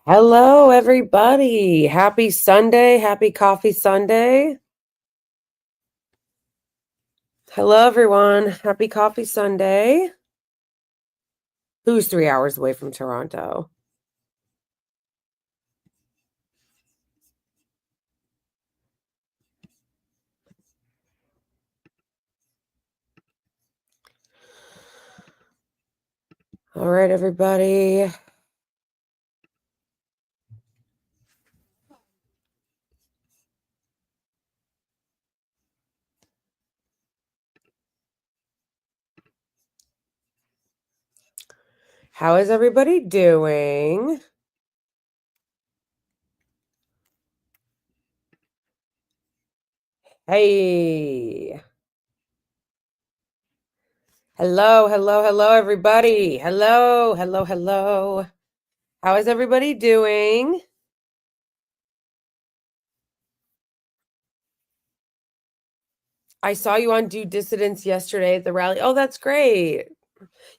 Hello, everybody. Happy Sunday. Happy Coffee Sunday. Hello, everyone. Happy Coffee Sunday. Who's 3 hours away from Toronto? All right, everybody. How is everybody doing? Hey. Hello, everybody. Hello. How is everybody doing? I saw you on Due Dissidence yesterday at the rally. Oh, that's great.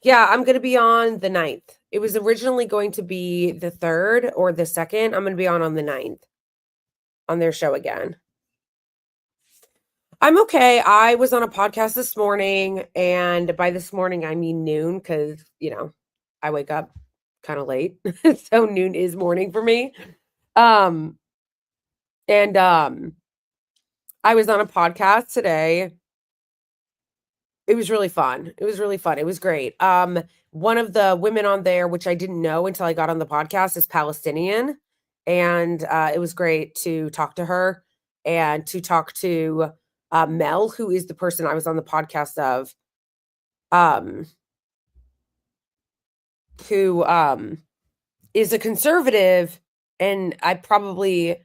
Yeah, I'm going to be on the 9th. It was originally going to be the 3rd or the 2nd. I'm going to be on the 9th on their show again. I'm okay. I was on a podcast this morning, and by this morning, I mean noon because, I wake up kind of late. So noon is morning for me. And I was on a podcast today. It was really fun. It was great. One of the women on there, which I didn't know until I got on the podcast, is Palestinian. And it was great to talk to her and to talk to Mel, who is the person I was on the podcast of, who is a conservative. And I probably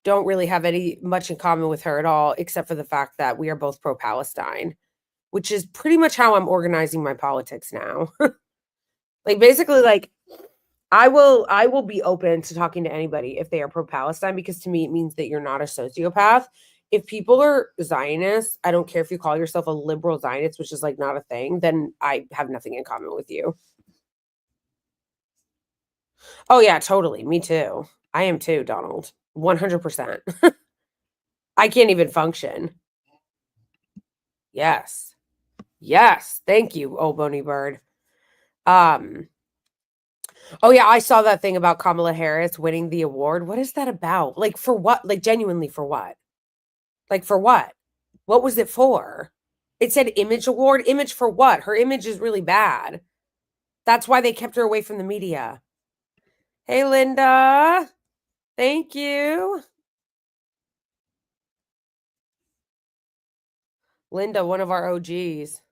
don't really have much in common with her at all, except for the fact that we are both pro-Palestine, which is pretty much how I'm organizing my politics now. Basically, I will be open to talking to anybody if they are pro-Palestine, because to me it means that you're not a sociopath. If people are Zionists, I don't care if you call yourself a liberal Zionist, which is not a thing, then I have nothing in common with you. Oh yeah, totally. Me too. I am too, Donald. 100%. I can't even function. Yes. Thank you, oh Boney Bird. Oh yeah, I saw that thing about Kamala Harris winning the award. What is that about? For what? Genuinely for what? For what? What was it for? It said image award. Image for what? Her image is really bad. That's why they kept her away from the media. Hey, Linda. Thank you. Linda, one of our OGs.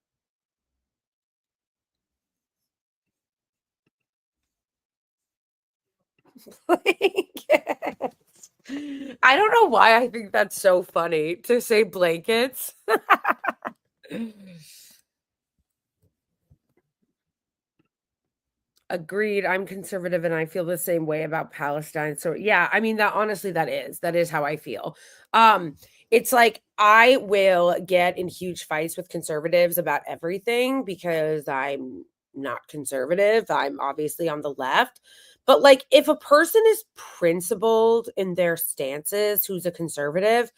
Blankets. I don't know why I think that's so funny to say blankets. Agreed. I'm conservative and I feel the same way about Palestine. So yeah, I mean that honestly that is how I feel. It's I will get in huge fights with conservatives about everything because I'm not conservative. I'm obviously on the left. But if a person is principled in their stances who's a conservative,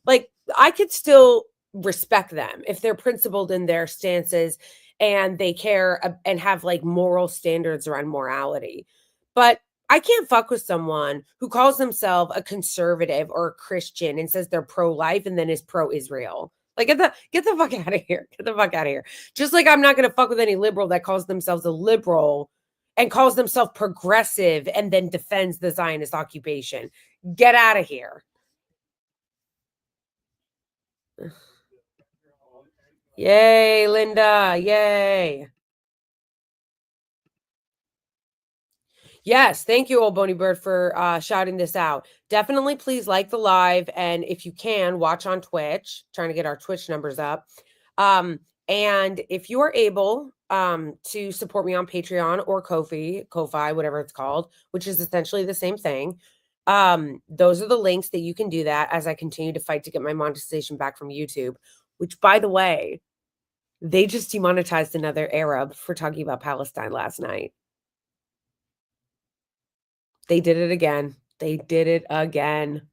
I could still respect them if they're principled in their stances and they care and have moral standards around morality. But I can't fuck with someone who calls themselves a conservative or a Christian and says they're pro-life and then is pro-Israel. Get the fuck out of here. Get the fuck out of here. Just like I'm not gonna fuck with any liberal that calls themselves a liberal and calls themselves progressive and then defends the Zionist occupation. Get out of here. Yay, Linda. Yay. Yes, thank you, old Boney Bird, for shouting this out. Definitely please like the live, and if you can, watch on Twitch, trying to get our Twitch numbers up. And if you are able to support me on Patreon or Ko-Fi, whatever it's called, which is essentially the same thing, those are the links that you can do that as I continue to fight to get my monetization back from YouTube, which, by the way, they just demonetized another Arab for talking about Palestine last night. They did it again. They did it again.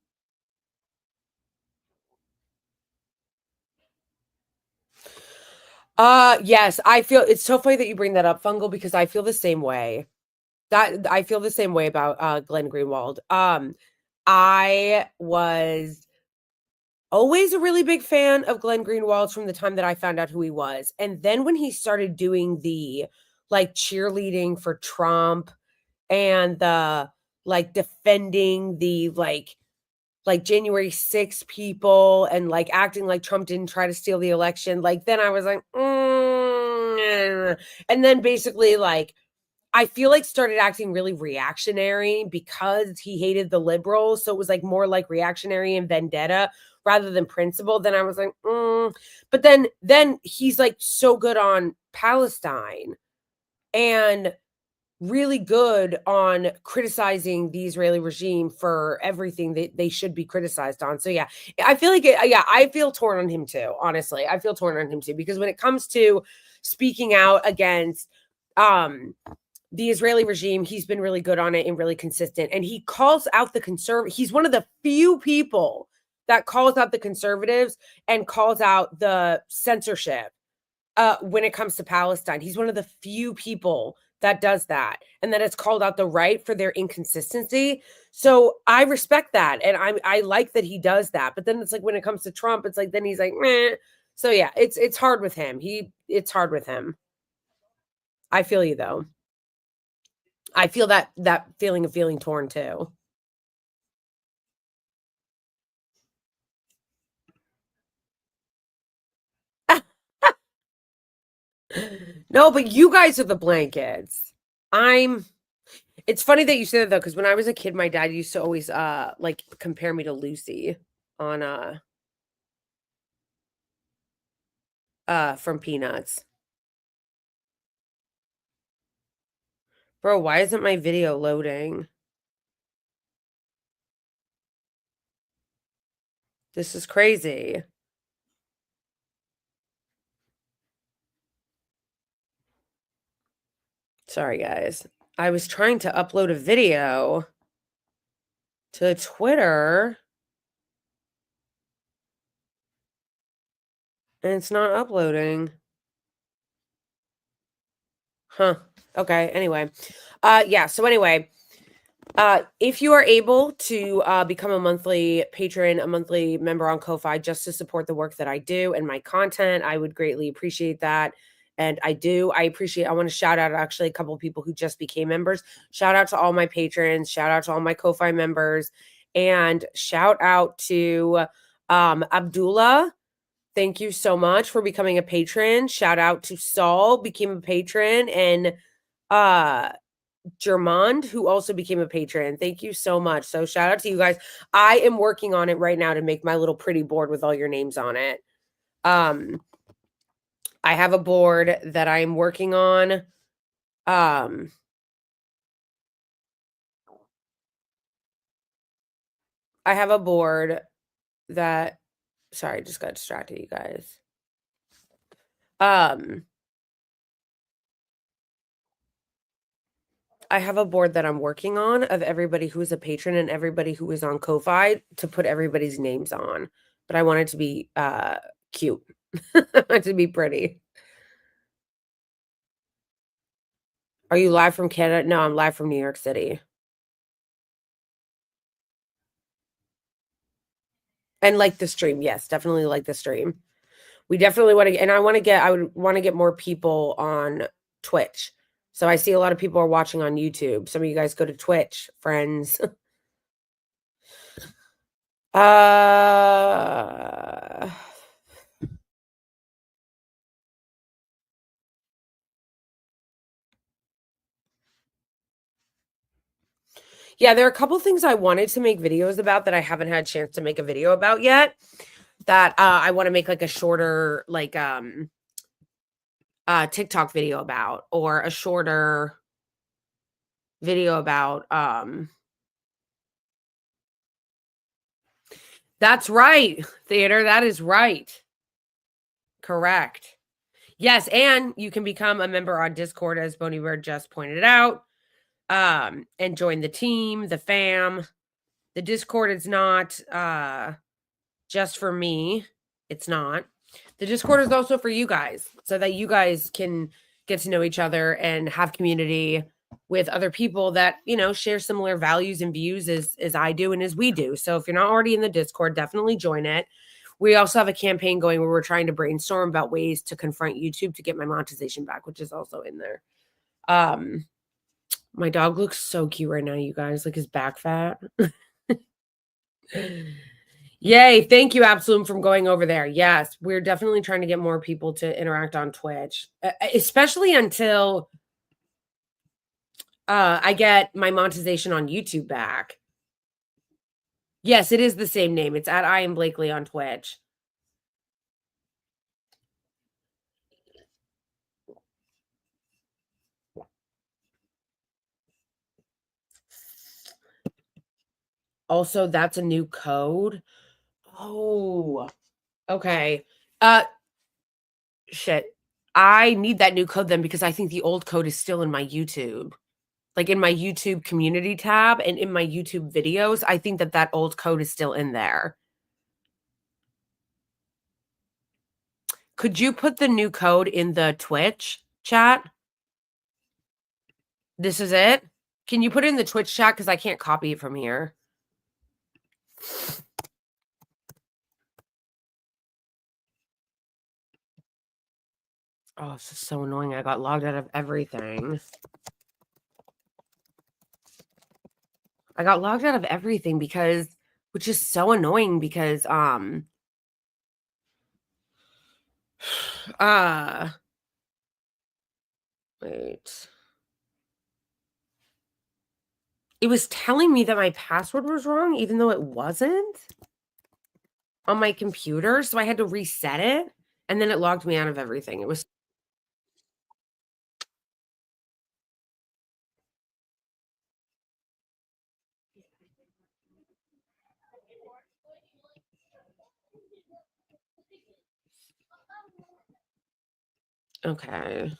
Yes, I feel it's so funny that you bring that up, Fungal, because I feel the same way. That I feel the same way about Glenn Greenwald. I was always a really big fan of Glenn Greenwald from the time that I found out who he was. And then when he started doing the like cheerleading for Trump and the like defending the like January 6th people and like acting like Trump didn't try to steal the election, like then I was like, and then basically like I feel like started acting really reactionary because he hated the liberals. So it was like more like reactionary and vendetta rather than principle. Then I was like, but then he's like so good on Palestine and really good on criticizing the Israeli regime for everything that they should be criticized on. So yeah, I feel like yeah, I feel torn on him too. Honestly, I feel torn on him too because when it comes to speaking out against the Israeli regime, he's been really good on it and really consistent. And he calls out the conservative. He's one of the few people that calls out the conservatives and calls out the censorship when it comes to Palestine. He's one of the few people that does that and that has called out the right for their inconsistency. So I respect that. And I like that he does that. But then it's like when it comes to Trump, it's like then he's like, meh. So yeah, it's hard with him. It's hard with him. I feel you though. I feel that feeling of feeling torn too. No, but you guys are the blankets. I'm It's funny that you said that though, because when I was a kid, my dad used to always like compare me to Lucy on from Peanuts. Bro, why isn't my video loading? This is crazy. Sorry guys. I was trying to upload a video to Twitter and it's not uploading. Huh. Okay, anyway. Yeah, so anyway, if you are able to become a monthly patron, a monthly member on Ko-Fi just to support the work that I do and my content, I would greatly appreciate that. And I do. I want to shout out actually a couple of people who just became members. Shout out to all my patrons. Shout out to all my Ko-Fi members. And shout out to Abdullah. Thank you so much for becoming a patron. Shout out to Saul, became a patron. And uh Germond, who also became a patron. Thank you so much. So shout out to you guys. I am working on it right now to make my little pretty board with all your names on it. I have a board that I'm working on. Um, I have a board that sorry, I just got distracted, you guys. Um, I have a board that I'm working on of everybody who is a patron and everybody who is on Ko-Fi to put everybody's names on. But I want it to be cute. I want it to be pretty. Are you live from Canada? No, I'm live from New York City. And like the stream. Yes, definitely like the stream. We definitely want to, and I would want to get more people on Twitch. So I see a lot of people are watching on YouTube. Some of you guys go to Twitch, friends. uh Yeah, there are a couple things I wanted to make videos about that I haven't had a chance to make a video about yet. That I want to make like a shorter like TikTok video about or a shorter video about That's right. Theater, that is right. Correct. Yes, and you can become a member on Discord as Boney Bird just pointed out. and join the team, the fam. The Discord is not just for me. It's not. The Discord is also for you guys so that you guys can get to know each other and have community with other people that, share similar values and views as I do and as we do. So if you're not already in the Discord, definitely join it. We also have a campaign going where we're trying to brainstorm about ways to confront YouTube to get my monetization back, which is also in there. My dog looks so cute right now, you guys, like his back fat. Yay, thank you, Absolum, from going over there. Yes, we're definitely trying to get more people to interact on Twitch, especially until I get my monetization on YouTube back. Yes, it is the same name. It's at I am Blakely on Twitch. Also, that's a new code. Oh, okay. Shit. I need that new code then because I think the old code is still in my YouTube. Like in my YouTube community tab and in my YouTube videos, I think that old code is still in there. Could you put the new code in the Twitch chat? This is it? Can you put it in the Twitch chat? Because I can't copy it from here. Oh, this is so annoying. I got logged out of everything. I got logged out of everything because, which is so annoying because, wait. It was telling me that my password was wrong, even though it wasn't on my computer. So I had to reset it and then it logged me out of everything. It was. Okay.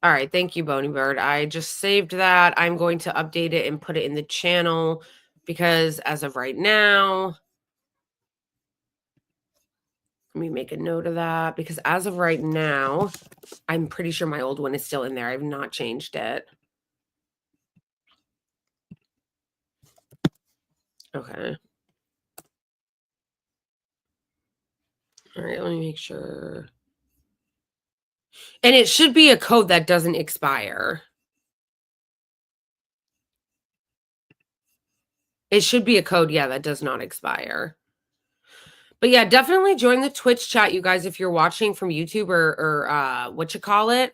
All right. Thank you, Boney Bird. I just saved that. I'm going to update it and put it in the channel because as of right now, let me make a note of that because as of right now, I'm pretty sure my old one is still in there. I've not changed it. Okay. All right. Let me make sure. And it should be a code that doesn't expire. It should be a code, yeah, that does not expire. But yeah, definitely join the Twitch chat, you guys, if you're watching from YouTube or what you call it.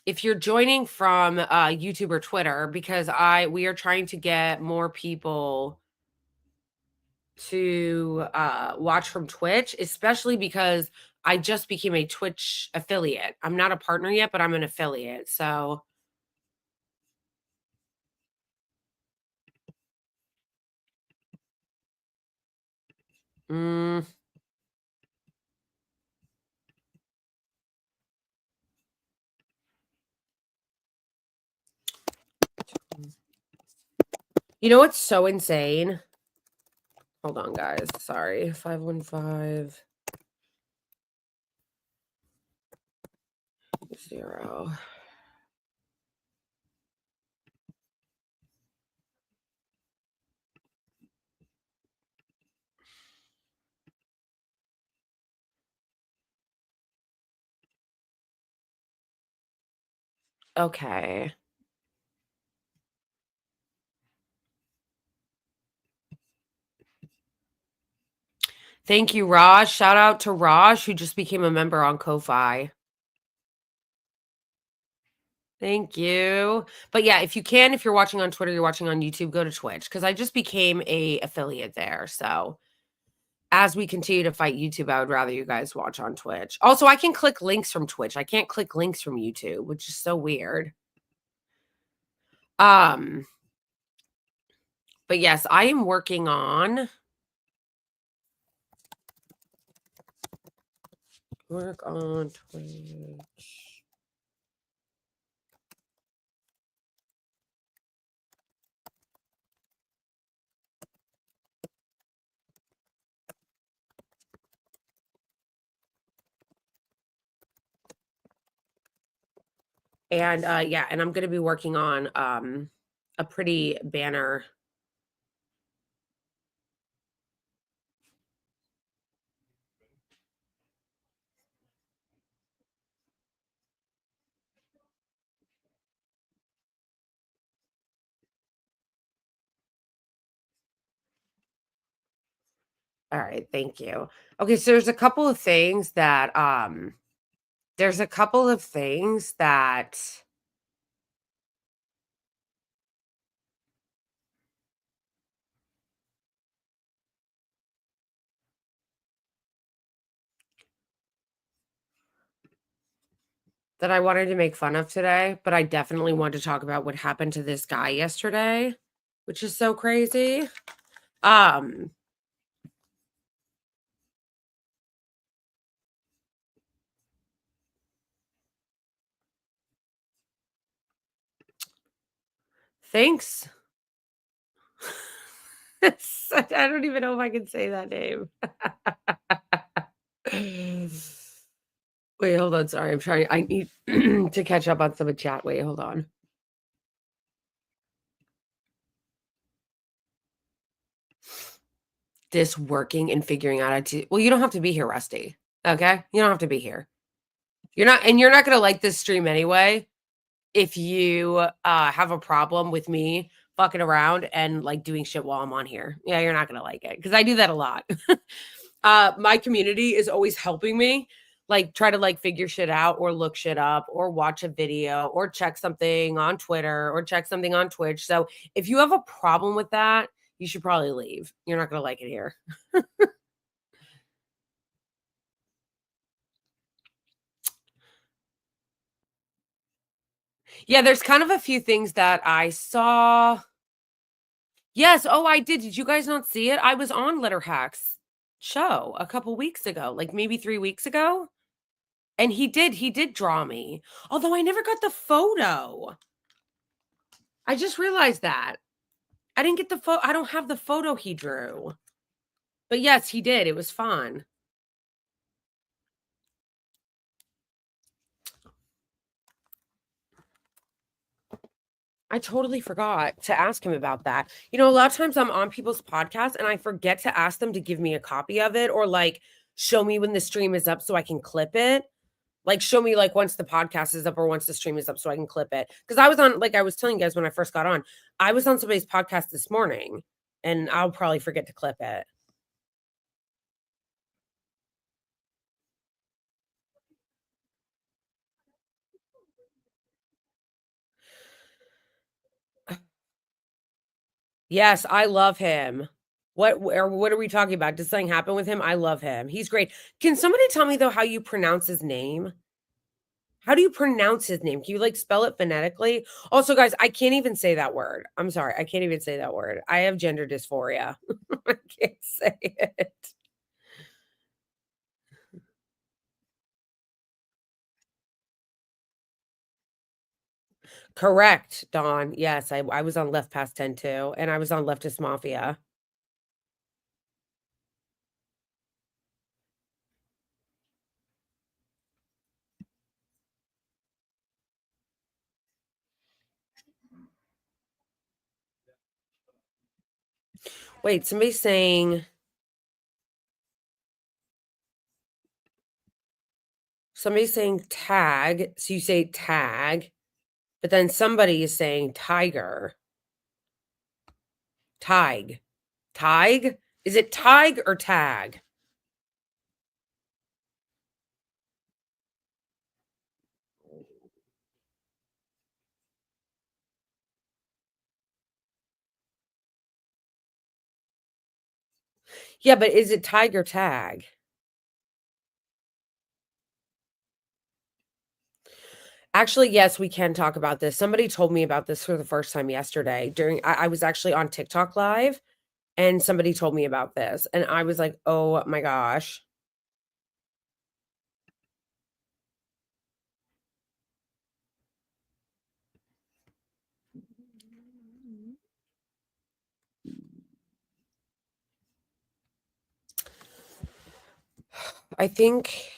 If you're joining from YouTube or Twitter, because we are trying to get more people to watch from Twitch, especially because I just became a Twitch affiliate. I'm not a partner yet, but I'm an affiliate. So you know what's so insane? Hold on, guys. Sorry. 515 0. Okay. Thank you, Raj. Shout out to Raj, who just became a member on Ko-Fi. Thank you. But yeah, if you're watching on Twitter, you're watching on YouTube, go to Twitch because I just became a affiliate there. So as we continue to fight YouTube, I would rather you guys watch on Twitch. Also, I can click links from Twitch. I can't click links from YouTube, which is so weird. But yes, I am working on Work on Twitch. And yeah, and I'm gonna be working on a pretty banner. All right, thank you. Okay, so there's a couple of things that I wanted to make fun of today, but I definitely want to talk about what happened to this guy yesterday, which is so crazy. Um Thanks. I don't even know if I can say that name. Wait, hold on, sorry, I need to catch up on some of chat. Wait, hold on. This working and figuring out how to well, you don't have to be here, Rusty, okay? You don't have to be here. You're not gonna like this stream anyway if you, have a problem with me fucking around and, like, doing shit while I'm on here. Yeah, you're not gonna like it because I do that a lot. My community is always helping me, like, try to, like, figure shit out or look shit up or watch a video or check something on Twitter or check something on Twitch. So, if you have a problem with that, you should probably leave. You're not gonna like it here. Yeah, there's kind of a few things that I saw. Yes, oh, I did. Did you guys not see it? I was on Litter Hack's show a couple weeks ago, like, maybe 3 weeks ago, and he did draw me, although I never got the photo. I just realized that. I didn't get the I don't have the photo he drew. But yes, he did. It was fun. I totally forgot to ask him about that. You know, a lot of times I'm on people's podcasts and I forget to ask them to give me a copy of it or like show me when the stream is up so I can clip it. Like show me like once the podcast is up or once the stream is up so I can clip it. Because I was on, like I was telling you guys when I first got on, I was on somebody's podcast this morning and I'll probably forget to clip it. Yes, I love him. What are we talking about? Did something happen with him? I love him. He's great. Can somebody tell me though how you pronounce his name? How do you pronounce his name? Can you like spell it phonetically? Also, guys, I can't even say that word. I'm sorry. I can't even say that word. I have gender dysphoria. I can't say it. Correct, Dawn. Yes, I was on Left Past 10 too, and I was on Leftist Mafia. Wait, somebody's saying tag. So you say tag, but then somebody is saying tiger. Tig. Tig? Is it tig or tag? Yeah, but is it tig or tag? Actually, yes, we can talk about this. Somebody told me about this for the first time yesterday during I was actually on TikTok live and somebody told me about this and I was like, "Oh my gosh." I think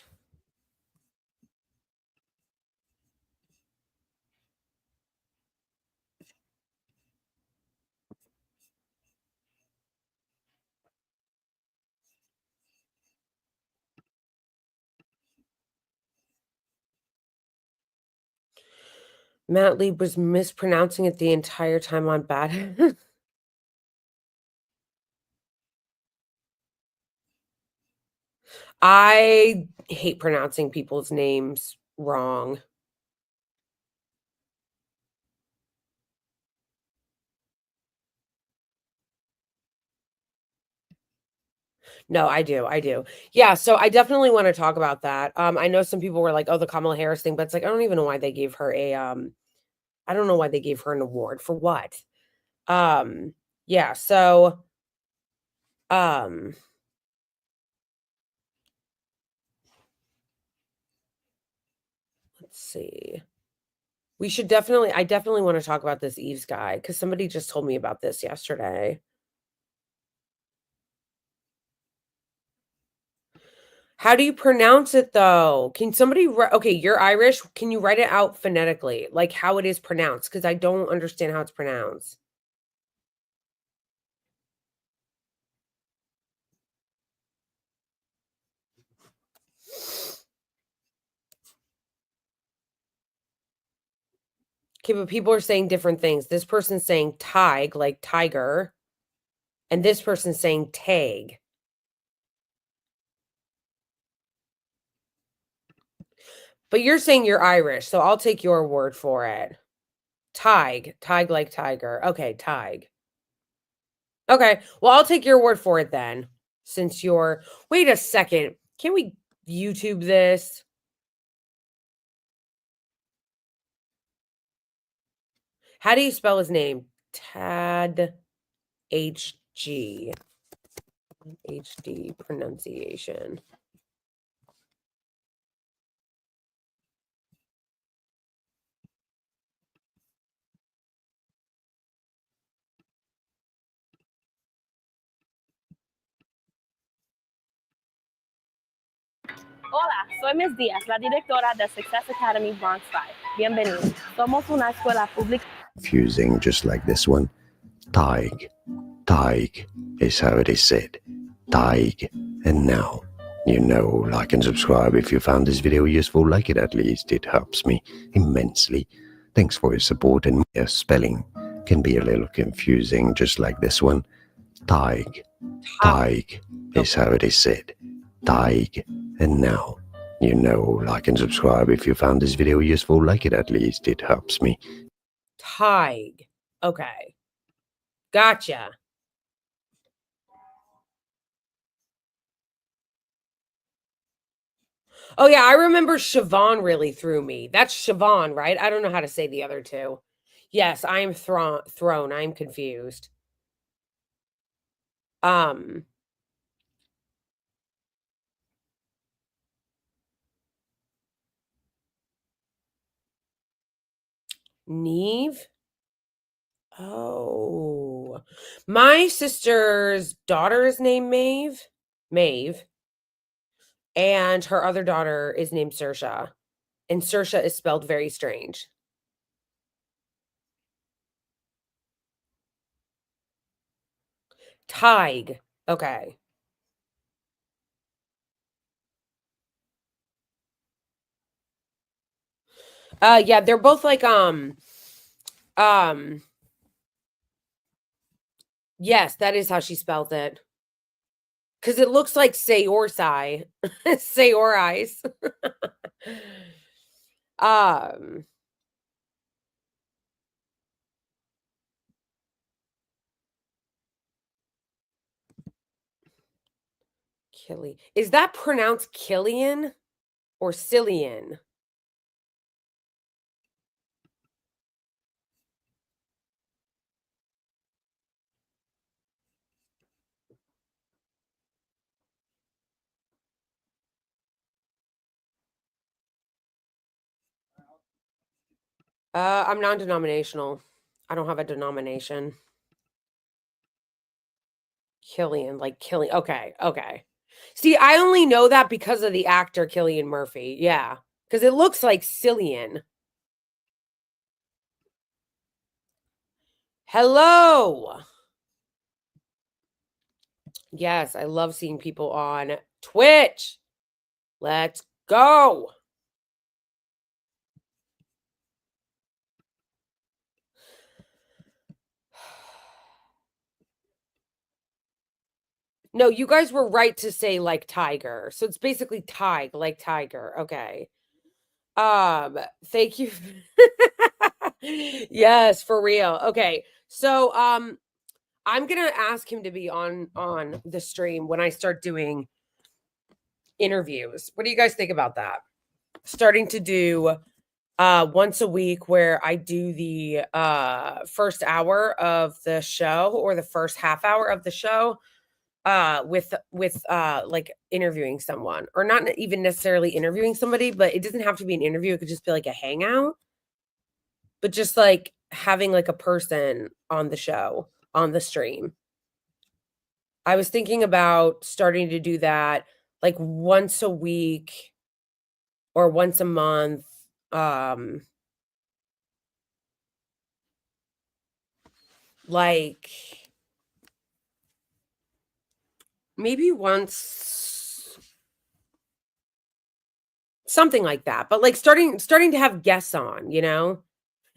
Matt Lee was mispronouncing it the entire time on Bad. I hate pronouncing people's names wrong. No, I do, I do. Yeah, so I definitely wanna talk about that. I know some people were like, "Oh, the Kamala Harris thing," but it's like, I don't even know why they gave her a, I don't know why they gave her an award. For what? Um, yeah, so, um, let's see. I definitely wanna talk about this Eves guy because somebody just told me about this yesterday. How do you pronounce it, though? Can somebody okay, you're Irish, can you write it out phonetically, like how it is pronounced? Because I don't understand how it's pronounced. Okay, but people are saying different things. This person's saying "tig," like tiger, and this person's saying "tag." But you're saying you're Irish, so I'll take your word for it. Tig, tig like tiger. Okay, tig. Okay, well, I'll take your word for it then, since you're wait a second. Can we YouTube this? How do you spell his name? Tad HG. HD pronunciation. Hola, soy Miss Díaz, la directora de Success Academy Bronx 5. Bienvenidos. Somos una escuela pública. Fusing just like this one. Tig. Tig is how it is said. Tig. And now, you know, like and subscribe if you found this video useful, like it at least, it helps me immensely. Thanks for your support, and your spelling can be a little confusing just like this one. Tig. Tig is how it is said. Tig. And now, you know, like and subscribe if you found this video useful, like it at least, it helps me. Tig. Okay. Gotcha. Oh, yeah, I remember Siobhan really threw me. That's Siobhan, right? I don't know how to say the other two. Yes, I am thrown. I'm confused. Um, Neve? Oh. My sister's daughter is named Maeve. Maeve. And her other daughter is named Saoirse. And Saoirse is spelled very strange. Tig. Okay. Yeah, they're both like um yes, that is how she spelled it. Cuz it looks like Sayorsai. Sayoris. um Killy. Is that pronounced Killian or Cillian? I'm non-denominational. I don't have a denomination. Killian, like killing. Okay, okay. See, I only know that because of the actor Cillian Murphy. Yeah. Because it looks like Cillian. Hello. Yes, I love seeing people on Twitch. Let's go. No, you guys were right to say like tiger. So it's basically tig, like tiger. Okay. Thank you. Yes, for real. Okay. So I'm going to ask him to be on the stream when I start doing interviews. What do you guys think about that? Starting to do once a week where I do the first hour of the show or the first half hour of the show with like interviewing someone, or not even necessarily interviewing somebody, but it doesn't have to be an interview. It could just be like a hangout, but just like having like a person on the show on the stream. I was thinking about starting to do that like once a week or once a month. Like maybe once, something like that, but like starting to have guests on, you know?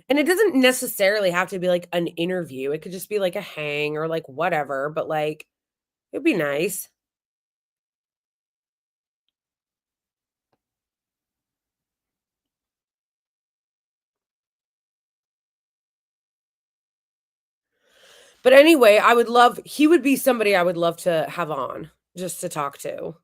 And it doesn't necessarily have to be like an interview. It could just be like a hang or like whatever, but like it'd be nice. But anyway, he would be somebody I would love to have on just to talk to.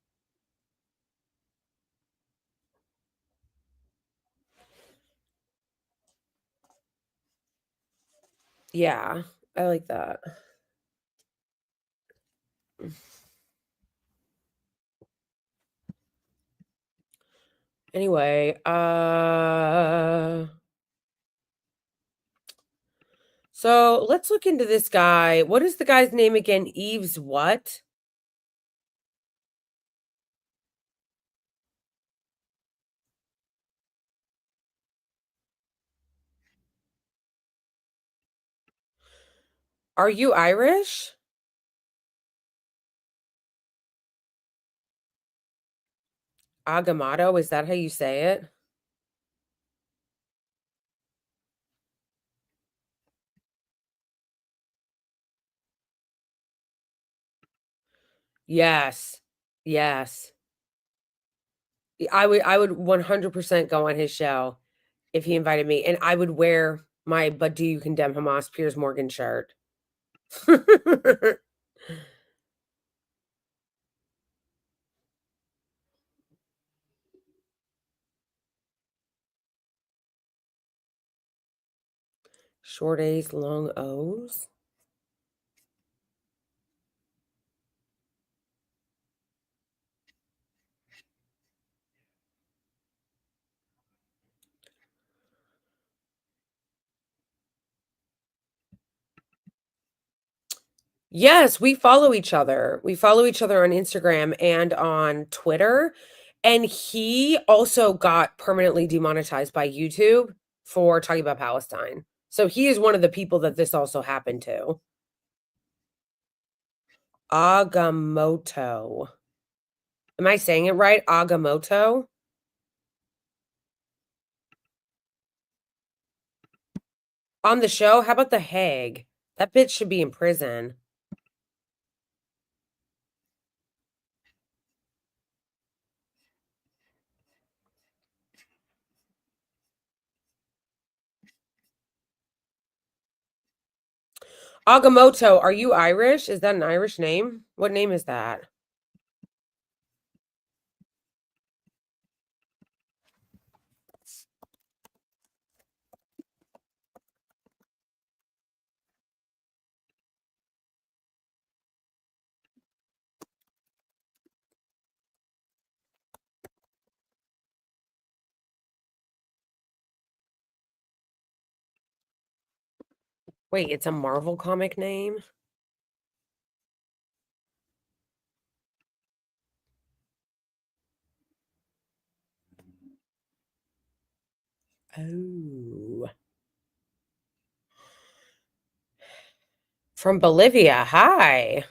Yeah, I like that. Anyway, so let's look into this guy. What is the guy's name again? Yves what? Are you Irish? Agamotto, is that how you say it? Yes. Yes. I would 100% go on his show if he invited me, and I would wear my "But Do You Condemn Hamas" Piers Morgan shirt. Short A's, long O's? Yes, we follow each other. We follow each other on Instagram and on Twitter, and he also got permanently demonetized by YouTube for talking about Palestine. So he is one of the people that this also happened to. Agamotto. Am I saying it right? Agamotto? On the show? How about the Hague? That bitch should be in prison. Agamotto, are you Irish? Is that an Irish name? What name is that? Wait, it's a Marvel comic name? Oh. From Bolivia. Hi.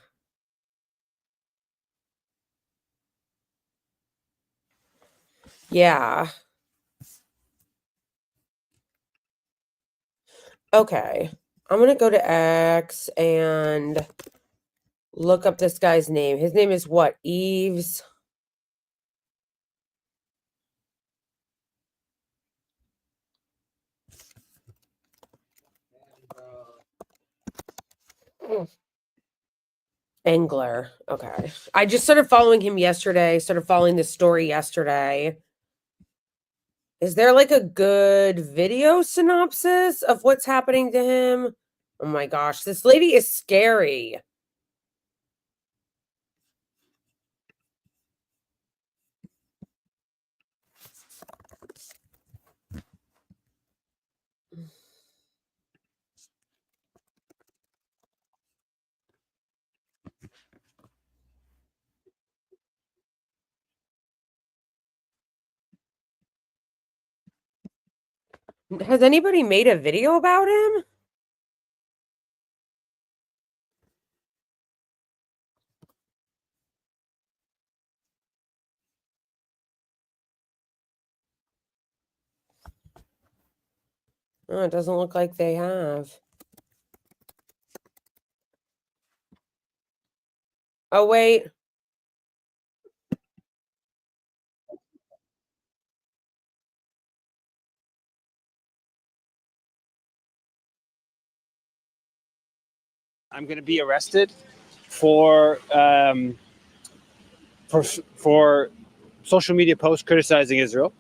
Yeah. Okay. I'm going to go to X and look up this guy's name. His name is what? Yves. Engler. Okay. I just started following him yesterday, started following this story yesterday. Is there like a good video synopsis of what's happening to him? Oh my gosh, this lady is scary. Has anybody made a video about him? Oh, it doesn't look like they have. Oh, wait. I'm going to be arrested for social media posts criticizing Israel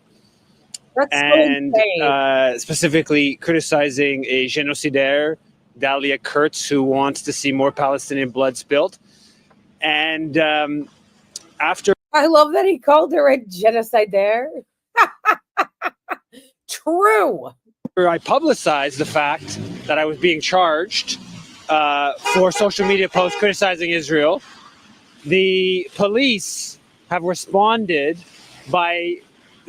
That's so and insane. specifically criticizing a genocidaire, Dalia Kurtz, who wants to see more Palestinian blood spilled. And after I love that he called her a genocidaire. True. I publicized the fact that I was being charged for social media posts criticizing Israel, the police have responded by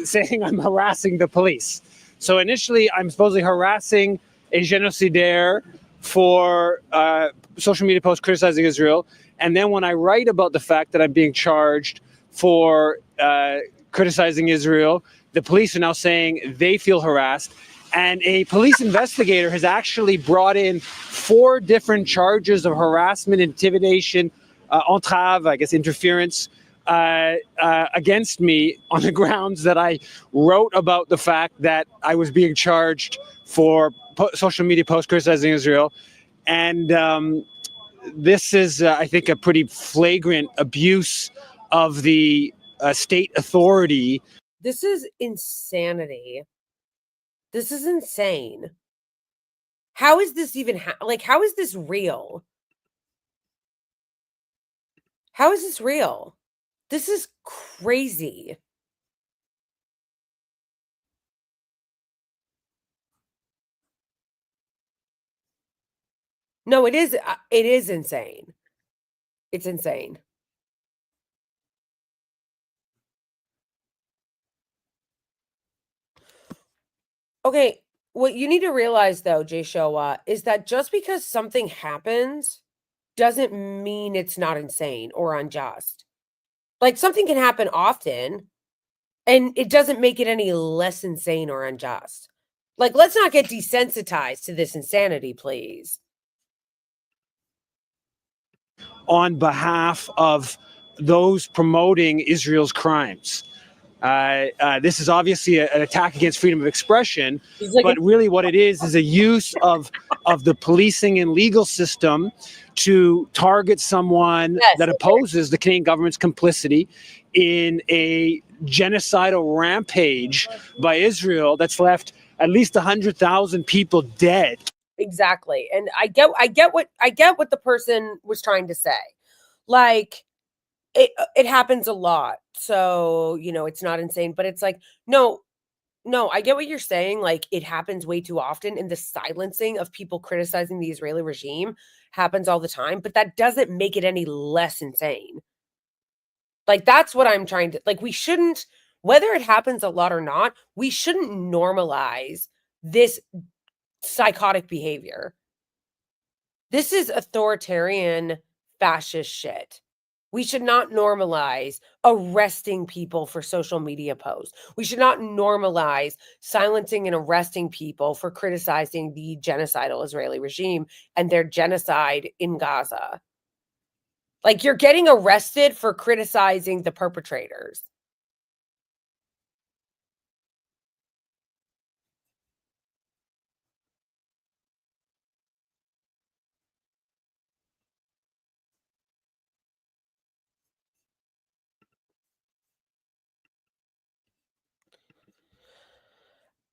saying I'm harassing the police. So initially, I'm supposedly harassing a genocidaire for social media posts criticizing Israel. And then when I write about the fact that I'm being charged for criticizing Israel, the police are now saying they feel harassed. And a police investigator has actually brought in 4 different charges of harassment, intimidation, entrave, I guess interference, against me on the grounds that I wrote about the fact that I was being charged for social media posts criticizing Israel. And this is, I think, a pretty flagrant abuse of the state authority. This is insanity. This is insane. How is this even like, how is this real? How is this real? This is crazy. No, it is insane. It's insane. Okay, what you need to realize though, Jay Showa, is that just because something happens doesn't mean it's not insane or unjust. Like something can happen often and it doesn't make it any less insane or unjust. Like let's not get desensitized to this insanity, please. On behalf of those promoting Israel's crimes. This is obviously an attack against freedom of expression, but really what it is a use of the policing and legal system to target someone that opposes the Canadian government's complicity in a genocidal rampage by Israel that's left at least 100,000 people dead. Exactly. And I get what the person was trying to say. Like it happens a lot. So, you know, it's not insane, but it's like, no, I get what you're saying. Like it happens way too often, and the silencing of people criticizing the Israeli regime happens all the time, but that doesn't make it any less insane. Like that's what I'm trying to, like, we shouldn't whether it happens a lot or not, we shouldn't normalize this psychotic behavior. This is authoritarian fascist shit. We should not normalize arresting people for social media posts. We should not normalize silencing and arresting people for criticizing the genocidal Israeli regime and their genocide in Gaza. Like, you're getting arrested for criticizing the perpetrators.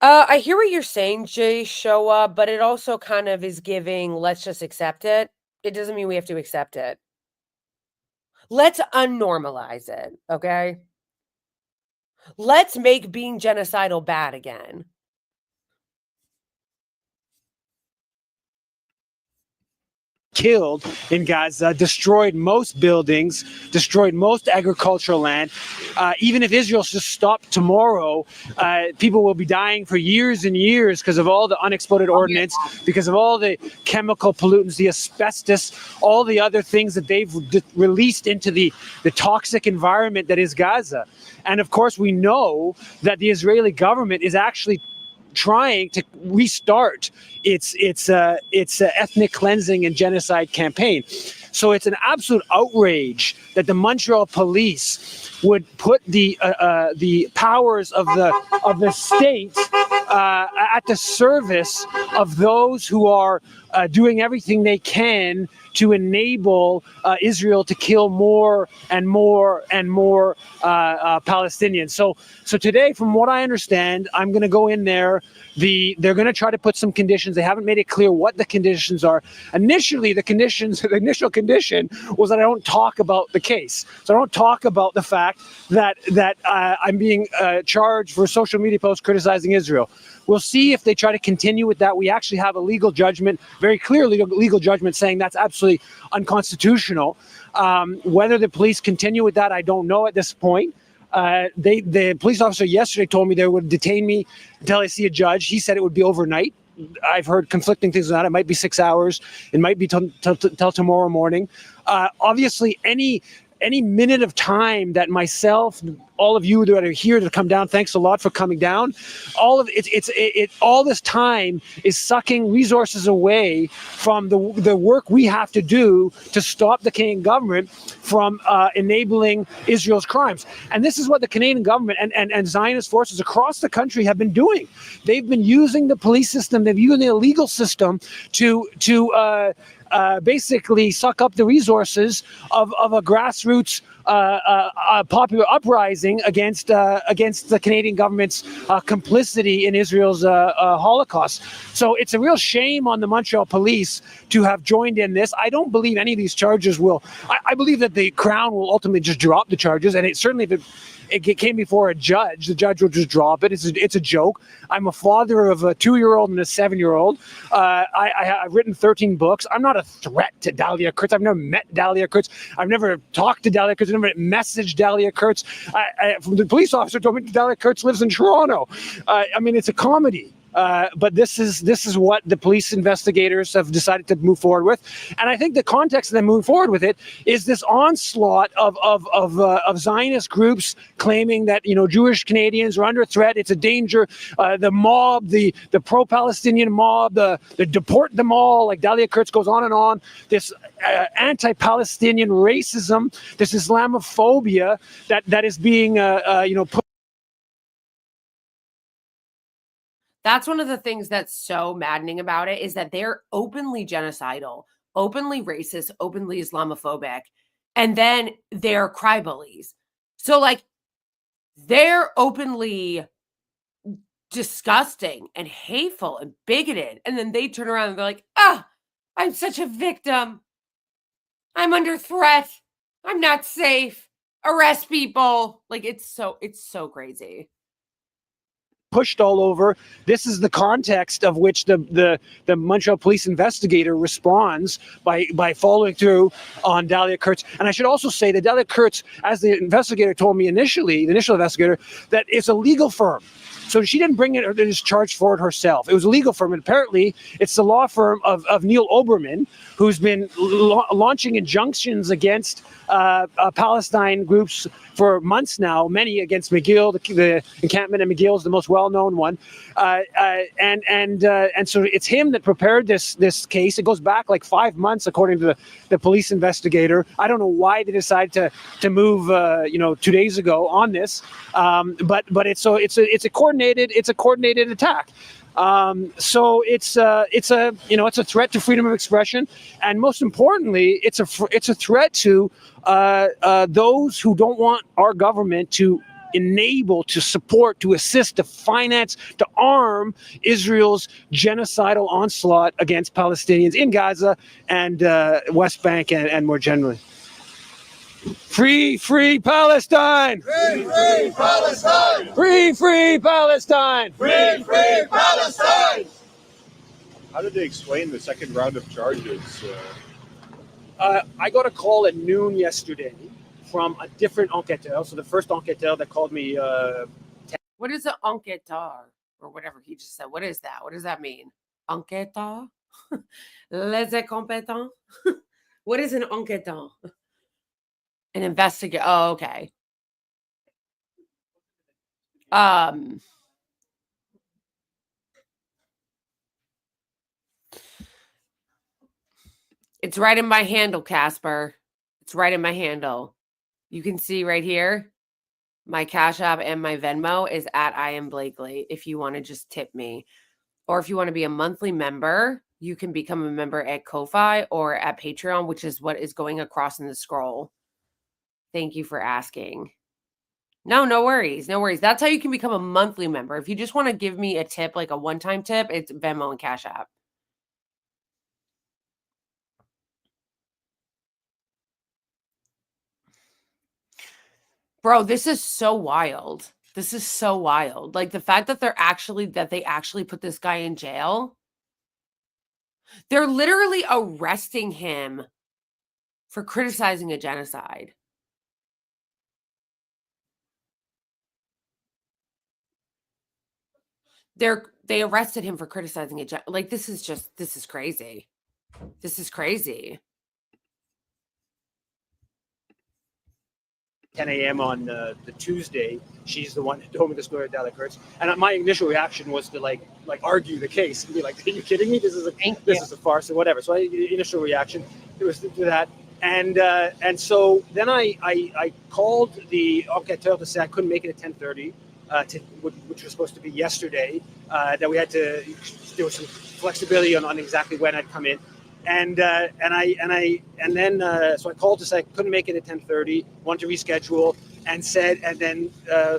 I hear what you're saying, Jay Showa, but it also kind of is giving, let's just accept it. It doesn't mean we have to accept it. Let's unnormalize it, okay? Let's make being genocidal bad again. Killed in Gaza, destroyed most buildings, destroyed most agricultural land. Even if Israel just stopped tomorrow, people will be dying for years and years because of all the unexploded ordnance, because of all the chemical pollutants, the asbestos, all the other things that they've released into the toxic environment that is Gaza. And of course, we know that the Israeli government is actually trying to restart its ethnic cleansing and genocide campaign. So it's an absolute outrage that the Montreal police would put the powers of the state at the service of those who are doing everything they can to enable Israel to kill more and more and more Palestinians. So today, from what I understand, I'm going to go in there. They're going to try to put some conditions. They haven't made it clear what the conditions are. Initially, the initial condition was that I don't talk about the case. So I don't talk about the fact that I'm being charged for social media posts criticizing Israel. We'll see if they try to continue with that. We actually have a legal judgment, very clear legal judgment, saying that's absolutely unconstitutional. Whether the police continue with that, I don't know at this point. The police officer yesterday told me they would detain me until I see a judge. He said it would be overnight. I've heard conflicting things on that. It might be 6 hours. It might be till tomorrow morning. Obviously, any minute of time that myself, all of you that are here to come down, thanks a lot for coming down. All of all this time is sucking resources away from the work we have to do to stop the Canadian government from enabling Israel's crimes. And this is what the Canadian government and Zionist forces across the country have been doing. They've been using the police system, they've used the legal system to basically suck up the resources of a grassroots popular uprising against the Canadian government's complicity in Israel's Holocaust. So it's a real shame on the Montreal police to have joined in this. I don't believe any of these charges will. I believe that the Crown will ultimately just drop the charges, and it certainly, if it came before a judge, the judge will just drop it. It's a joke. I'm a father of a 2-year-old and a 7-year-old. I've written 13 books. I'm not a threat to Dahlia Kurtz. I've never met Dahlia Kurtz. I've never talked to Dahlia Kurtz. I've never messaged Dahlia Kurtz. The police officer told me Dahlia Kurtz lives in Toronto. I mean, it's a comedy. But this is what the police investigators have decided to move forward with, and I think the context of them moving forward with it is this onslaught of Zionist groups claiming that Jewish Canadians are under threat. It's a danger. The mob, the pro-Palestinian mob, the deport them all. Like Dahlia Kurtz goes on and on. This anti-Palestinian racism, this Islamophobia that is being put. That's one of the things that's so maddening about it, is that they're openly genocidal, openly racist, openly Islamophobic, and then they're cry bullies. So, like, they're openly disgusting and hateful and bigoted, and then they turn around and they're like, I'm such a victim. I'm under threat. I'm not safe. Arrest people. Like, it's so crazy. pushed all over. This is the context of which the Montreal police investigator responds by following through on Dahlia Kurtz. And I should also say that Dahlia Kurtz, as the investigator told me initially, the initial investigator, that it's a legal firm. So she didn't bring it or is charged for it herself. It was a legal firm, and apparently it's the law firm of Neil Oberman, who's been launching injunctions against Palestine groups for months now, many against McGill. The encampment in McGill is the most well-known one. And so it's him that prepared this case. It goes back like 5 months, according to the police investigator. I don't know why they decided to move 2 days ago on this, but it's a coordinated attack. So it's a threat to freedom of expression, and most importantly, it's a threat to those who don't want our government to enable, to support, to assist, to finance, to arm Israel's genocidal onslaught against Palestinians in Gaza and West Bank and more generally. Free Palestine! Free Palestine! Free Palestine! Free Palestine! How did they explain the second round of charges? I got a call at noon yesterday from a different enquêteur. So the first enquêteur that called me. What is an enquêteur or whatever he just said? What is that? What does that mean? Enquêteur? Les incompétents? What is an enquêteur? An investigator. Oh, okay. It's right in my handle, Casper. It's right in my handle. You can see right here, my Cash App and my Venmo is at I am Blakely if you want to just tip me. Or if you want to be a monthly member, you can become a member at Ko-Fi or at Patreon, which is what is going across in the scroll. Thank you for asking. No worries. No worries. That's how you can become a monthly member. If you just want to give me a tip, like a one-time tip, it's Venmo and Cash App. Bro, this is so wild. This is so wild. Like the fact that they actually put this guy in jail. They're literally arresting him for criticizing a genocide. They arrested him for criticizing a genocide. Like this is crazy. This is crazy. 10 a.m. on the Tuesday. She's the one that told me the story of Dahlia Kurtz, and my initial reaction was to like argue the case and be like, "Are you kidding me? This is a farce or whatever." So initial reation it was to do that, and so then I called the enquêteur to say I couldn't make it at 10:30, which was supposed to be yesterday. That we had to there was some flexibility on exactly when I'd come in. So I called to say I couldn't make it at 10:30, wanted to reschedule, and then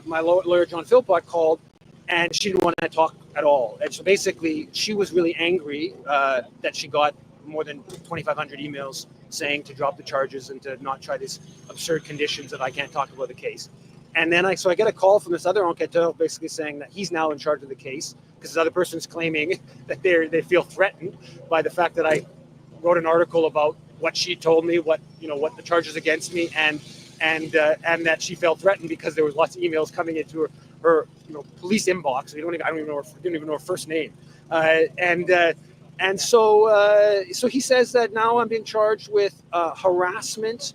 my lawyer John Philpott called, and she didn't want to talk at all. And so basically, she was really angry that she got more than 2,500 emails saying to drop the charges and to not try these absurd conditions that I can't talk about the case. And then I get a call from this other enquêteur basically saying that he's now in charge of the case because this other person's claiming that they feel threatened by the fact that I wrote an article about what she told me, what the charges against me, and that she felt threatened because there was lots of emails coming into her police inbox. I don't even know her first name, so he says that now I'm being charged with harassment,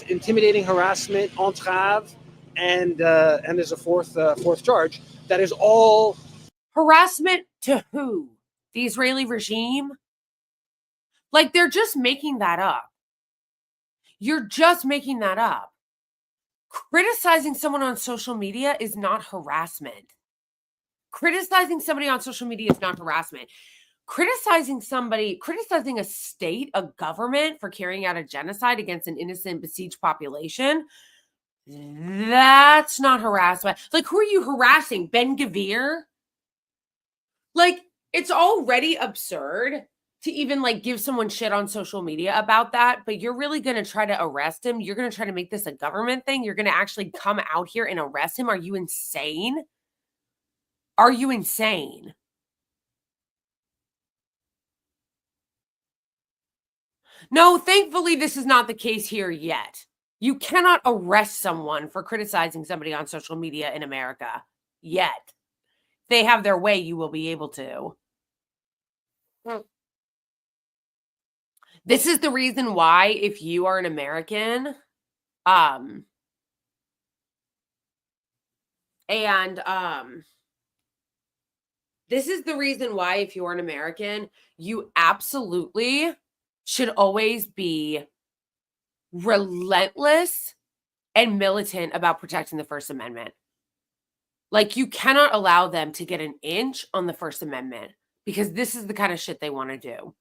intimidating harassment, entrave, and there's a fourth charge that is all harassment to who? The Israeli regime? Like, they're just making that up. You're just making that up. Criticizing someone on social media is not harassment. Criticizing somebody on social media is not harassment. Criticizing a state, a government for carrying out a genocide against an innocent besieged population, that's not harassment. Like, who are you harassing? Ben Gvir? Like, it's already absurd to even give someone shit on social media about that, but you're really going to try to arrest him. You're going to try to make this a government thing. You're going to actually come out here and arrest him. Are you insane? Are you insane? No, thankfully, this is not the case here yet. You cannot arrest someone for criticizing somebody on social media in America yet. If they have their way, you will be able to. This is the reason why, if you are an American, this is the reason why, if you're an American, you absolutely should always be relentless and militant about protecting the First Amendment. Like, you cannot allow them to get an inch on the First Amendment, because this is the kind of shit they want to do.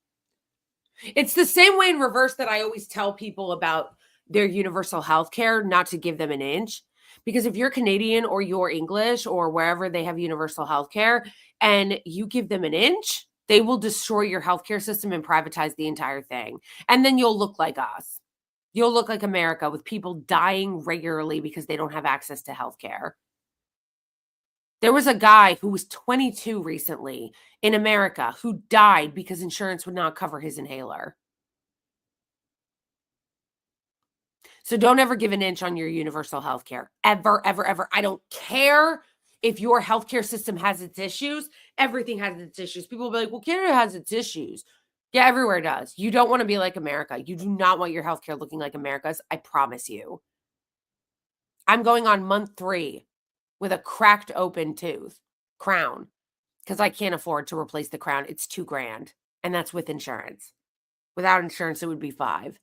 It's the same way in reverse that I always tell people about their universal health care, not to give them an inch. Because if you're Canadian or you're English or wherever they have universal health care and you give them an inch, they will destroy your healthcare system and privatize the entire thing. And then you'll look like us. You'll look like America, with people dying regularly because they don't have access to healthcare. There was a guy who was 22 recently in America who died because insurance would not cover his inhaler. So don't ever give an inch on your universal health care. Ever, ever, ever. I don't care if your healthcare system has its issues. Everything has its issues. People will be like, well, Canada has its issues. Yeah, everywhere does. You don't want to be like America. You do not want your healthcare looking like America's. I promise you. I'm going on month 3 with a cracked open crown, because I can't afford to replace the crown. It's $2,000, and that's with insurance. Without insurance, it would be $5,000.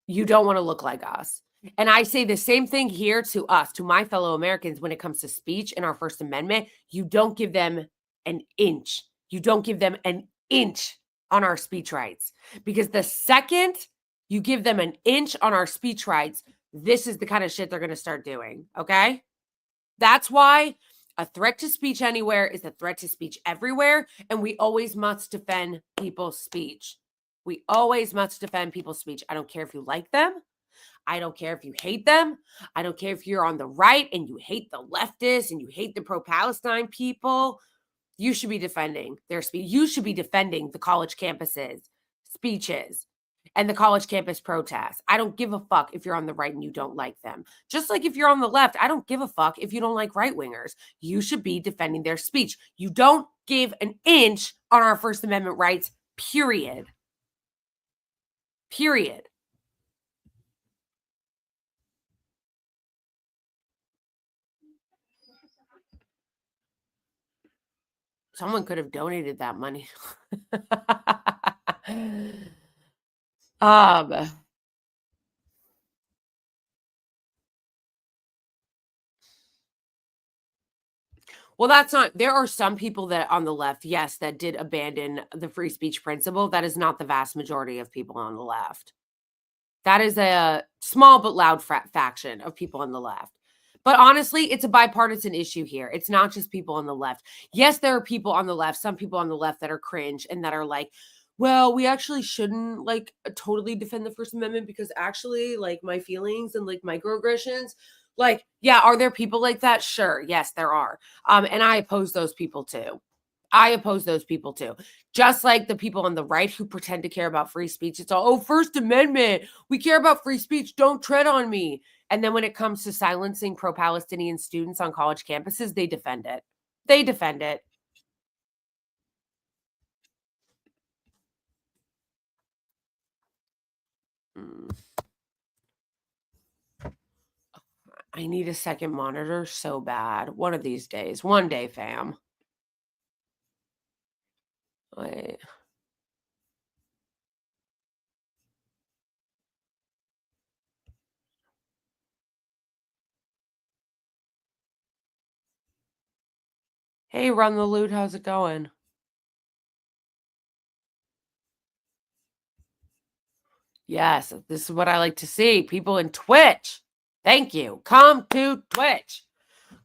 You don't want to look like us. And I say the same thing here to us, to my fellow Americans, when it comes to speech and our First Amendment. You don't give them an inch. You don't give them an inch on our speech rights. Because the second you give them an inch on our speech rights, this is the kind of shit they're going to start doing. Okay? That's why a threat to speech anywhere is a threat to speech everywhere. And we always must defend people's speech. We always must defend people's speech. I don't care if you like them. I don't care if you hate them. I don't care if you're on the right and you hate the leftists and you hate the pro-Palestine people. You should be defending their speech. You should be defending the college campuses, speeches, and the college campus protests. I don't give a fuck if you're on the right and you don't like them. Just like if you're on the left, I don't give a fuck if you don't like right-wingers. You should be defending their speech. You don't give an inch on our First Amendment rights, period. Period. Someone could have donated that money. Well, that's not, there are some people that on the left, yes, that did abandon the free speech principle. That is not the vast majority of people on the left. That is a small but loud faction of people on the left. But honestly, it's a bipartisan issue here. It's not just people on the left. Yes, there are people on the left, some people on the left that are cringe and that are like, well, we actually shouldn't like totally defend the First Amendment because actually like my feelings and like microaggressions, like, yeah, are there people like that? Sure. Yes, there are. And I oppose those people too. I oppose those people too. Just like the people on the right who pretend to care about free speech. It's all, oh, First Amendment. We care about free speech. Don't tread on me. And then when it comes to silencing pro-Palestinian students on college campuses, they defend it. They defend it. I need a second monitor so bad. One of these days. One day, fam. Wait. Hey, Run the Loot, how's it going? Yes, this is what I like to see. People in Twitch. Thank you. Come to Twitch.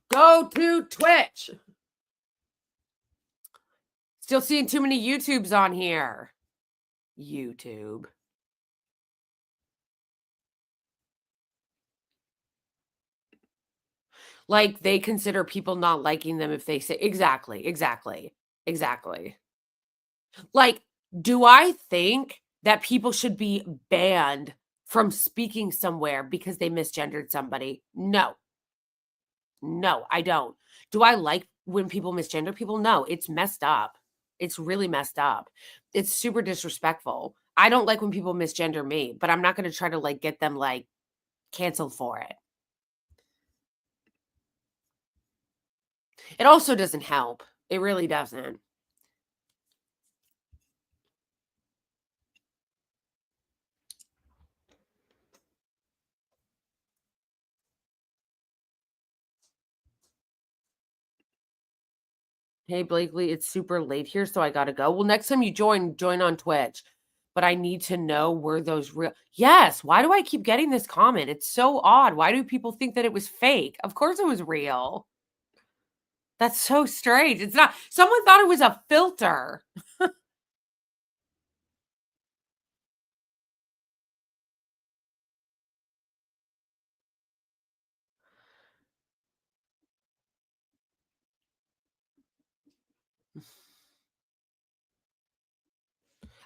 Go to Twitch. Still seeing too many YouTubes on here. YouTube. Like, they consider people not liking them if they say exactly. Like, do I think that people should be banned from speaking somewhere because they misgendered somebody? No. No, I don't. Do I like when people misgender people? No, it's messed up. It's really messed up. It's super disrespectful. I don't like when people misgender me, but I'm not going to try to like get them like canceled for it. It also doesn't help. It really doesn't. Hey, Blakely, it's super late here, so I gotta go. Well, next time you join on Twitch. But I need to know where those real. Yes, why do I keep getting this comment? It's so odd. Why do people think that it was fake? Of course it was real. That's so strange. It's not. Someone thought it was a filter.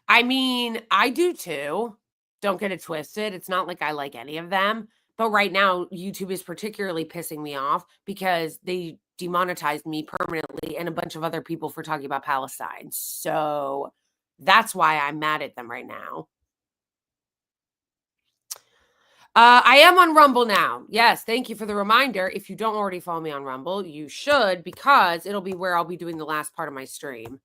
I mean, I do too. Don't get it twisted. It's not like I like any of them. But right now, YouTube is particularly pissing me off because they demonetized me permanently and a bunch of other people for talking about Palestine. So that's why I'm mad at them right now. I am on Rumble now. Yes, thank you for the reminder. If you don't already follow me on Rumble, you should, because it'll be where I'll be doing the last part of my stream.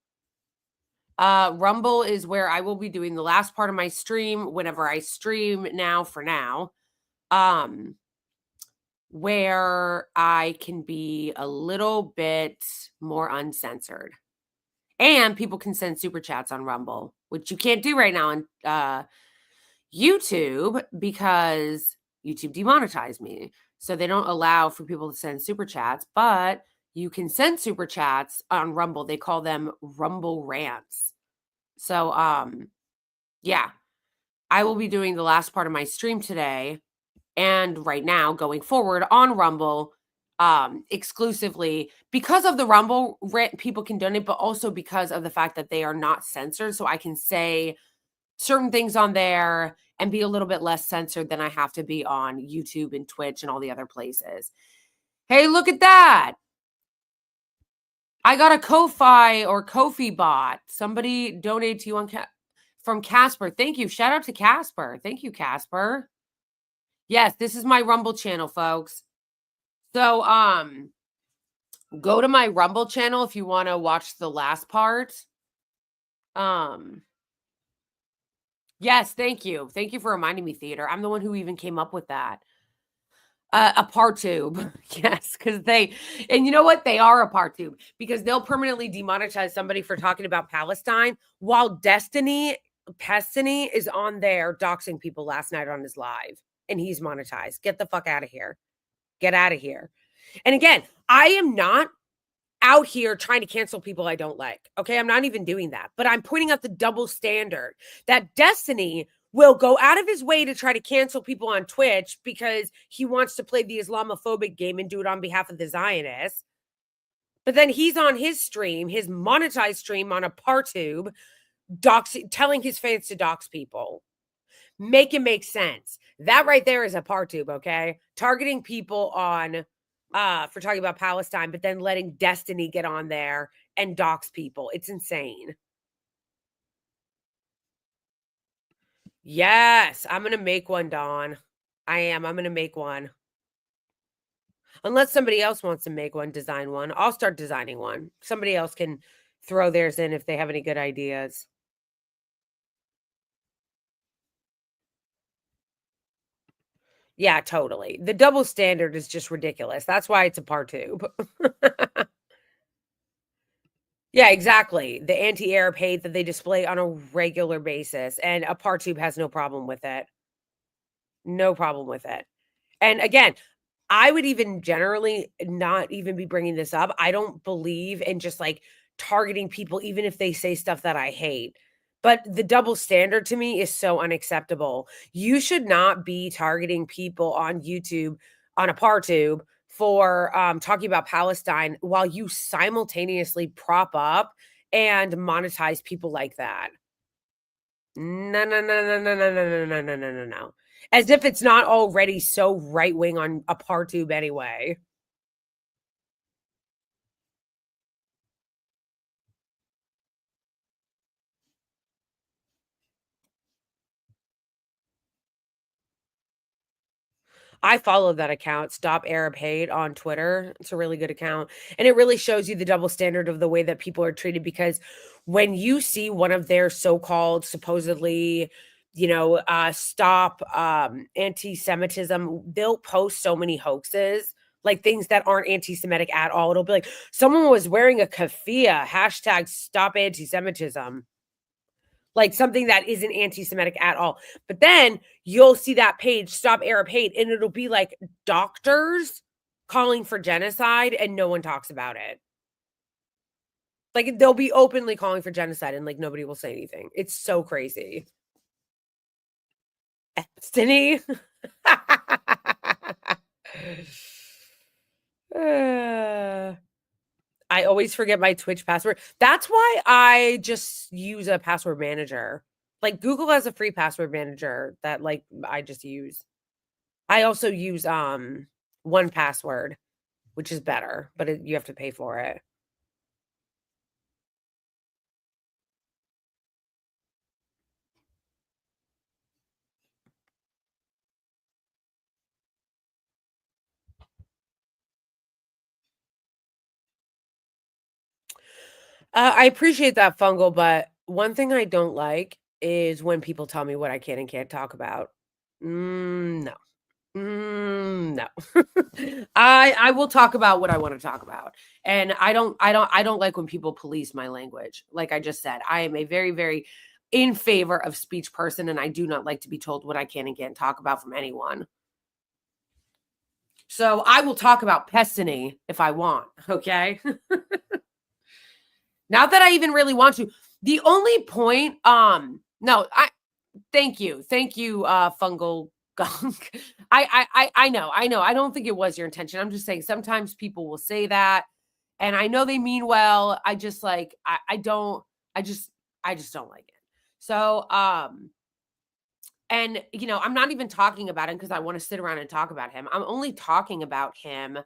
Rumble is where I will be doing the last part of my stream whenever I stream now for now. Where I can be a little bit more uncensored. And people can send super chats on Rumble, which you can't do right now on YouTube because YouTube demonetized me. So they don't allow for people to send super chats, but you can send super chats on Rumble. They call them Rumble rants. So yeah, I will be doing the last part of my stream today and right now going forward on Rumble exclusively because of the Rumble rant people can donate, but also because of the fact that they are not censored. So I can say certain things on there and be a little bit less censored than I have to be on YouTube and Twitch and all the other places. Hey, look at that. I got a Ko-Fi or Ko-Fi bot. Somebody donate to you on from Casper. Thank you. Shout out to Casper. Thank you, Casper. Yes, this is my Rumble channel, folks. So, go to my Rumble channel if you want to watch the last part. Yes, thank you. Thank you for reminding me, Theater. I'm the one who even came up with that. A partube. Yes, because and you know what? They are a partube because they'll permanently demonetize somebody for talking about Palestine while Destiny is on there doxing people last night on his live and he's monetized. Get the fuck out of here. Get out of here. And again, I am not out here trying to cancel people I don't like. Okay, I'm not even doing that. But I'm pointing out the double standard that Destiny will go out of his way to try to cancel people on Twitch because he wants to play the Islamophobic game and do it on behalf of the Zionists. But then he's on his stream, his monetized stream on a partube, telling his fans to dox people. Make it make sense. That right there is a partube, okay? Targeting people on for talking about Palestine, but then letting Destiny get on there and dox people. It's insane. Yes, I'm going to make one, Dawn. I am. I'm going to make one. Unless somebody else wants to make one, design one. I'll start designing one. Somebody else can throw theirs in if they have any good ideas. Yeah, totally. The double standard is just ridiculous. That's why it's a partube. Yeah, exactly. The anti-Arab hate that they display on a regular basis. And a partube has no problem with it. No problem with it. And again, I would even generally not even be bringing this up. I don't believe in just like targeting people, even if they say stuff that I hate. But the double standard to me is so unacceptable. You should not be targeting people on YouTube on a partube for talking about Palestine while you simultaneously prop up and monetize people like that. No, no, no, no, no, no, no, no, no, no, no, no. As if it's not already so right-wing on Apartheid anyway. I follow that account, Stop Arab Hate, on Twitter. It's a really good account. And it really shows you the double standard of the way that people are treated, because when you see one of their so-called, supposedly, stop anti-Semitism, they'll post so many hoaxes, like things that aren't anti-Semitic at all. It'll be like, someone was wearing a keffiyeh, hashtag stop anti-Semitism. Like something that isn't anti-Semitic at all. But then you'll see that page, Stop Arab Hate, and it'll be like doctors calling for genocide and no one talks about it. Like they'll be openly calling for genocide and like nobody will say anything. It's so crazy. Destiny. I always forget my Twitch password. That's why I just use a password manager. Like Google has a free password manager that like I just use. I also use 1Password, which is better, but you have to pay for it. I appreciate that, Fungal, but one thing I don't like is when people tell me what I can and can't talk about. No. No. I will talk about what I want to talk about. And I don't like when people police my language. Like I just said, I am a very, very in favor of speech person, and I do not like to be told what I can and can't talk about from anyone. So I will talk about Pestiny if I want, okay? Not that I even really want to. The only point, thank you, Fungal Gunk. I know. I don't think it was your intention. I'm just saying sometimes people will say that, and I know they mean well. I just like I just don't like it. So and I'm not even talking about him because I want to sit around and talk about him. I'm only talking about him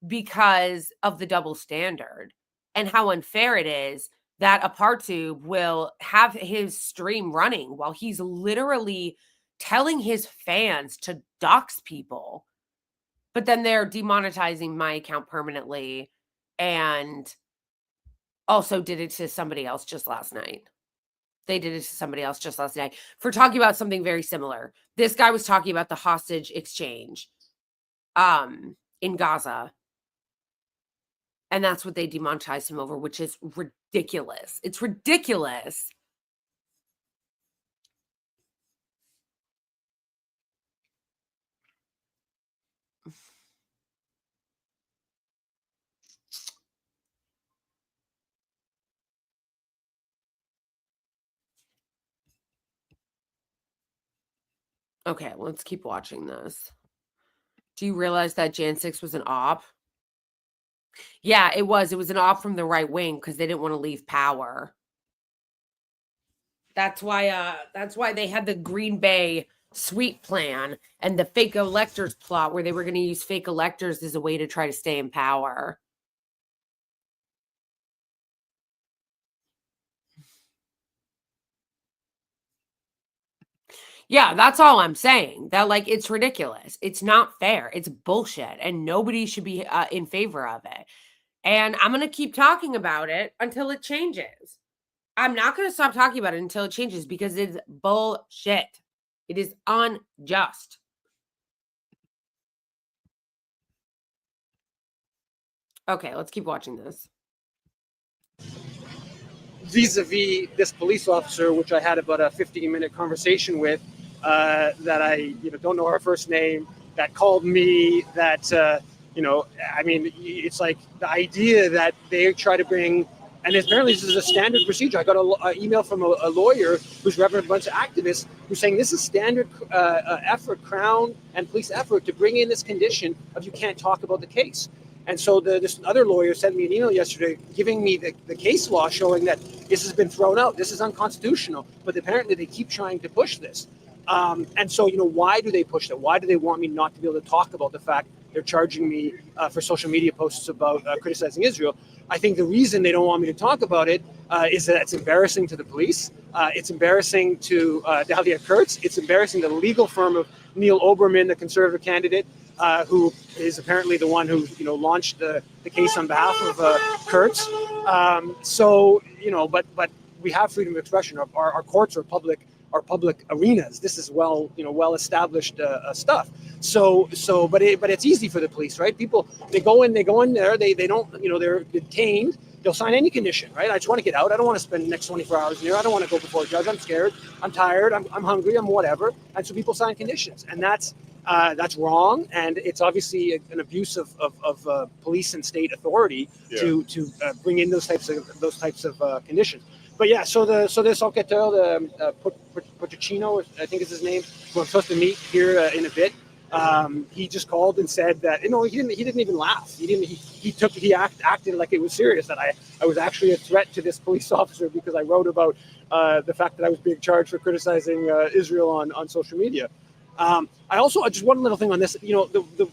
because of the double standard and how unfair it is that Apartheid will have his stream running while he's literally telling his fans to dox people. But then they're demonetizing my account permanently and also did it to somebody else just last night. They did it to somebody else just last night for talking about something very similar. This guy was talking about the hostage exchange in Gaza. And that's what they demonetized him over, which is ridiculous. It's ridiculous. Okay, let's keep watching this. Do you realize that Jan 6 was an op? Yeah, it was. It was an op from the right wing because they didn't want to leave power. That's why they had the Green Bay sweep plan and the fake electors plot where they were going to use fake electors as a way to try to stay in power. Yeah, that's all I'm saying. That like it's ridiculous. It's not fair. It's bullshit, and nobody should be in favor of it. And I'm going to keep talking about it until it changes. I'm not going to stop talking about it until it changes because it's bullshit. It is unjust. Okay, let's keep watching this. Vis-a-vis this police officer, which I had about a 15-minute conversation with, that I don't know her first name, that called me, that I mean, it's like the idea that they try to bring And apparently this is a standard procedure. I got an email from a lawyer who's representing a bunch of activists who's saying this is standard effort, Crown and police effort, to bring in this condition of you can't talk about the case. And so this other lawyer sent me an email yesterday giving me the case law showing that this has been thrown out. This is unconstitutional, but apparently they keep trying to push this. And so, why do they push that? Why do they want me not to be able to talk about the fact they're charging me for social media posts about criticizing Israel? I think the reason they don't want me to talk about it is that it's embarrassing to the police. It's embarrassing to Dahlia Kurtz. It's embarrassing to the legal firm of Neil Oberman, the conservative candidate, who is apparently the one who launched the case on behalf of Kurtz. But we have freedom of expression. Our courts are public arenas. This is well established stuff. But it's easy for the police, right? People, they go in there, they don't, they're detained. They'll sign any condition, right? I just want to get out. I don't want to spend the next 24 hours in here. I don't want to go before a judge. I'm scared. I'm tired. I'm hungry. I'm whatever. And so people sign conditions, and that's wrong. And it's obviously an abuse of police and state authority to bring in those types of conditions. But yeah, so this enquêteur, the Pochettino, I think is his name, who I'm supposed to meet here in a bit. He just called and said that he didn't even laugh. He acted like it was serious, that I was actually a threat to this police officer because I wrote about the fact that I was being charged for criticizing Israel on social media. I just one little thing on this, to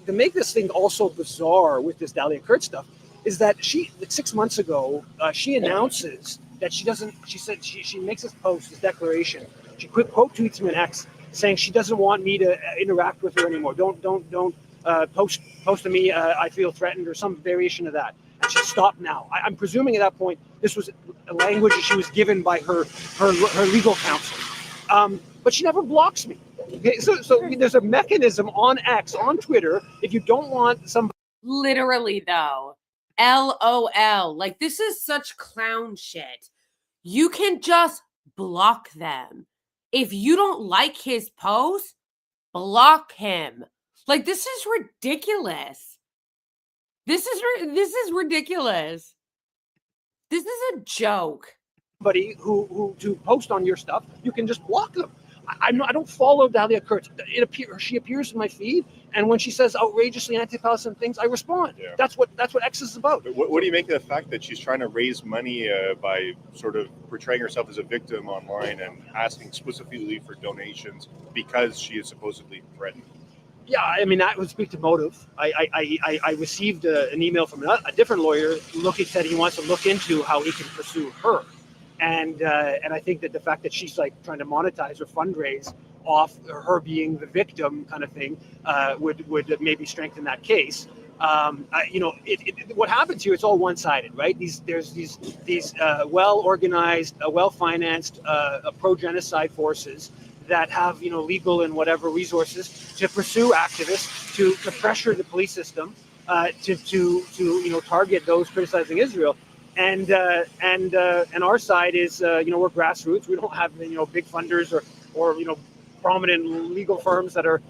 make this thing also bizarre with this Dahlia Kurtz stuff is that 6 months ago she announces that she makes this post, this declaration. She quote tweets him an X saying she doesn't want me to interact with her anymore. Don't post to me. I feel threatened, or some variation of that. And she stopped now. I'm presuming at that point this was a language that she was given by her legal counsel. But she never blocks me. Okay, so there's a mechanism on X, on Twitter, if you don't want somebody. Literally though, LOL. Like, this is such clown shit. You can just block them. If you don't like his post, block him. Like, this is ridiculous. This is ridiculous. This is a joke. Somebody who to post on your stuff, you can just block them. I don't follow Dahlia Kurtz. She appears in my feed, and when she says outrageously anti-Palestinian things, I respond. Yeah. That's what X is about. But what do you make of the fact that she's trying to raise money by sort of portraying herself as a victim online and asking explicitly for donations because she is supposedly threatened? Yeah, I mean, that would speak to motive. I received an email from a different lawyer said he wants to look into how he can pursue her. And I think that the fact that she's like trying to monetize or fundraise off her being the victim kind of thing would maybe strengthen that case. What happens here? It's all one-sided, right? There's these well-organized, well-financed pro-genocide forces that have legal and whatever resources to pursue activists, to pressure the police system, to target those criticizing Israel. And our side is we're grassroots. We don't have big funders or prominent legal firms that are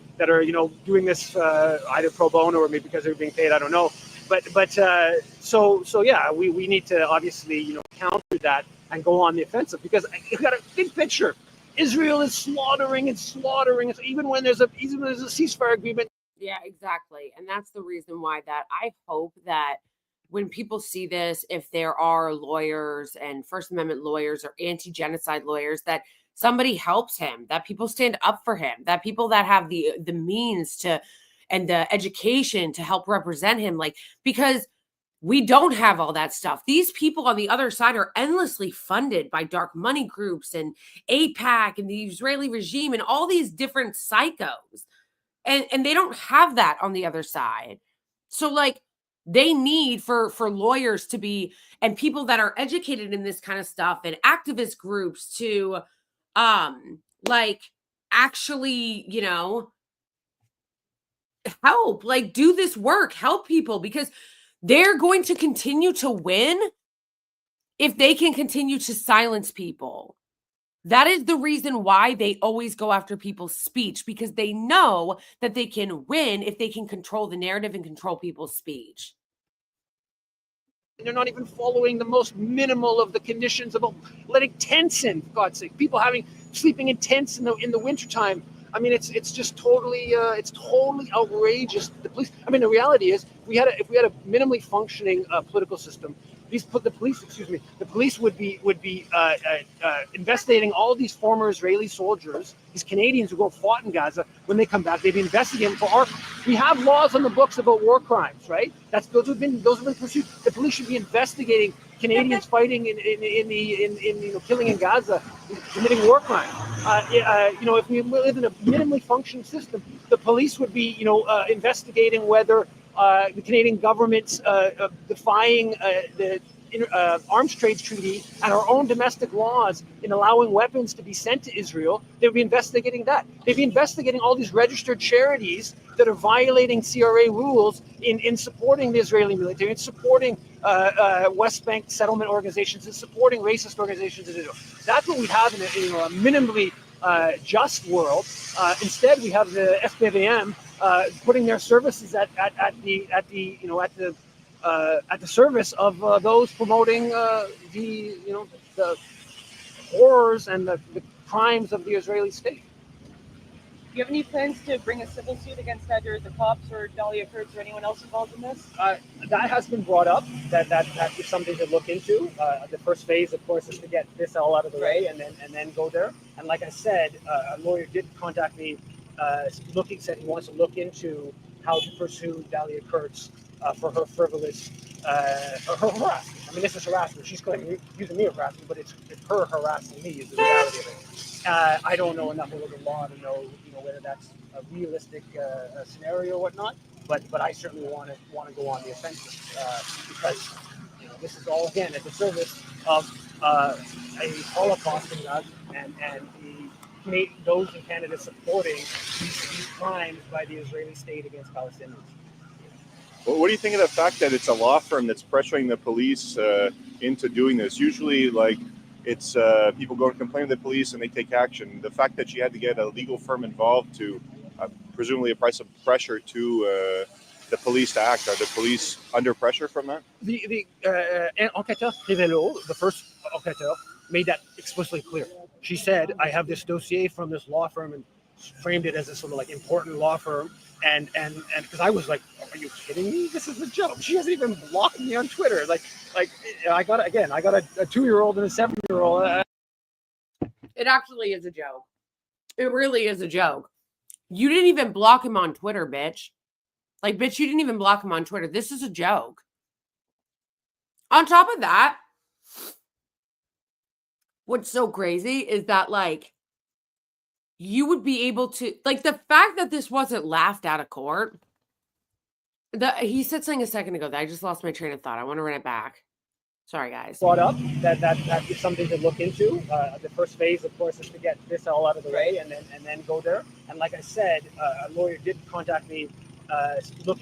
doing this either pro bono or maybe because they're being paid. I don't know. But so yeah, we need to obviously counter that and go on the offensive, because you got a big picture. Israel is slaughtering. Even when there's a ceasefire agreement. Yeah, exactly. And that's the reason why that I hope that when people see this, if there are lawyers and First Amendment lawyers or anti-genocide lawyers, that somebody helps him, that people stand up for him, that people that have the means to and the education to help represent him, like, because we don't have all that stuff. These people on the other side are endlessly funded by dark money groups and AIPAC and the Israeli regime and all these different psychos. And they don't have that on the other side. So like, they need for lawyers to be, and people that are educated in this kind of stuff, and activist groups to like actually help, like, do this work, help people, because they're going to continue to win if they can continue to silence people. That is the reason why they always go after people's speech, because they know that they can win if they can control the narrative and control people's speech. They're not even following the most minimal of the conditions about letting tents in, for God's sake. People sleeping in tents in the wintertime. I mean, it's just totally outrageous. The police. I mean, the reality is, if we had a minimally functioning political system, the police would be investigating all these former Israeli soldiers, these Canadians who fought in Gaza. When they come back, they'd be investigating for our. We have laws on the books about war crimes, right? Those have been pursued. The police should be investigating Canadians fighting in killing in Gaza, committing war crimes. If we live in a minimally functioning system, the police would be investigating whether the Canadian government's defying the arms trade treaty and our own domestic laws in allowing weapons to be sent to Israel. They would be investigating that. They'd be investigating all these registered charities that are violating CRA rules in supporting the Israeli military, in supporting West Bank settlement organizations, and supporting racist organizations in Israel. That's what we'd have in a minimally just world. Instead, we have the FBVM putting their services at the service of those promoting the horrors and the crimes of the Israeli state. Do you have any plans to bring a civil suit against either the cops or Dahlia Kurtz or anyone else involved in this? That has been brought up. That is something to look into. The first phase, of course, is to get this all out of the way and then go there. And like I said, a lawyer did contact me. Said he wants to look into how to pursue Dahlia Kurtz for her frivolous her harassment. I mean, this is harassment. She's using me as harassment, but it's her harassing me is the reality of it. I don't know enough about the law to know whether that's a realistic scenario or whatnot. But I certainly want to go on the offensive because this is all again at the service of a Holocaust and those in Canada supporting these crimes by the Israeli state against Palestinians. Well, what do you think of the fact that it's a law firm that's pressuring the police into doing this? Usually, it's people go and complain to the police and they take action. The fact that she had to get a legal firm involved to presumably apply some pressure to the police to act. Are the police under pressure from that? The enquêteur Rivelo, the first enquêteur, made that explicitly clear. She said, I have this dossier from this law firm, and framed it as a sort of important law firm. And because I was like, are you kidding me? This is a joke. She hasn't even blocked me on Twitter. I got a 2-year-old and a 7-year-old. It actually is a joke. It really is a joke. You didn't even block him on Twitter, bitch. Bitch, you didn't even block him on Twitter. This is a joke. On top of that, what's so crazy is that, you would be able to, the fact that this wasn't laughed out of court. He said something a second ago that I just lost my train of thought. I want to run it back. Sorry, guys. Brought up that is something to look into. The first phase, of course, is to get this all out of the way and then go there. And like I said, a lawyer did contact me.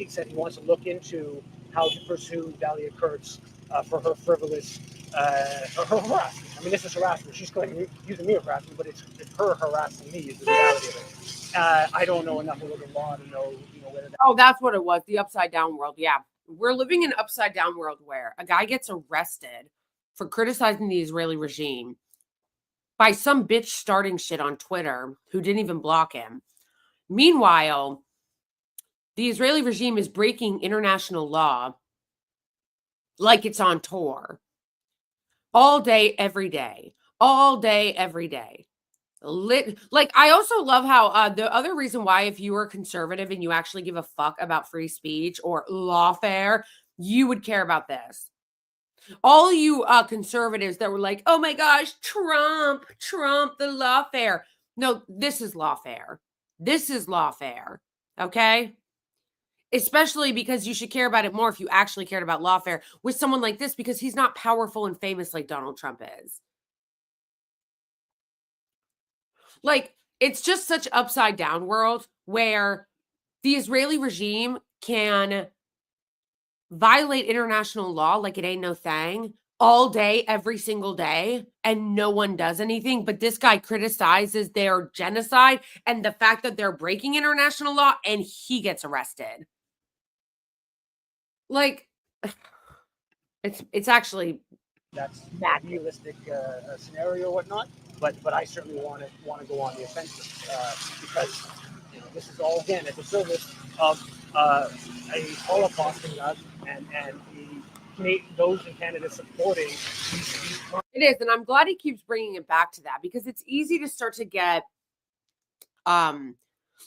Said he wants to look into how to pursue Dahlia Kurtz for her frivolous her harassment. I mean, this is harassment. She's using me as harassment, but it's her harassing me is the reality of it. I don't know enough about the law to know whether. That's what it was. The upside down world. Yeah, we're living in an upside down world where a guy gets arrested for criticizing the Israeli regime by some bitch starting shit on Twitter who didn't even block him. Meanwhile, the Israeli regime is breaking international law like it's on tour. All day, every day. All day, every day. I also love how the other reason why, if you are conservative and you actually give a fuck about free speech or lawfare, you would care about this. All you conservatives that were like, oh my gosh, Trump, the lawfare. No, this is lawfare. This is lawfare. Okay? Especially because you should care about it more if you actually cared about lawfare with someone like this, because he's not powerful and famous like Donald Trump is. It's just such an upside down world where the Israeli regime can violate international law like it ain't no thing all day, every single day, and no one does anything. But this guy criticizes their genocide and the fact that they're breaking international law, and he gets arrested. It's actually that's a realistic scenario or whatnot. But I certainly want to go on the offensive because this is all again at the service of a Holocaust and those in Canada supporting these crimes. It is, and I'm glad he keeps bringing it back to that because it's easy to start to get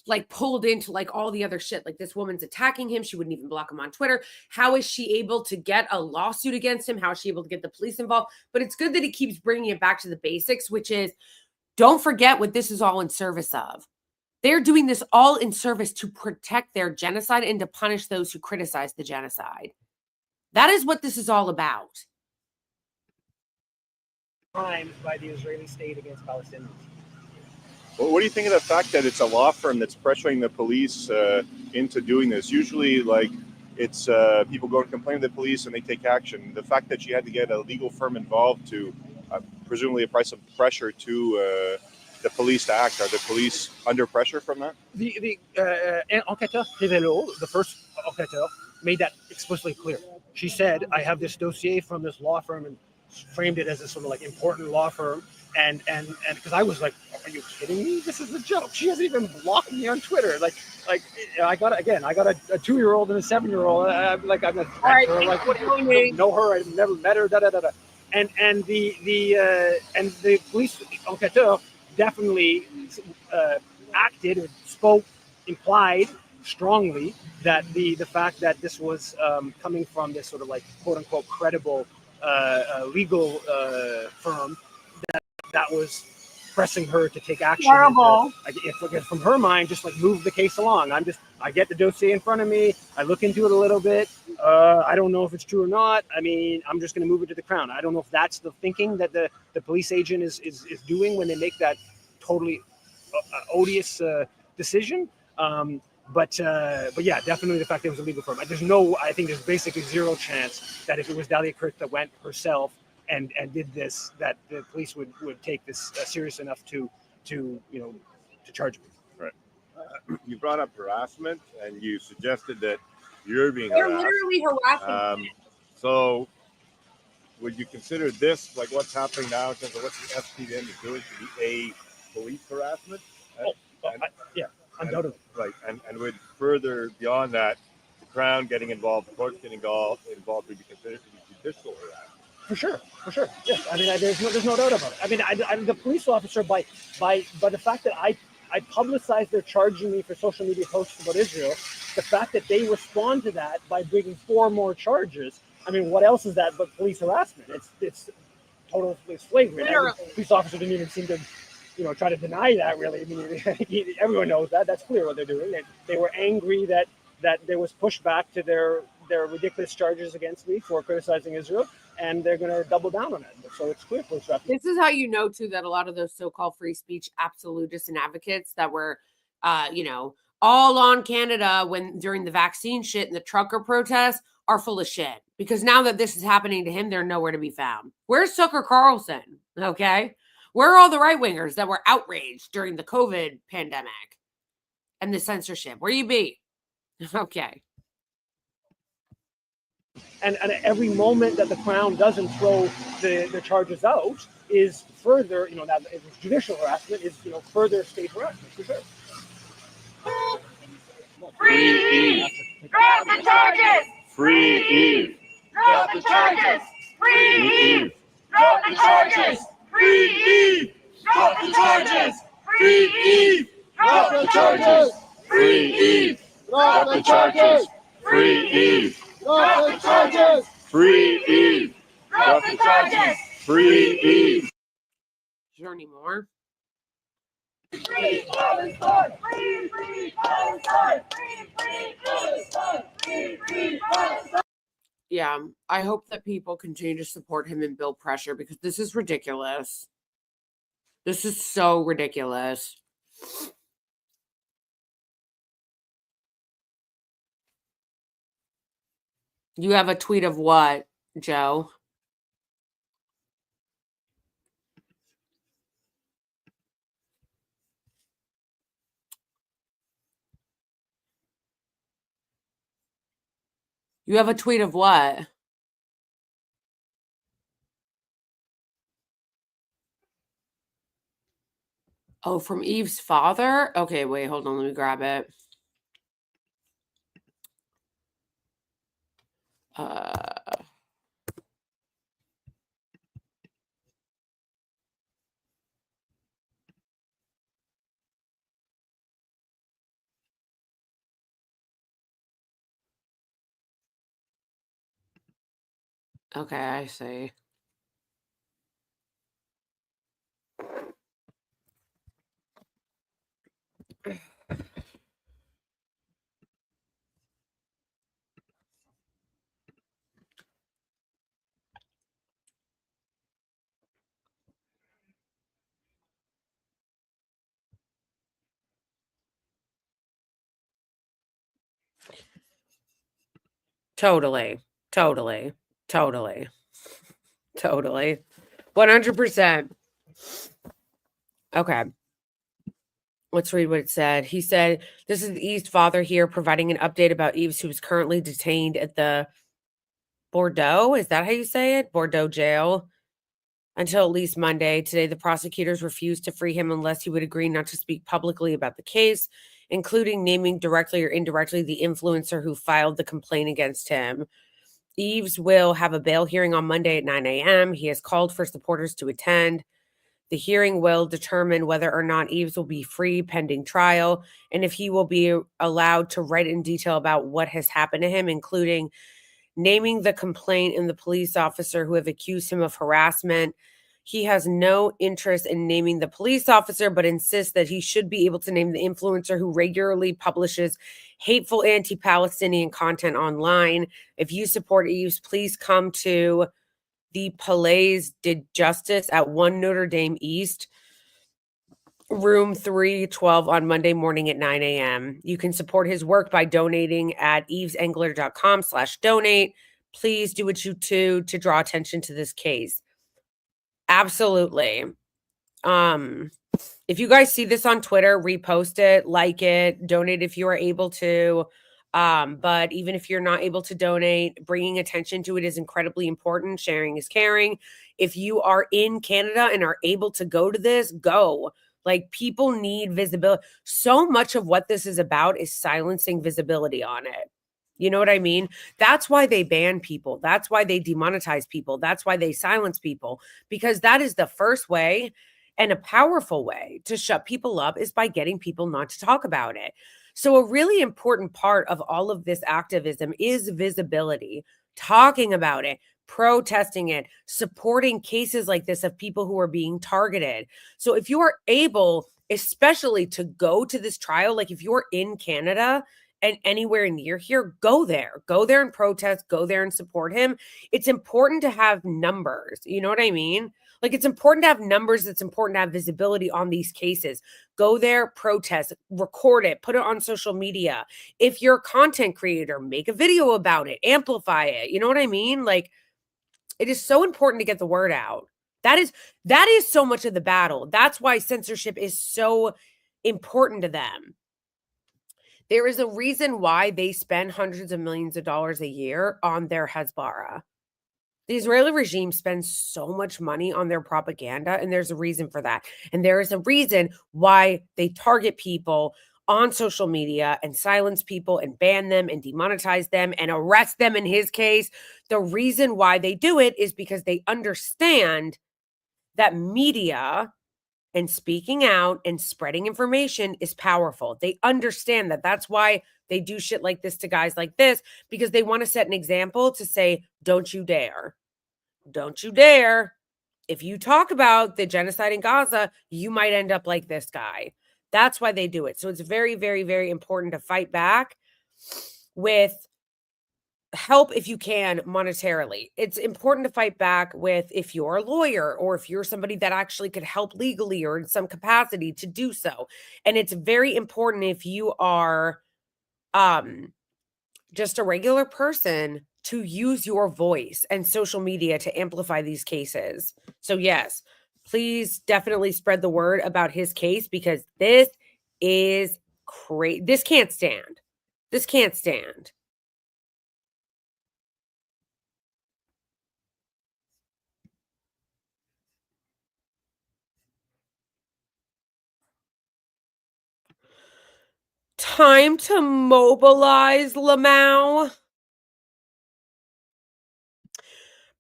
like pulled into like all the other shit. Like this woman's attacking him. She wouldn't even block him on Twitter. How is she able to get a lawsuit against him? How is she able to get the police involved? But it's good that he keeps bringing it back to the basics, which is don't forget what this is all in service of. They're doing this all in service to protect their genocide and to punish those who criticize the genocide. That is what this is all about. Crimes by the Israeli state against Palestinians. Well, what do you think of the fact that it's a law firm that's pressuring the police into doing this? Usually, like, it's people go and complain to the police and they take action. The fact that she had to get a legal firm involved to presumably apply some pressure to the police to act. Are the police under pressure from that? The enquêteur Rivelo, the first enquêteur, made that explicitly clear. She said, I have this dossier from this law firm and framed it as a sort of like important law firm. And because I was like, are you kidding me? This is a joke. She hasn't even blocked me on Twitter. Like I got a 2-year-old and a 7-year-old. I'm like, I'm a her. Like, what do you know her? I've never met her. Da da da da. And the police enquêteur definitely acted and spoke, implied strongly that the fact that this was coming from this sort of like quote unquote credible legal firm that was pressing her to take action. Horrible. If from her mind, just like move the case along. I get the dossier in front of me. I look into it a little bit. I don't know if it's true or not. I mean, I'm just going to move it to the Crown. I don't know if that's the thinking that the police agent is doing when they make that totally odious decision. But yeah, definitely the fact that it was a legal firm. I think there's basically zero chance that if it was Dahlia Kirk that went herself and did this, that the police would take this serious enough to charge me. Right. You brought up harassment, and you suggested that you're being They're harassed. literally harassing. So, would you consider this, like what's happening now in terms of what the SPDM is doing, to be a police harassment? Yeah, undoubtedly. Right, and with further beyond that, the Crown getting involved, the courts getting involved, would be considered to be judicial harassment. For sure. Yes, I mean, there's no doubt about it. I mean, I'm the police officer by the fact that I publicize they're charging me for social media posts about Israel. The fact that they respond to that by bringing 4 more charges. I mean, what else is that but police harassment? It's total flagrant. Police officer didn't even seem to, try to deny that. Really, I mean, everyone knows that. That's clear what they're doing. They were angry that there was pushback to their ridiculous charges against me for criticizing Israel. And they're going to double down on it. So it's clear. This is how you know, too, that a lot of those so-called free speech absolutists and advocates that were, all on Canada during the vaccine shit and the trucker protests are full of shit. Because now that this is happening to him, they're nowhere to be found. Where's Tucker Carlson? Okay. Where are all the right-wingers that were outraged during the COVID pandemic and the censorship? Where you be? Okay. And every moment that the Crown doesn't throw the charges out is further, that judicial harassment is, further state harassment, for sure. Free Eve! Drop the charges! Free Eve! Drop the charges! Free Eve! Drop the charges! Free Eve! Drop the charges! Free Eve! Drop the charges! Free Eve! Drop the charges! Free Eve! Drop the charges! Free Eve! Drop the charges! Free Eve! Is there any more? Free Palestine! Free Palestine! Free Palestine! Free Palestine! Yeah, I hope that people continue to support him and build pressure because this is ridiculous. This is so ridiculous. You have a tweet of what, Joe? You have a tweet of what? Oh, from Eve's father? Okay, wait, hold on. Let me grab it. Okay, I see. Totally. Totally. Totally. Totally. 100%. Okay. Let's read what it said. He said, "This is Eve's father here providing an update about Eves, who is currently detained at the Bordeaux. Is that how you say it? Bordeaux jail until at least Monday. Today, the prosecutors refused to free him unless he would agree not to speak publicly about the case, including naming directly or indirectly the influencer who filed the complaint against him. Eves will have a bail hearing on Monday at 9 a.m. He has called for supporters to attend. The hearing will determine whether or not Eves will be free pending trial and if he will be allowed to write in detail about what has happened to him, including naming the complaint and the police officer who have accused him of harassment. He has no interest in naming the police officer, but insists that he should be able to name the influencer who regularly publishes hateful anti-Palestinian content online. If you support Eves, please come to the Palais de Justice at 1 Notre Dame East, room 312 on Monday morning at 9 a.m. You can support his work by donating at yvesengler.com/donate. Please do what you do to draw attention to this case. Absolutely. If you guys see this on Twitter, repost it, like it, donate if you are able to. But even if you're not able to donate, bringing attention to it is incredibly important. Sharing is caring. If you are in Canada and are able to go to this, go. Like, people need visibility. So much of what this is about is silencing visibility on it. You know what I mean? That's why they ban people. That's why they demonetize people. That's why they silence people, because that is the first way, and a powerful way to shut people up is by getting people not to talk about it. So a really important part of all of this activism is visibility, talking about it, protesting it, supporting cases like this of people who are being targeted. So if you are able, especially to go to this trial, like if you're in Canada and anywhere near here, go there and protest, go there and support him. It's important to have numbers. You know what I mean? Like, it's important to have numbers. It's important to have visibility on these cases. Go there, protest, record it, put it on social media. If you're a content creator, make a video about it, amplify it. You know what I mean? Like, it is so important to get the word out. That is so much of the battle. That's why censorship is so important to them. There is a reason why they spend hundreds of millions of dollars a year on their Hezbollah. The Israeli regime spends so much money on their propaganda, and there's a reason for that. And there is a reason why they target people on social media and silence people and ban them and demonetize them and arrest them in his case. The reason why they do it is because they understand that media and speaking out and spreading information is powerful. They understand that. That's why they do shit like this to guys like this, because they want to set an example to say, don't you dare. Don't you dare. If you talk about the genocide in Gaza, you might end up like this guy. That's why they do it. So it's very, very, very important to fight back with help if you can monetarily. It's important to fight back with, if you're a lawyer or if you're somebody that actually could help legally or in some capacity, to do so. And it's very important if you are just a regular person to use your voice and social media to amplify these cases. So yes, please definitely spread the word about his case, because this is crazy. This can't stand. This can't stand. Time to mobilize, Lamau.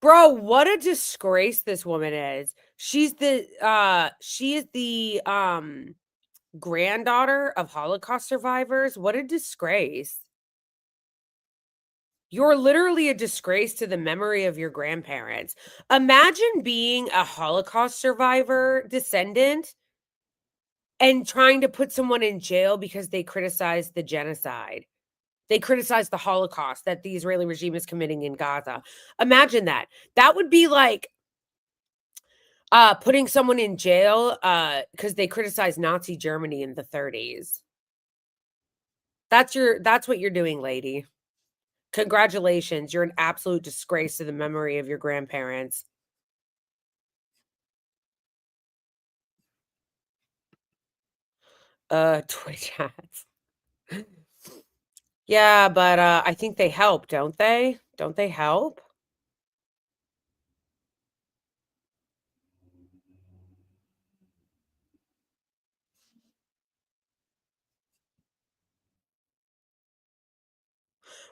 Bro, what a disgrace this woman is. She is the granddaughter of Holocaust survivors. What a disgrace. You're literally a disgrace to the memory of your grandparents. Imagine being a Holocaust survivor descendant and trying to put someone in jail because they criticized the genocide. They criticized the Holocaust that the Israeli regime is committing in Gaza. Imagine that. That would be like putting someone in jail because they criticized Nazi Germany in the 30s. That's what you're doing, lady. Congratulations. You're an absolute disgrace to the memory of your grandparents. Twitch ads. Yeah, but I think they help, don't they? Don't they help?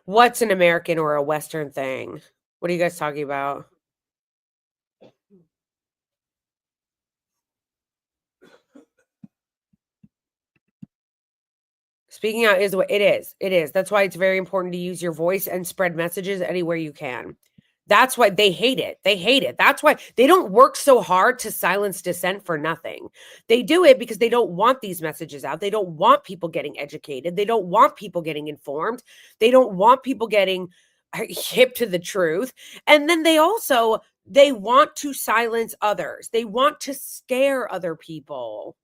What's an American or a Western thing? What are you guys talking about? Speaking out is what it is. It is. That's why it's very important to use your voice and spread messages anywhere you can. That's why they hate it. They hate it. That's why they don't work so hard to silence dissent for nothing. They do it because they don't want these messages out. They don't want people getting educated. They don't want people getting informed. They don't want people getting hip to the truth. And then they want to silence others. They want to scare other people.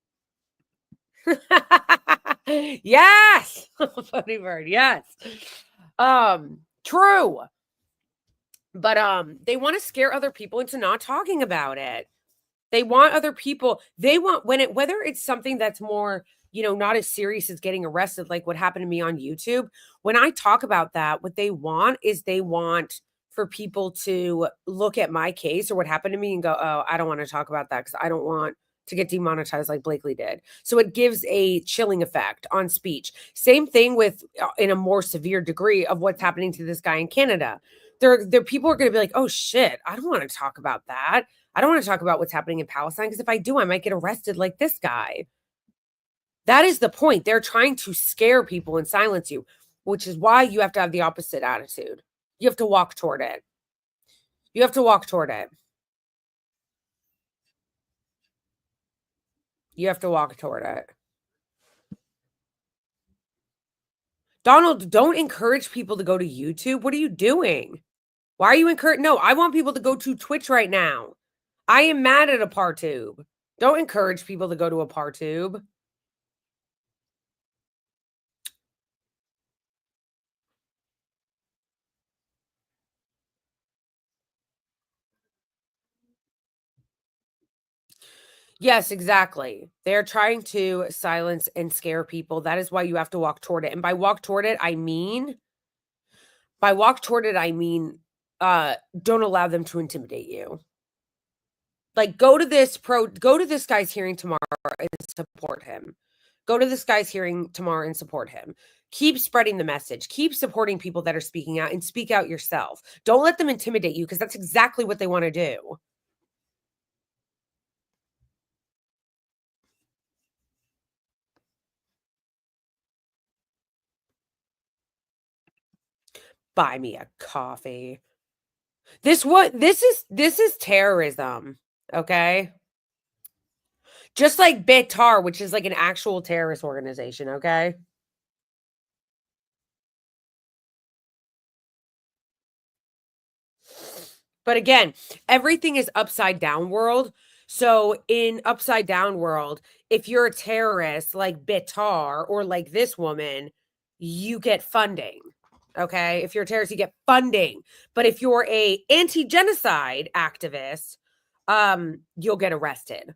Yes. Funny bird. Yes. True. But they want to scare other people into not talking about it. They want other people, whether it's something that's more, not as serious as getting arrested, like what happened to me on YouTube. When I talk about that, what they want for people to look at my case or what happened to me and go, oh, I don't want to talk about that because I don't want to get demonetized like Blakely did. So it gives a chilling effect on speech. Same thing with, in a more severe degree, of what's happening to this guy in Canada. There people are going to be like, oh shit, I don't want to talk about that. I don't want to talk about what's happening in Palestine because if I do, I might get arrested like this guy. That is the point. They're trying to scare people and silence you, which is why you have to have the opposite attitude. You have to walk toward it. You have to walk toward it. You have to walk toward it. Donald, don't encourage people to go to YouTube. What are you doing? Why are you encouraging? No, I want people to go to Twitch right now. I am mad at Apartheid. Don't encourage people to go to Apartheid. Yes, exactly. They're trying to silence and scare people. That is why you have to walk toward it. And by walk toward it, I mean, don't allow them to intimidate you. Like, go to this guy's hearing tomorrow and support him. Go to this guy's hearing tomorrow and support him. Keep spreading the message. Keep supporting people that are speaking out and speak out yourself. Don't let them intimidate you because that's exactly what they want to do. Buy me a coffee. This is terrorism, okay? Just like Betar, which is like an actual terrorist organization, okay? But again, everything is upside down world. So in upside down world, if you're a terrorist like Betar or like this woman, you get funding. Okay? If you're a terrorist, you get funding. But if you're a anti-genocide activist, you'll get arrested.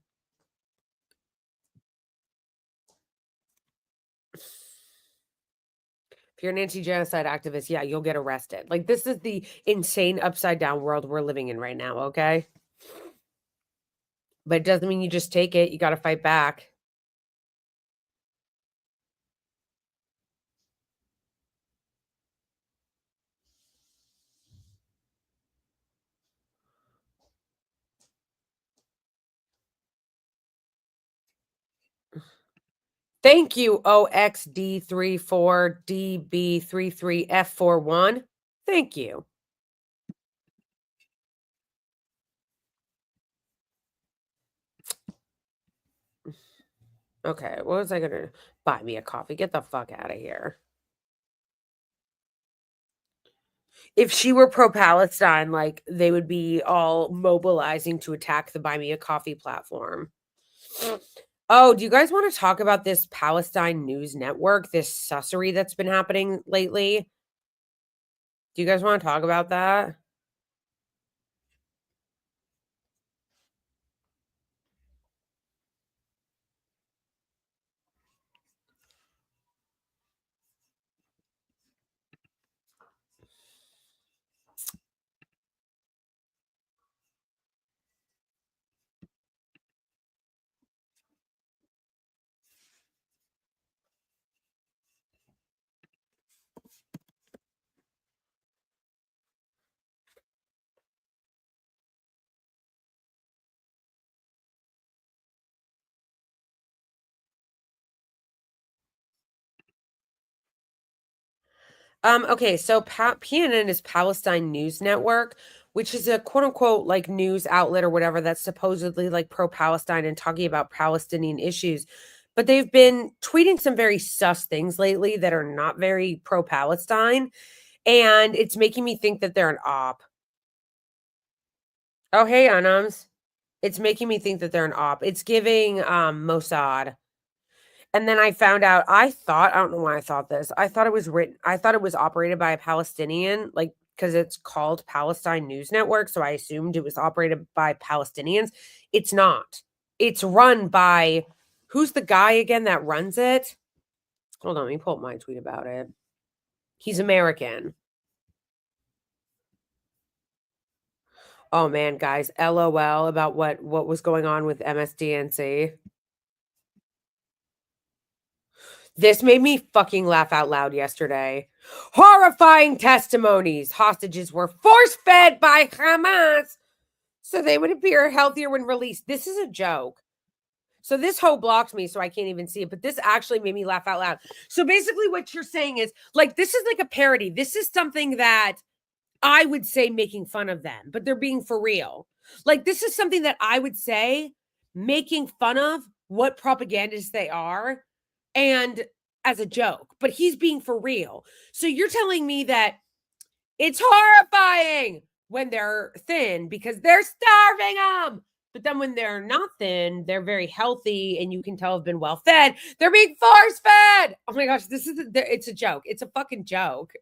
If you're an anti-genocide activist, yeah, you'll get arrested. Like, this is the insane upside down world we're living in right now, okay? But it doesn't mean you just take it. You got to fight back. Thank you, OXD34DB33F41. Thank you. Okay, what was I gonna buy me a coffee? Get the fuck out of here. If she were pro-Palestine, like, they would be all mobilizing to attack the Buy Me a Coffee platform. Oh, do you guys want to talk about this Palestine News Network, this sussery that's been happening lately? Do you guys want to talk about that? Okay, so PNN is Palestine News Network, which is a quote unquote like news outlet or whatever that's supposedly like pro-Palestine and talking about Palestinian issues. But they've been tweeting some very sus things lately that are not very pro-Palestine, and it's making me think that they're an op. Oh, hey, Anams. It's making me think that they're an op. It's giving Mossad. And then I found out, I don't know why I thought this. I thought it was operated by a Palestinian, like, because it's called Palestine News Network. So I assumed it was operated by Palestinians. It's not. It's run by, who's the guy again that runs it? Hold on, let me pull up my tweet about it. He's American. Oh man, guys, LOL about what was going on with MSDNC. This made me fucking laugh out loud yesterday. Horrifying testimonies. Hostages were force-fed by Hamas so they would appear healthier when released. This is a joke. So this hoe blocked me, so I can't even see it, but this actually made me laugh out loud. So basically what you're saying is, like, this is like a parody. This is something that I would say making fun of them, but they're being for real. Like, this is something that I would say making fun of what propagandists they are and as a joke, but he's being for real. So you're telling me that it's horrifying when they're thin because they're starving them. But then when they're not thin, they're very healthy and you can tell have been well fed. They're being force fed. Oh my gosh, it's a joke. It's a fucking joke.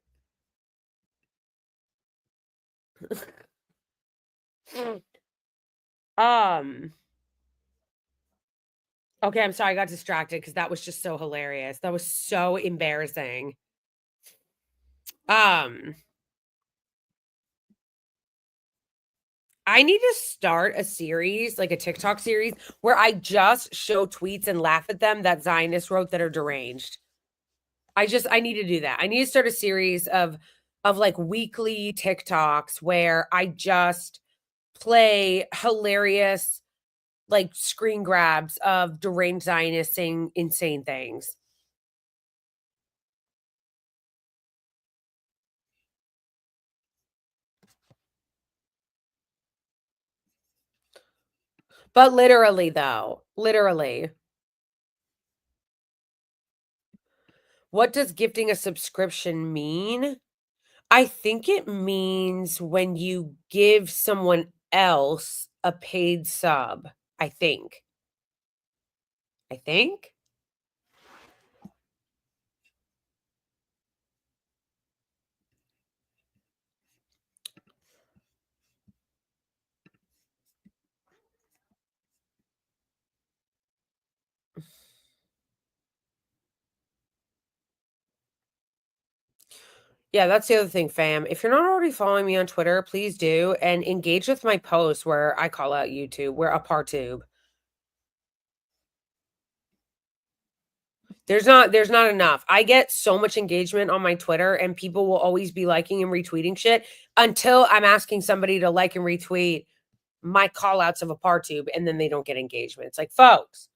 Okay, I'm sorry I got distracted because that was just so hilarious. That was so embarrassing. I need to start a series, like a TikTok series, where I just show tweets and laugh at them that Zionists wrote that are deranged. I need to do that. I need to start a series of like weekly TikToks where I just play hilarious like screen grabs of deranged Zionists saying insane things. But literally though, literally. What does gifting a subscription mean? I think it means when you give someone else a paid sub. I think. Yeah, that's the other thing, fam. If you're not already following me on Twitter, please do and engage with my posts where I call out YouTube. We're Apartheid. There's not enough. I get so much engagement on my Twitter and people will always be liking and retweeting shit until I'm asking somebody to like and retweet my call outs of Apartheid and then they don't get engagement. It's like, folks.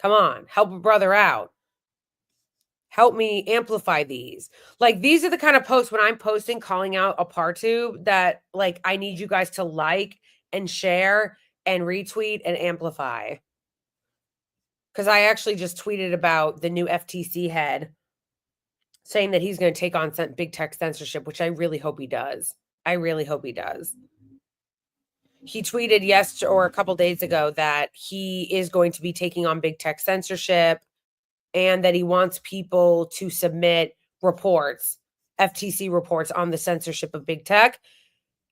Come on, help a brother out. Help me amplify these. Like, these are the kind of posts when I'm posting calling out Apartheid that, like, I need you guys to like and share and retweet and amplify. Because I actually just tweeted about the new FTC head saying that he's going to take on big tech censorship, which I really hope he does. I really hope he does. He tweeted yesterday or a couple days ago that he is going to be taking on big tech censorship and that he wants people to submit reports, FTC reports on the censorship of big tech.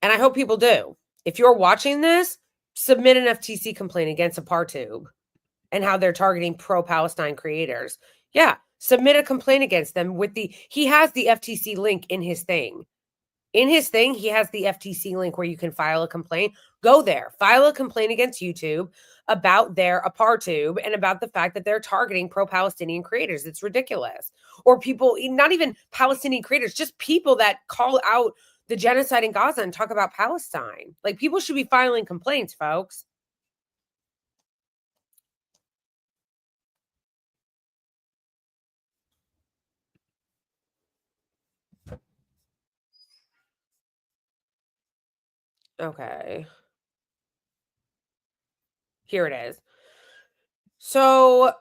And I hope people do. If you're watching this, submit an FTC complaint against Apartheid and how they're targeting pro-Palestine creators. Yeah, submit a complaint against them with he has the FTC link in his thing. In his thing, he has the FTC link where you can file a complaint. Go there, file a complaint against YouTube about their Apartheid and about the fact that they're targeting pro-Palestinian creators. It's ridiculous. Or people, not even Palestinian creators, just people that call out the genocide in Gaza and talk about Palestine. Like, people should be filing complaints, folks. Okay. Here it is. So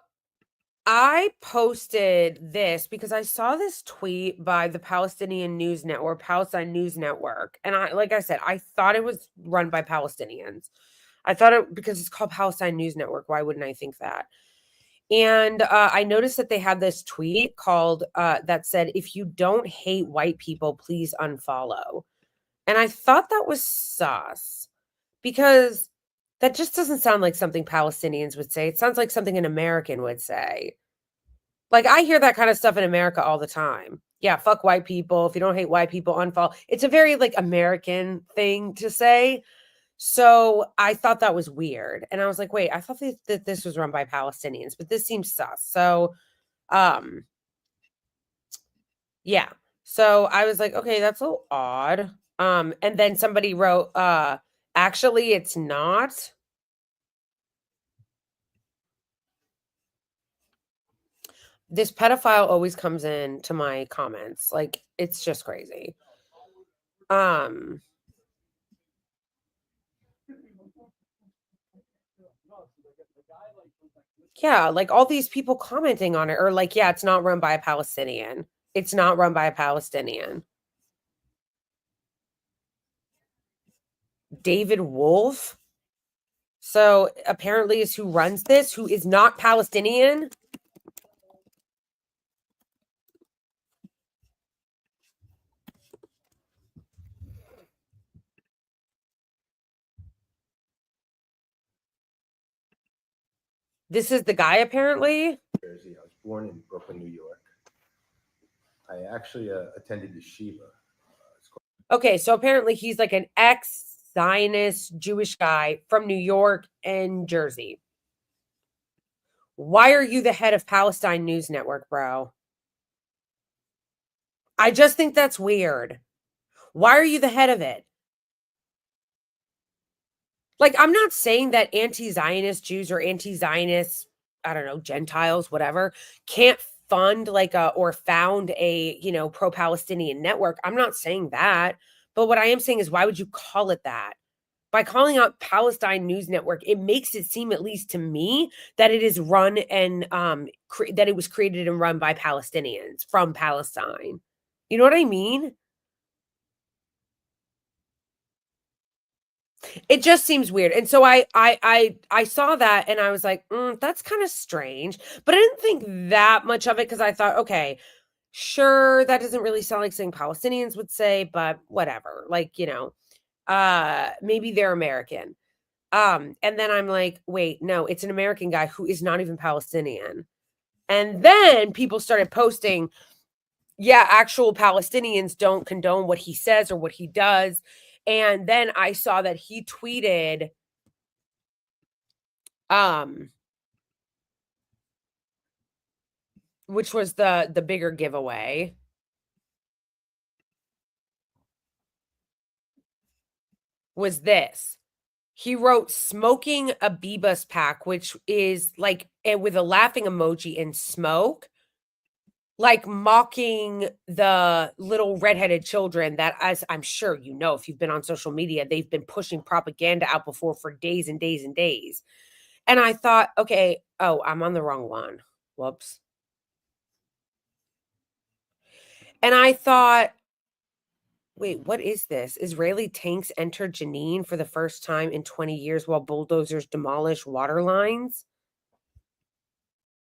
I posted this because I saw this tweet by the Palestinian News Network, Palestine News Network. And like I said, I thought it was run by Palestinians. I thought it because it's called Palestine News Network. Why wouldn't I think that? And I noticed that they had this tweet called that said, "If you don't hate white people, please unfollow." And I thought that was sus because that just doesn't sound like something Palestinians would say. It sounds like something an American would say. Like, I hear that kind of stuff in America all the time. Yeah, fuck white people. If you don't hate white people, unfollow. It's a very, like, American thing to say. So I thought that was weird. And I was like, wait, I thought that this was run by Palestinians, but this seems sus. So, yeah. So I was like, okay, that's a little odd. And then somebody wrote, actually, it's not. This pedophile always comes in to my comments. Like, it's just crazy. Yeah, like all these people commenting on it or like, yeah, it's not run by a Palestinian. It's not run by a Palestinian. David Wolf. So apparently is who runs this, who is not Palestinian. This is the guy, apparently. Jersey. I was born in Brooklyn, New York. I actually attended yeshiva. Okay, so apparently he's like an ex-Zionist Jewish guy from New York and Jersey. Why are you the head of Palestine News Network, bro? I just think that's weird. Why are you the head of it? Like, I'm not saying that anti-Zionist Jews or anti-Zionist, I don't know, Gentiles, whatever, can't fund like or found a, pro-Palestinian network. I'm not saying that. But what I am saying is, why would you call it that? By calling out Palestine News Network, it makes it seem, at least to me, that it is run and that it was created and run by Palestinians from Palestine. You know what I mean? It just seems weird. And so I saw that and I was like, that's kind of strange. But I didn't think that much of it because I thought, okay, sure, that doesn't really sound like something Palestinians would say, but whatever. Like, maybe they're American. And then I'm like, wait, no, it's an American guy who is not even Palestinian. And then people started posting, yeah, actual Palestinians don't condone what he says or what he does. And then I saw that he tweeted, which was the bigger giveaway. Was this. He wrote smoking a Bebus pack, which is like with a laughing emoji and smoke, like mocking the little redheaded children that, as I'm sure you know, if you've been on social media, they've been pushing propaganda out before for days and days and days. And I thought, okay, oh, I'm on the wrong one. Whoops. And I thought, wait, what is this? Israeli tanks enter Jenin for the first time in 20 years while bulldozers demolish water lines.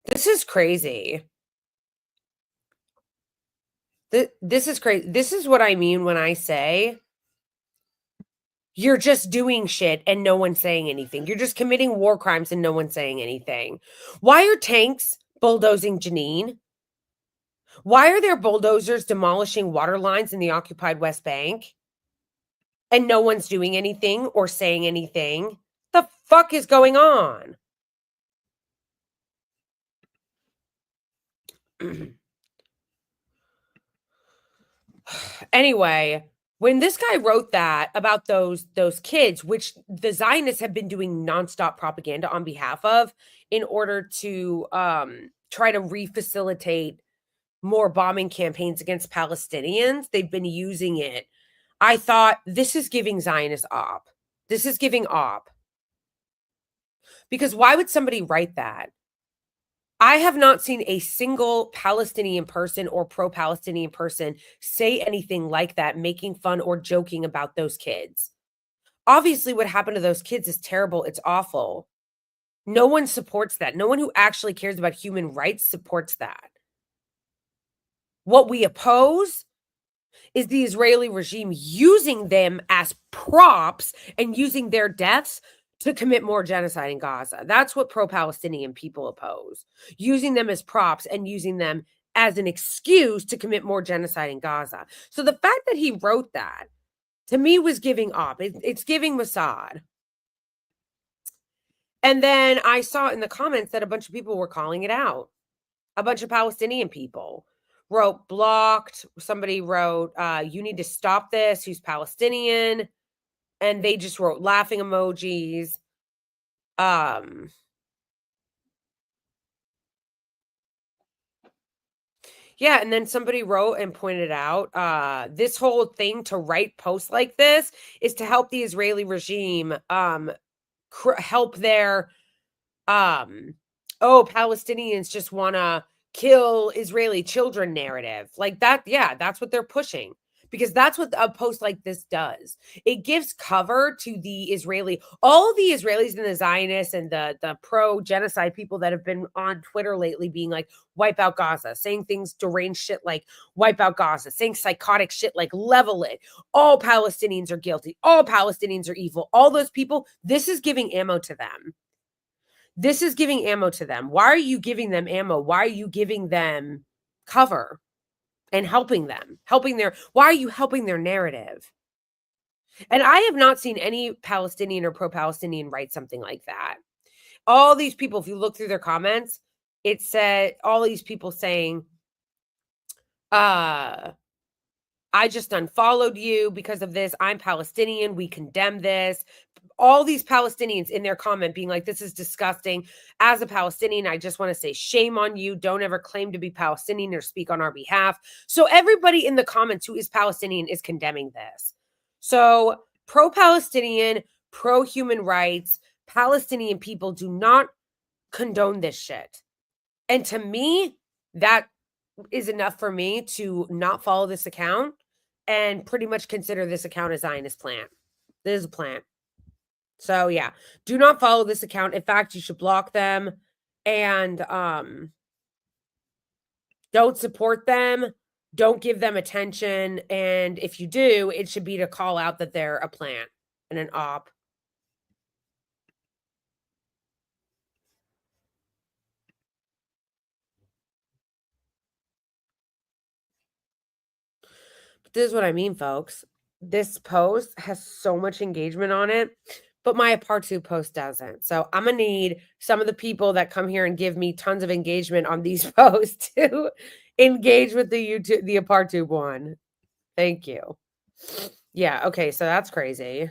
This is crazy. This is crazy. This is what I mean when I say you're just doing shit and no one's saying anything. You're just committing war crimes and no one's saying anything. Why are tanks bulldozing Jenin? Why are there bulldozers demolishing water lines in the occupied West Bank? And no one's doing anything or saying anything? The fuck is going on? Anyway, when this guy wrote that about those kids, which the Zionists have been doing nonstop propaganda on behalf of in order to try to refacilitate more bombing campaigns against Palestinians, they've been using it. I thought, this is giving Zionist op. This is giving op. Because why would somebody write that? I have not seen a single Palestinian person or pro-Palestinian person say anything like that, making fun or joking about those kids. Obviously, what happened to those kids is terrible. It's awful. No one supports that. No one who actually cares about human rights supports that. What we oppose is the Israeli regime using them as props and using their deaths to commit more genocide in Gaza. That's what pro-Palestinian people oppose. Using them as props and using them as an excuse to commit more genocide in Gaza. So the fact that he wrote that, to me, was giving op. It's giving Mossad. And then I saw in the comments that a bunch of people were calling it out. A bunch of Palestinian people wrote blocked. Somebody wrote, you need to stop this. Who's Palestinian? And they just wrote laughing emojis. Yeah, and then somebody wrote and pointed out, this whole thing to write posts like this is to help the Israeli regime help their Palestinians just want to kill Israeli children narrative. Like that, yeah, that's what they're pushing. Because that's what a post like this does. It gives cover to the all the Israelis and the Zionists and the pro-genocide people that have been on Twitter lately being like, wipe out Gaza, saying things deranged shit like wipe out Gaza, saying psychotic shit like level it. All Palestinians are guilty. All Palestinians are evil. All those people, this is giving ammo to them. This is giving ammo to them. Why are you giving them ammo? Why are you giving them cover? And helping them, why are you helping their narrative? And I have not seen any Palestinian or pro-Palestinian write something like that. All these people, if you look through their comments, it said all these people saying, I just unfollowed you because of this. I'm Palestinian. We condemn this. All these Palestinians in their comment being like, this is disgusting. As a Palestinian, I just want to say shame on you. Don't ever claim to be Palestinian or speak on our behalf. So everybody in the comments who is Palestinian is condemning this. So pro-Palestinian, pro-human rights, Palestinian people do not condone this shit. And to me, that is enough for me to not follow this account and pretty much consider this account a Zionist plant. This is a plant. So yeah, do not follow this account. In fact, you should block them and don't support them. Don't give them attention. And if you do, it should be to call out that they're a plant and an op. But this is what I mean, folks. This post has so much engagement on it, but my Apartheid post doesn't. So I'm going to need some of the people that come here and give me tons of engagement on these posts to engage with the Apartheid one. Thank you. Yeah, okay, so that's crazy.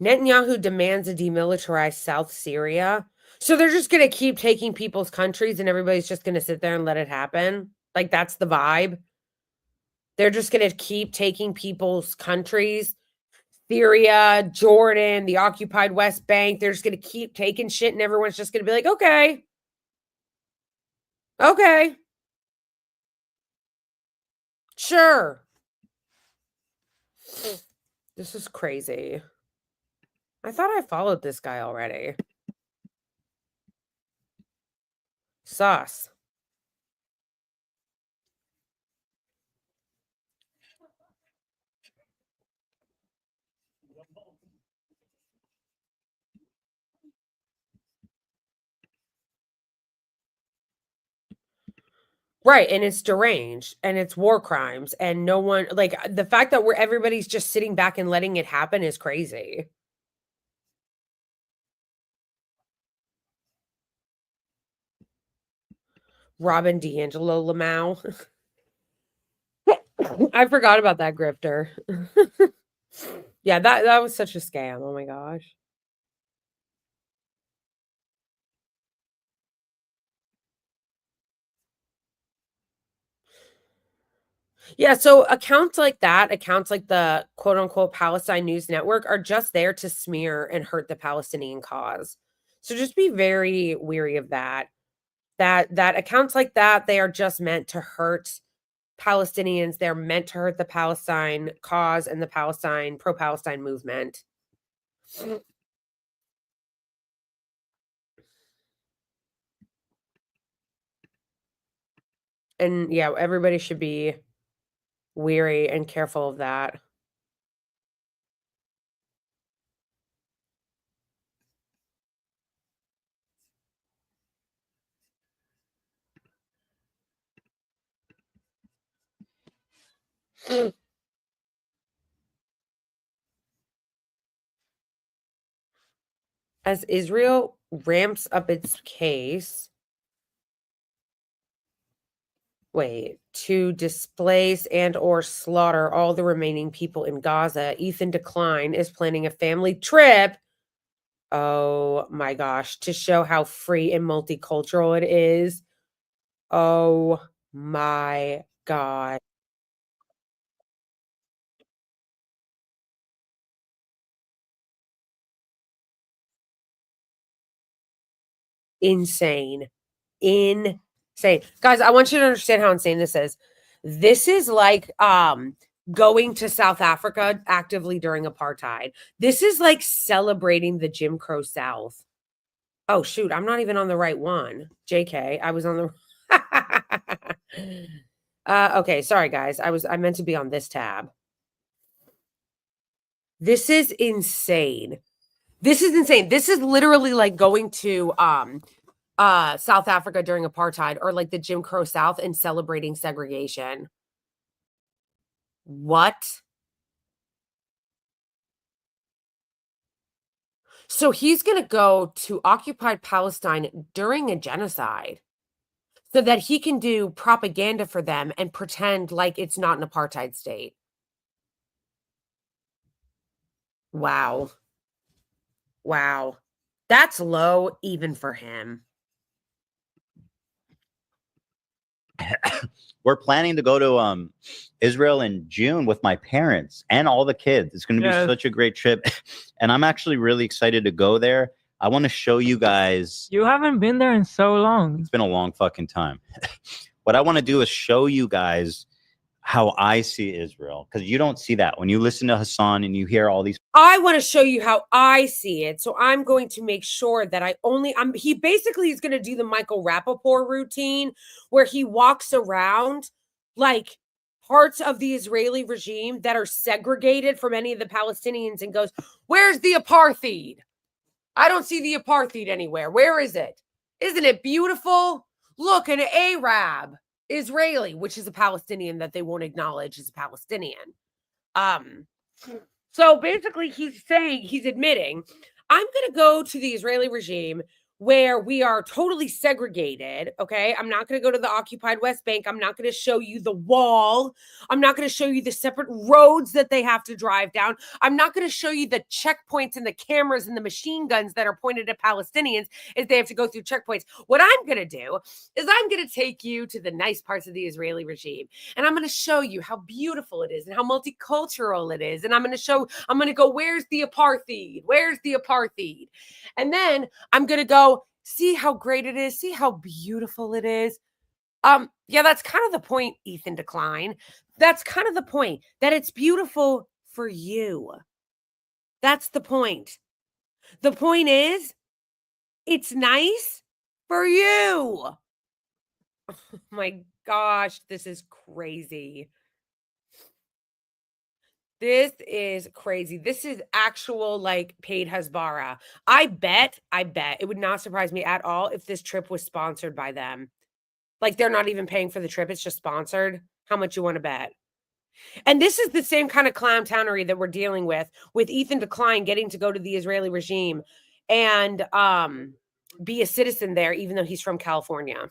Netanyahu demands a demilitarized South Syria. So they're just going to keep taking people's countries and everybody's just going to sit there and let it happen. Like, that's the vibe. They're just going to keep taking people's countries, Syria, Jordan, the occupied West Bank. They're just going to keep taking shit and everyone's just going to be like, okay. Okay. Sure. This is crazy. I thought I followed this guy already. Sus. Right, and it's deranged and it's war crimes and no one like the fact that everybody's just sitting back and letting it happen is crazy. Robin D'Angelo Lamau. I forgot about that grifter. Yeah, that was such a scam. Oh my gosh. Yeah, so accounts like that, accounts like the quote unquote Palestine News Network are just there to smear and hurt the Palestinian cause. So just be very weary of that. That accounts like that, they are just meant to hurt Palestinians. They're meant to hurt the Palestine cause and the pro-Palestine movement. And yeah, everybody should be weary and careful of that. As Israel ramps up its case, to displace and or slaughter all the remaining people in Gaza, Ethan Decline is planning a family trip. Oh my gosh, to show how free and multicultural it is. Oh my god. Insane. Insane. Guys, I want you to understand how insane this is. This is like going to South Africa actively during apartheid. This is like celebrating the Jim Crow South. Oh shoot, I'm not even on the right one. JK, I was on the okay, sorry guys. I meant to be on this tab. This is insane. This is insane. This is literally like going to South Africa during apartheid or like the Jim Crow South and celebrating segregation. What? So he's going to go to occupied Palestine during a genocide so that he can do propaganda for them and pretend like it's not an apartheid state. Wow. Wow. That's low even for him. We're planning to go to Israel in June with my parents and all the kids. It's going to be such a great trip. And I'm actually really excited to go there. I want to show you guys. You haven't been there in so long. It's been a long fucking time. What I want to do is show you guys how I see Israel, because you don't see that when you listen to Hassan and you hear all these. I want to show you how I see it. So I'm going to make sure that he basically is going to do the Michael Rappaport routine where he walks around like parts of the Israeli regime that are segregated from any of the Palestinians and goes, where's the apartheid? I don't see the apartheid anywhere. Where is it? Isn't it beautiful? Look, an Arab Israeli, which is a Palestinian that they won't acknowledge as a Palestinian. So basically he's admitting, I'm going to go to the Israeli regime where we are totally segregated, okay? I'm not going to go to the occupied West Bank. I'm not going to show you the wall. I'm not going to show you the separate roads that they have to drive down. I'm not going to show you the checkpoints and the cameras and the machine guns that are pointed at Palestinians as they have to go through checkpoints. What I'm going to do is I'm going to take you to the nice parts of the Israeli regime, and I'm going to show you how beautiful it is and how multicultural it is. And I'm going to go, where's the apartheid? Where's the apartheid? And then I'm going to go, see how great it is. See how beautiful it is. Yeah, that's kind of the point, Ethan Decline. That's kind of the point, that it's beautiful for you. That's the point. The point is, it's nice for you. Oh my gosh, this is crazy. This is crazy. This is actual, like, paid Hasbara. I bet it would not surprise me at all if this trip was sponsored by them. Like, they're not even paying for the trip. It's just sponsored. How much you want to bet? And this is the same kind of clowntownery that we're dealing with Ethan Decline getting to go to the Israeli regime and be a citizen there, even though he's from California.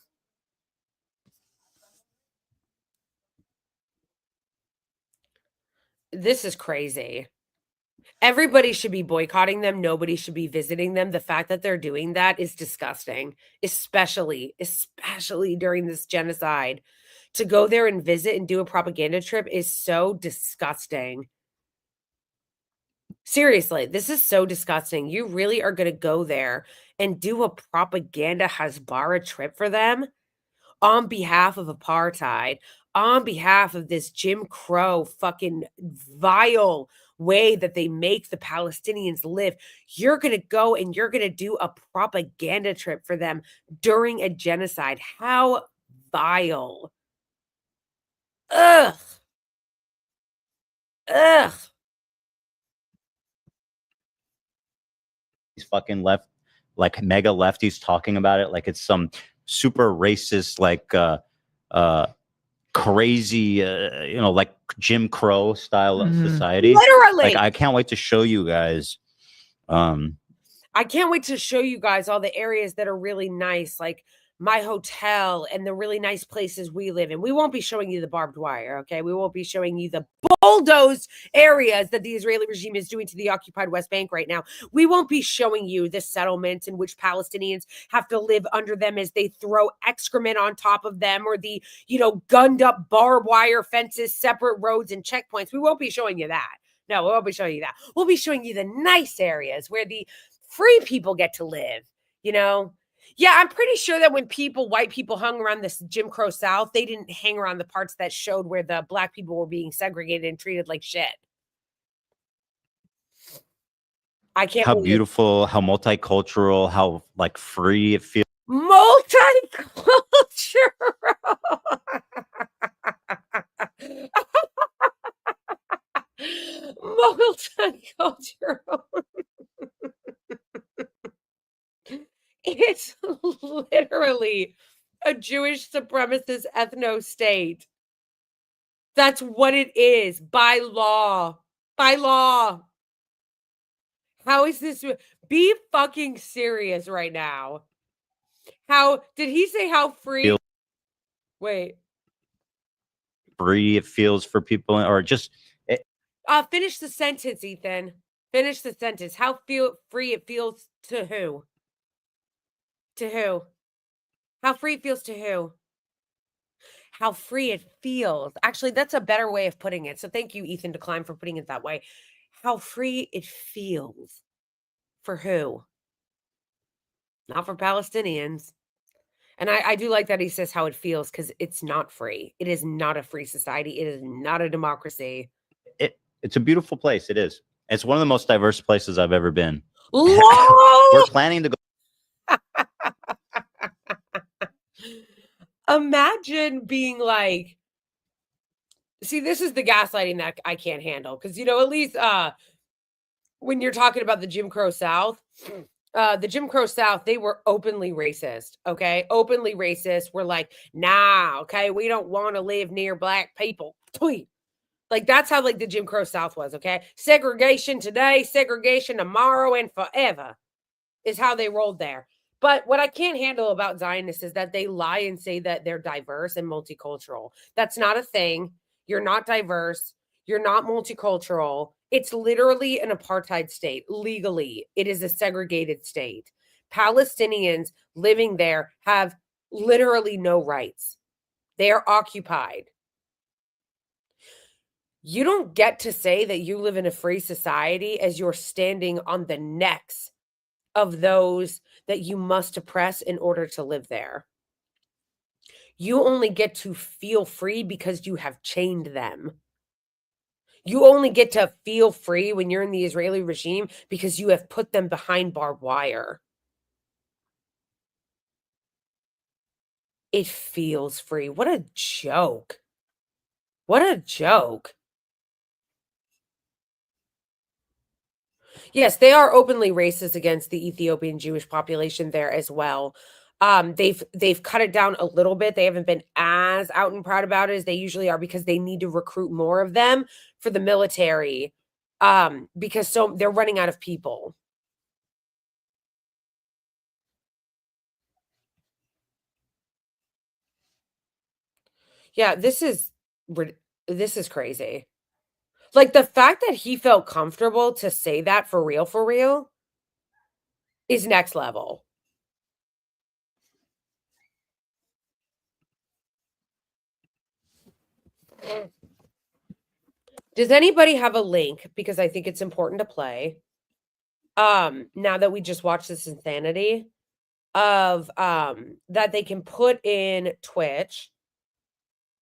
This is crazy. Everybody should be boycotting them. Nobody should be visiting them. The fact that they're doing that is disgusting, especially during this genocide. To go there and visit and do a propaganda trip is so disgusting. Seriously, this is so disgusting. You really are going to go there and do a propaganda Hasbara trip for them on behalf of apartheid, on behalf of this Jim Crow fucking vile way that they make the Palestinians live. You're going to go and you're going to do a propaganda trip for them during a genocide. How vile. Ugh. Ugh. These fucking like mega lefties talking about it like it's some super racist, like crazy, like Jim Crow style of society. Literally. Like, I can't wait to show you guys. I can't wait to show you guys all the areas that are really nice, like my hotel and the really nice places we live in. We won't be showing you the barbed wire, okay? We won't be showing you the bulldozed areas that the Israeli regime is doing to the occupied West Bank right now. We won't be showing you the settlements in which Palestinians have to live under them as they throw excrement on top of them, or the, gunned up barbed wire fences, separate roads and checkpoints. We won't be showing you that. No, we won't be showing you that. We'll be showing you the nice areas where the free people get to live, Yeah, I'm pretty sure that when white people hung around this Jim Crow South, they didn't hang around the parts that showed where the black people were being segregated and treated like shit. I can't How believe beautiful, how multicultural, how like free it feels. multicultural. Multicultural. It's literally a Jewish supremacist ethno state. That's what it is, by law. By law. How is this? Be fucking serious right now. How did he say how free? Wait. Free it feels for people, or just finish the sentence, Ethan. Finish the sentence. How free it feels to who? To who? How free it feels to who? How free it feels. Actually, that's a better way of putting it. So thank you, Ethan Decline, for putting it that way. How free it feels. For who? Not for Palestinians. And I do like that he says how it feels, because it's not free. It is not a free society. It is not a democracy. It's a beautiful place. It is. It's one of the most diverse places I've ever been. We're planning to go. Imagine being like, see, this is the gaslighting that I can't handle. Because, at least when you're talking about the Jim Crow South, they were openly racist, okay? Openly racist. We're like, nah, okay? We don't want to live near black people. Tweet. Like, that's how, like, the Jim Crow South was, okay? Segregation today, segregation tomorrow, and forever is how they rolled there. But what I can't handle about Zionists is that they lie and say that they're diverse and multicultural. That's not a thing. You're not diverse. You're not multicultural. It's literally an apartheid state. Legally, it is a segregated state. Palestinians living there have literally no rights. They are occupied. You don't get to say that you live in a free society as you're standing on the necks of those that you must oppress in order to live there. You only get to feel free because you have chained them. You only get to feel free when you're in the Israeli regime because you have put them behind barbed wire. It feels free. What a joke. What a joke. Yes, they are openly racist against the Ethiopian Jewish population there as well. They've cut it down a little bit. They haven't been as out and proud about it as they usually are because they need to recruit more of them for the military. Because so they're running out of people. Yeah, this is crazy. Like the fact that he felt comfortable to say that for real is next level. Does anybody have a link? Because I think it's important to play. Now that we just watched this insanity of that they can put in Twitch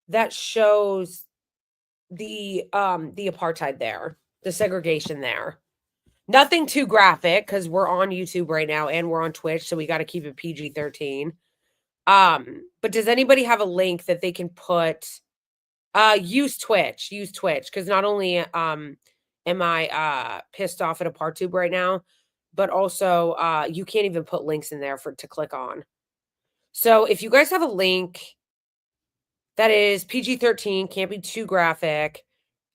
that shows the apartheid there, the segregation there. Nothing too graphic because we're on YouTube right now and we're on Twitch, so we got to keep it PG-13. But does anybody have a link that they can put? Use Twitch, because not only am I pissed off at ApartTube right now, but also you can't even put links in there to click on. So if you guys have a link that is PG-13, can't be too graphic,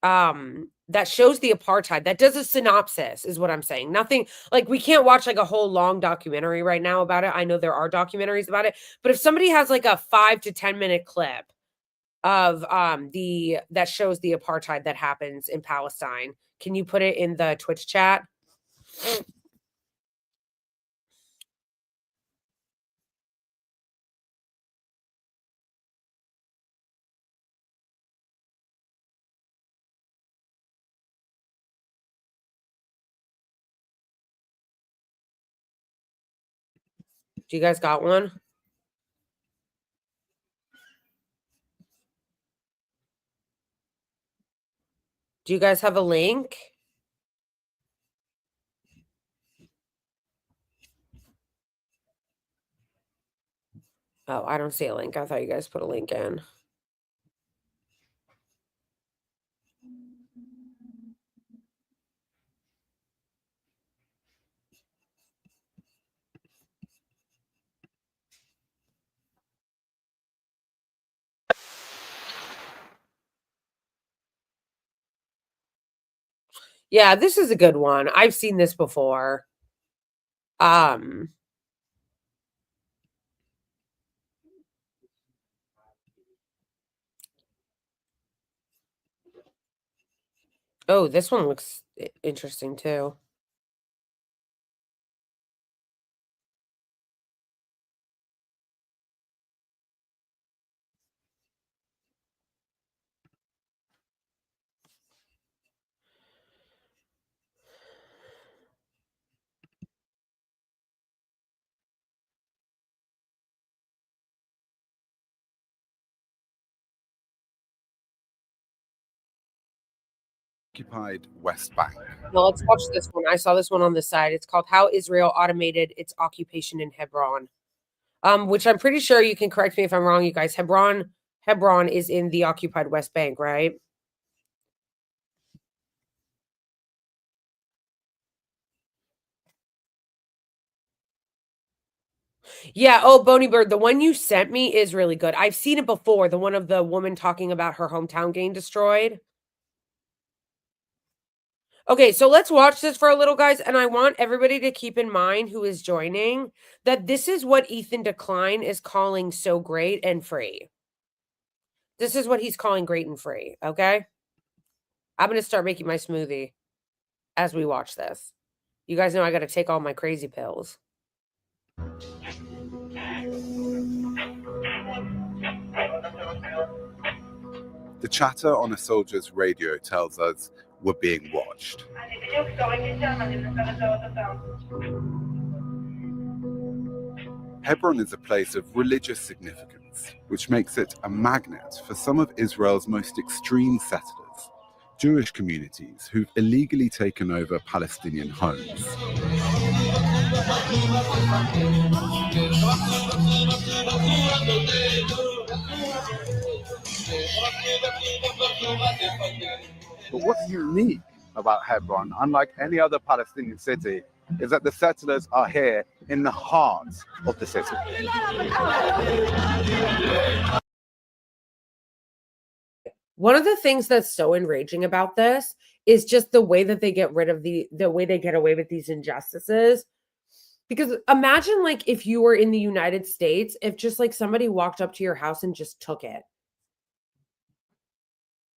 that shows the apartheid, that does a synopsis is what I'm saying. Nothing like we can't watch like a whole long documentary right now about it. I know there are documentaries about it, but if somebody has like a 5 to 10 minute clip of that shows the apartheid that happens in Palestine, can you put it in the Twitch chat? Do you guys got one? Do you guys have a link? Oh, I don't see a link. I thought you guys put a link in. Yeah, this is a good one. I've seen this before. Oh, this one looks interesting too. Occupied West Bank. Now let's watch this one. I saw this one on the side. It's called How Israel Automated Its Occupation in Hebron. Which I'm pretty sure you can correct me if I'm wrong, you guys. Hebron is in the occupied West Bank, right? Yeah. Oh, Boney Bird, the one you sent me is really good. I've seen it before. The one of the woman talking about her hometown getting destroyed. Okay, so let's watch this for a little, guys. And I want everybody to keep in mind who is joining that this is what Ethan Decline is calling so great and free. This is what he's calling great and free, okay? I'm going to start making my smoothie as we watch this. You guys know I got to take all my crazy pills. The chatter on a soldier's radio tells us we're being watched. Hebron is a place of religious significance, which makes it a magnet for some of Israel's most extreme settlers, Jewish communities who've illegally taken over Palestinian homes. But what's unique about Hebron, unlike any other Palestinian city, is that the settlers are here in the heart of the city. One of the things that's so enraging about this is just the way that they get rid of the way they get away with these injustices. Because imagine, like, if you were in the United States, if just like somebody walked up to your house and just took it.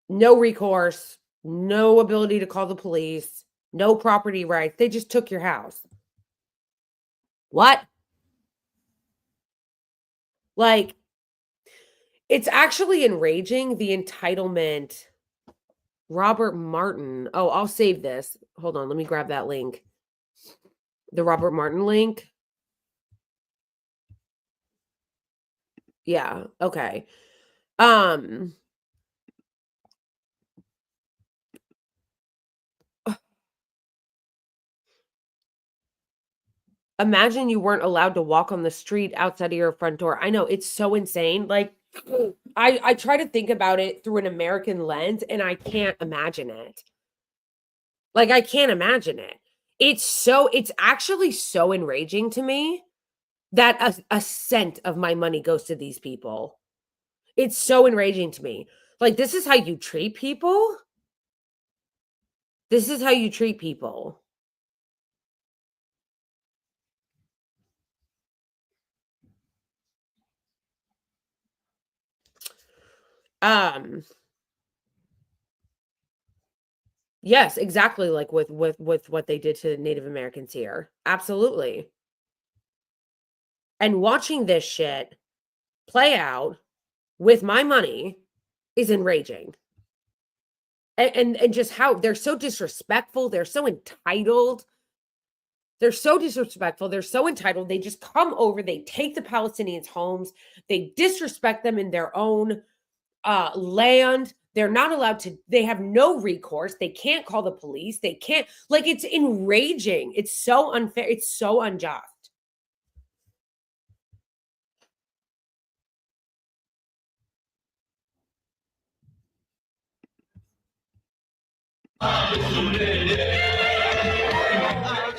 No recourse, no ability to call the police, no property rights. They just took your house. What? Like, it's actually enraging, the entitlement. Robert Martin. Oh, I'll save this. Hold on, let me grab that link. The Robert Martin link. Yeah, okay. Imagine you weren't allowed to walk on the street outside of your front door. I know, it's so insane. Like, I try to think about it through an American lens, and I can't imagine it. Like, I can't imagine it. It's actually so enraging to me that a cent of my money goes to these people. It's so enraging to me. Like, this is how you treat people? This is how you treat people. Yes, exactly, like with what they did to Native Americans here. Absolutely. And watching this shit play out with my money is enraging. And just how they're so disrespectful, they're so entitled. They're so disrespectful, they're so entitled. They just come over, they take the Palestinians' homes, they disrespect them in their own land. They're not allowed to, they have no recourse. They can't call the police. They can't, like, it's enraging. It's so unfair. It's so unjust.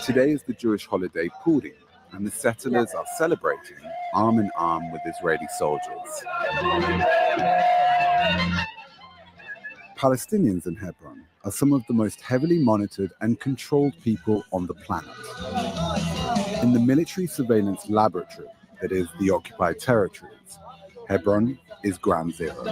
Today is the Jewish holiday Purim, and the settlers are celebrating arm in arm with Israeli soldiers. Palestinians in Hebron are some of the most heavily monitored and controlled people on the planet. In the military surveillance laboratory that is the occupied territories, Hebron is ground zero.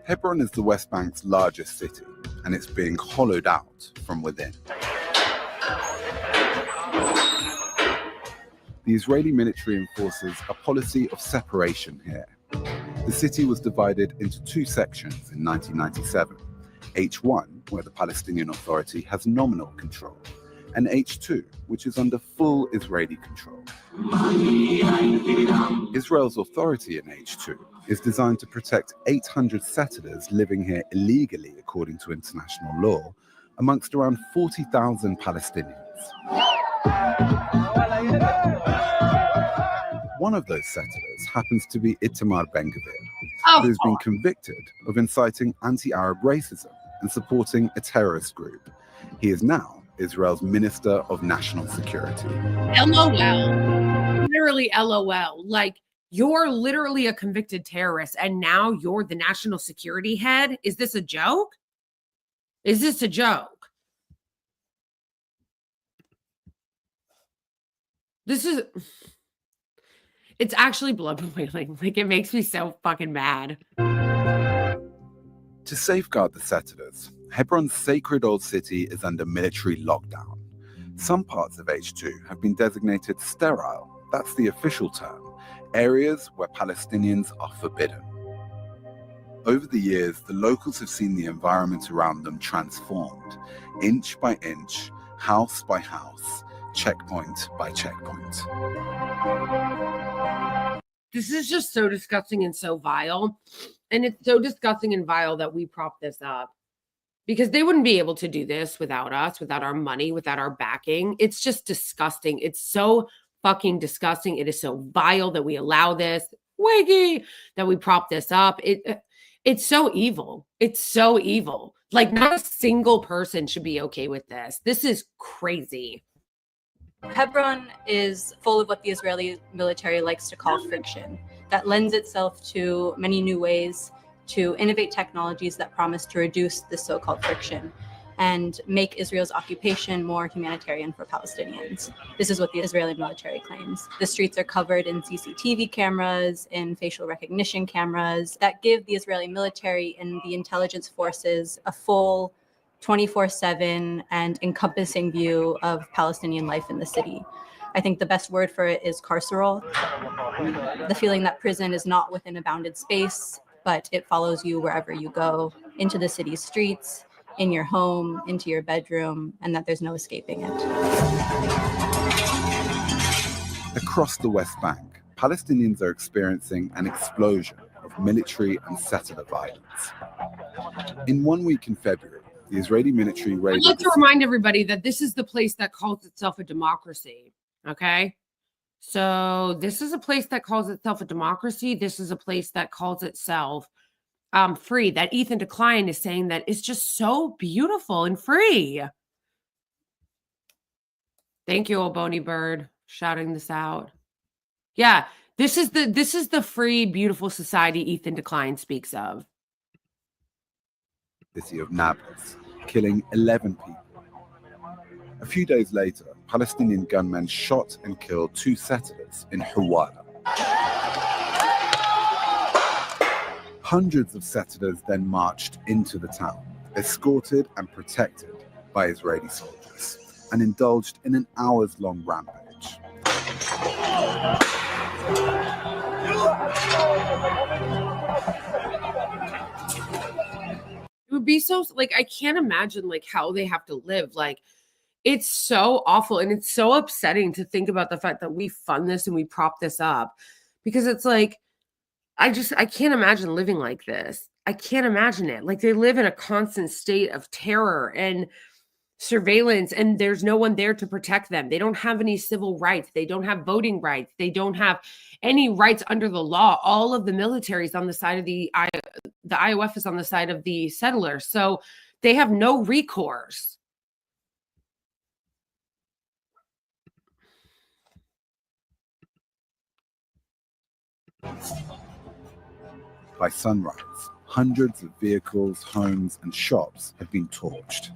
Hebron is the West Bank's largest city, and it's being hollowed out from within. The Israeli military enforces a policy of separation here. The city was divided into two sections in 1997, H1, where the Palestinian Authority has nominal control, and H2, which is under full Israeli control. Israel's authority in H2 is designed to protect 800 settlers living here illegally according to international law, amongst around 40,000 Palestinians. One of those settlers happens to be Itamar Ben-Gvir, who has been convicted of inciting anti-Arab racism and supporting a terrorist group. He is now Israel's Minister of National Security. LOL. Literally LOL. Like, you're literally a convicted terrorist, and now you're the national security head? Is this a joke? Is this a joke? This is... It's actually blood boiling. Like, it makes me so fucking mad. To safeguard the settlers, Hebron's sacred old city is under military lockdown. Some parts of H2 have been designated sterile, that's the official term, areas where Palestinians are forbidden. Over the years, the locals have seen the environment around them transformed, inch by inch, house by house, checkpoint by checkpoint. This is just so disgusting and so vile. And it's so disgusting and vile that we prop this up. Because they wouldn't be able to do this without us, without our money, without our backing. It's just disgusting. It's so fucking disgusting. It is so vile that we allow this. Wiggy! That we prop this up. It's so evil. It's so evil. Like, not a single person should be okay with this. This is crazy. Hebron is full of what the Israeli military likes to call friction, that lends itself to many new ways to innovate technologies that promise to reduce this so-called friction and make Israel's occupation more humanitarian for Palestinians. This is what the Israeli military claims. The streets are covered in CCTV cameras, in facial recognition cameras that give the Israeli military and the intelligence forces a full 24/7 and encompassing view of Palestinian life in the city. I think the best word for it is carceral. The feeling that prison is not within a bounded space, but it follows you wherever you go, into the city's streets, in your home, into your bedroom, and that there's no escaping it. Across the West Bank, Palestinians are experiencing an explosion of military and settler violence. In 1 week in February, the Israeli military raided... I'd like to remind everybody that this is the place that calls itself a democracy, okay? So this is a place that calls itself a democracy. This is a place that calls itself free. That Ethan Decline is saying that it's just so beautiful and free. Thank you, old Boney Bird, shouting this out. Yeah, this is the free, beautiful society Ethan Decline speaks of. City of Nablus, killing 11 people. A few days later, Palestinian gunmen shot and killed 2 settlers in Hawala. Hundreds of settlers then marched into the town, escorted and protected by Israeli soldiers, and indulged in an hours-long rampage. It would be so, like, I can't imagine, like, how they have to live. Like, it's so awful, and it's so upsetting to think about the fact that we fund this and we prop this up, because it's like, I can't imagine living like this. I can't imagine it. Like, they live in a constant state of terror and surveillance, and there's no one there to protect them. They don't have any civil rights. They don't have voting rights. They don't have any rights under the law. All of the military is on the side of the IOF is on the side of the settlers. So they have no recourse. By sunrise, hundreds of vehicles, homes, and shops have been torched.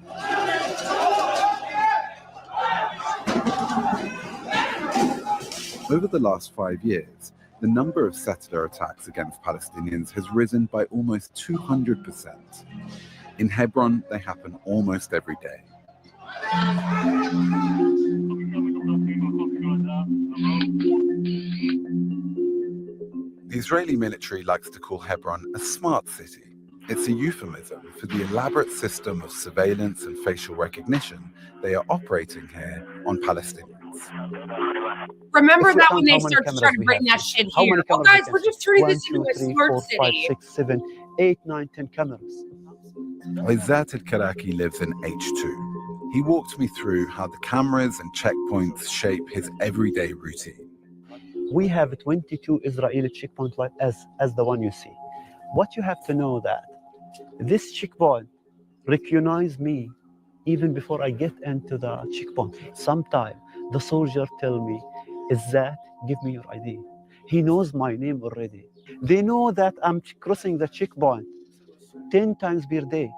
Over the last 5 years, the number of settler attacks against Palestinians has risen by almost 200%. In Hebron, they happen almost every day. The Israeli military likes to call Hebron a smart city. It's a euphemism for the elaborate system of surveillance and facial recognition they are operating here on Palestinians. Remember that when they start to try to bring that shit here. Oh, guys, we're just turning this into a smart city. 5, 6, 7, 8, 9, 10 cameras. Izzat al-Karaki lives in H2. He walked me through how the cameras and checkpoints shape his everyday routine. We have 22 Israeli checkpoints as the one you see. What you have to know that this checkpoint recognize me even before I get into the checkpoint. Sometimes the soldier tell me, is that, give me your ID. He knows my name already. They know that I'm crossing the checkpoint 10 times per day,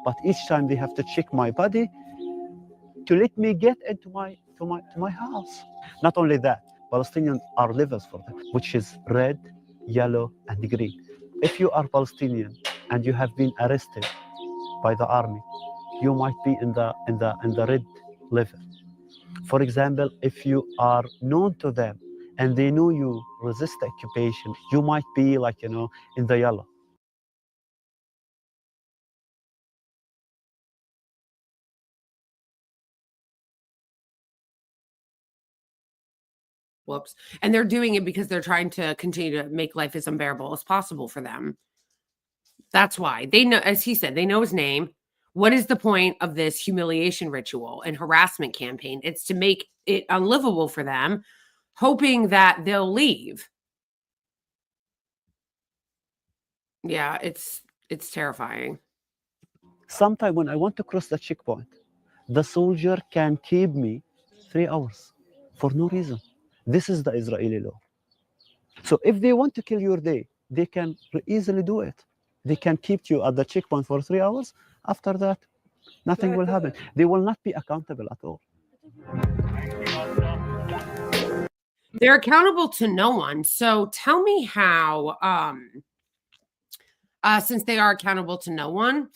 but each time they have to check my body to let me get into my house. Not only that, Palestinians are levels for them, which is red, yellow, and green. If you are Palestinian and you have been arrested by the army, you might be in the red level. For example, if you are known to them and they know you resist the occupation, you might be like, in the yellow. Whoops. And they're doing it because they're trying to continue to make life as unbearable as possible for them. That's why. They know, as he said, they know his name. What is the point of this humiliation ritual and harassment campaign? It's to make it unlivable for them, hoping that they'll leave. Yeah, it's terrifying. Sometimes when I want to cross the checkpoint, the soldier can keep me 3 hours for no reason. This is the Israeli law. So if they want to kill your day, they can easily do it. They can keep you at the checkpoint for 3 hours. After that, nothing will happen. They will not be accountable at all. They're accountable to no one. So tell me how, since they are accountable to no one,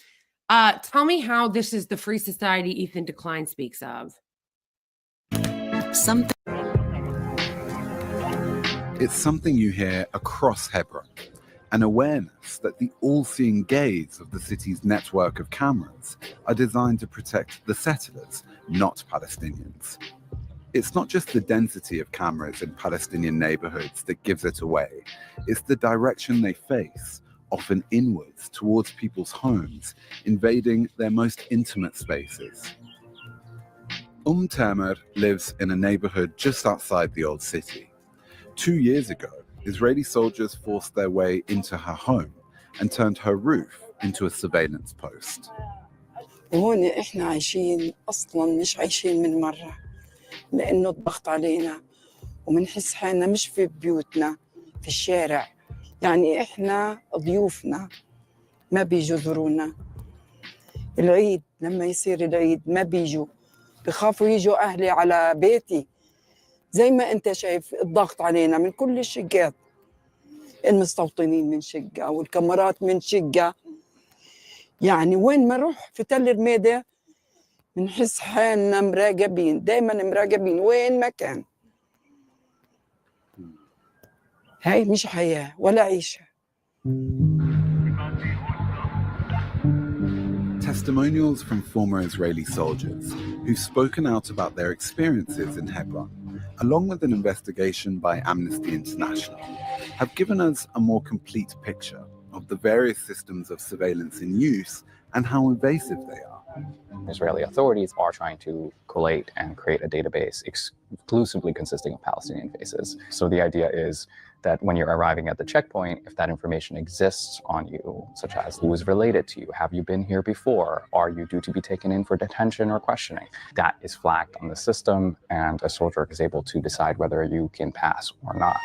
tell me how this is the free society Ethan Decline speaks of. It's something you hear across Hebron, an awareness that the all-seeing gaze of the city's network of cameras are designed to protect the settlers, not Palestinians. It's not just the density of cameras in Palestinian neighborhoods that gives it away, it's the direction they face, often inwards towards people's homes, invading their most intimate spaces. Tamer lives in a neighborhood just outside the old city. 2 years ago, Israeli soldiers forced their way into her home and turned her roof into a surveillance post. وهون احنا عايشين اصلا مش عايشين من مره لانه الضغط علينا ومنحس حالنا مش في بيوتنا في الشارع يعني احنا ضيوفنا ما بيجوا يزورونا العيد لما يصير العيد ما بيجوا بخافوا يجوا اهلي على بيتي زي ما انت شايف الضغط علينا من كل الشقات المستوطنين من شقه والكاميرات من شقه يعني وين ما نروح في تل رميدة بنحس حالنا مراقبين دايما مراقبين وين ما كان هاي مش حياة ولا عيشة. Testimonials from former Israeli soldiers who've spoken out about their experiences in Hebron, along with an investigation by Amnesty International, have given us a more complete picture of the various systems of surveillance in use and how invasive they are. Israeli authorities are trying to collate and create a database exclusively consisting of Palestinian faces. So the idea is that when you're arriving at the checkpoint, if that information exists on you, such as who is related to you, have you been here before, are you due to be taken in for detention or questioning, that is flagged on the system, and a soldier is able to decide whether you can pass or not.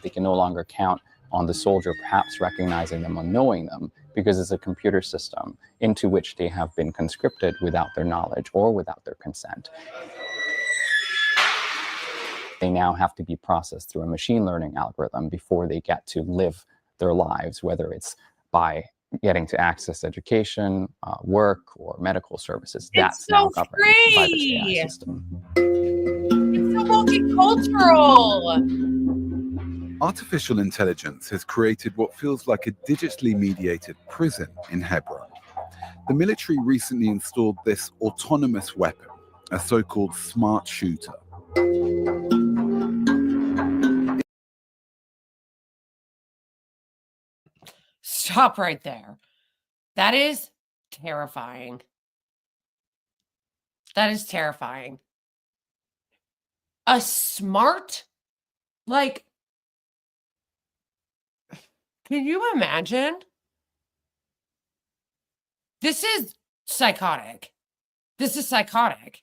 They can no longer count on the soldier perhaps recognizing them or knowing them, because it's a computer system into which they have been conscripted without their knowledge or without their consent. They now have to be processed through a machine learning algorithm before they get to live their lives, whether it's by getting to access education, work, or medical services. That's now governed by this AI system. It's so multicultural. Artificial intelligence has created what feels like a digitally mediated prison in Hebron. The military recently installed this autonomous weapon, a so-called smart shooter. Stop right there. That is terrifying. That is terrifying. A smart, like, Can you imagine? This is psychotic. This is psychotic.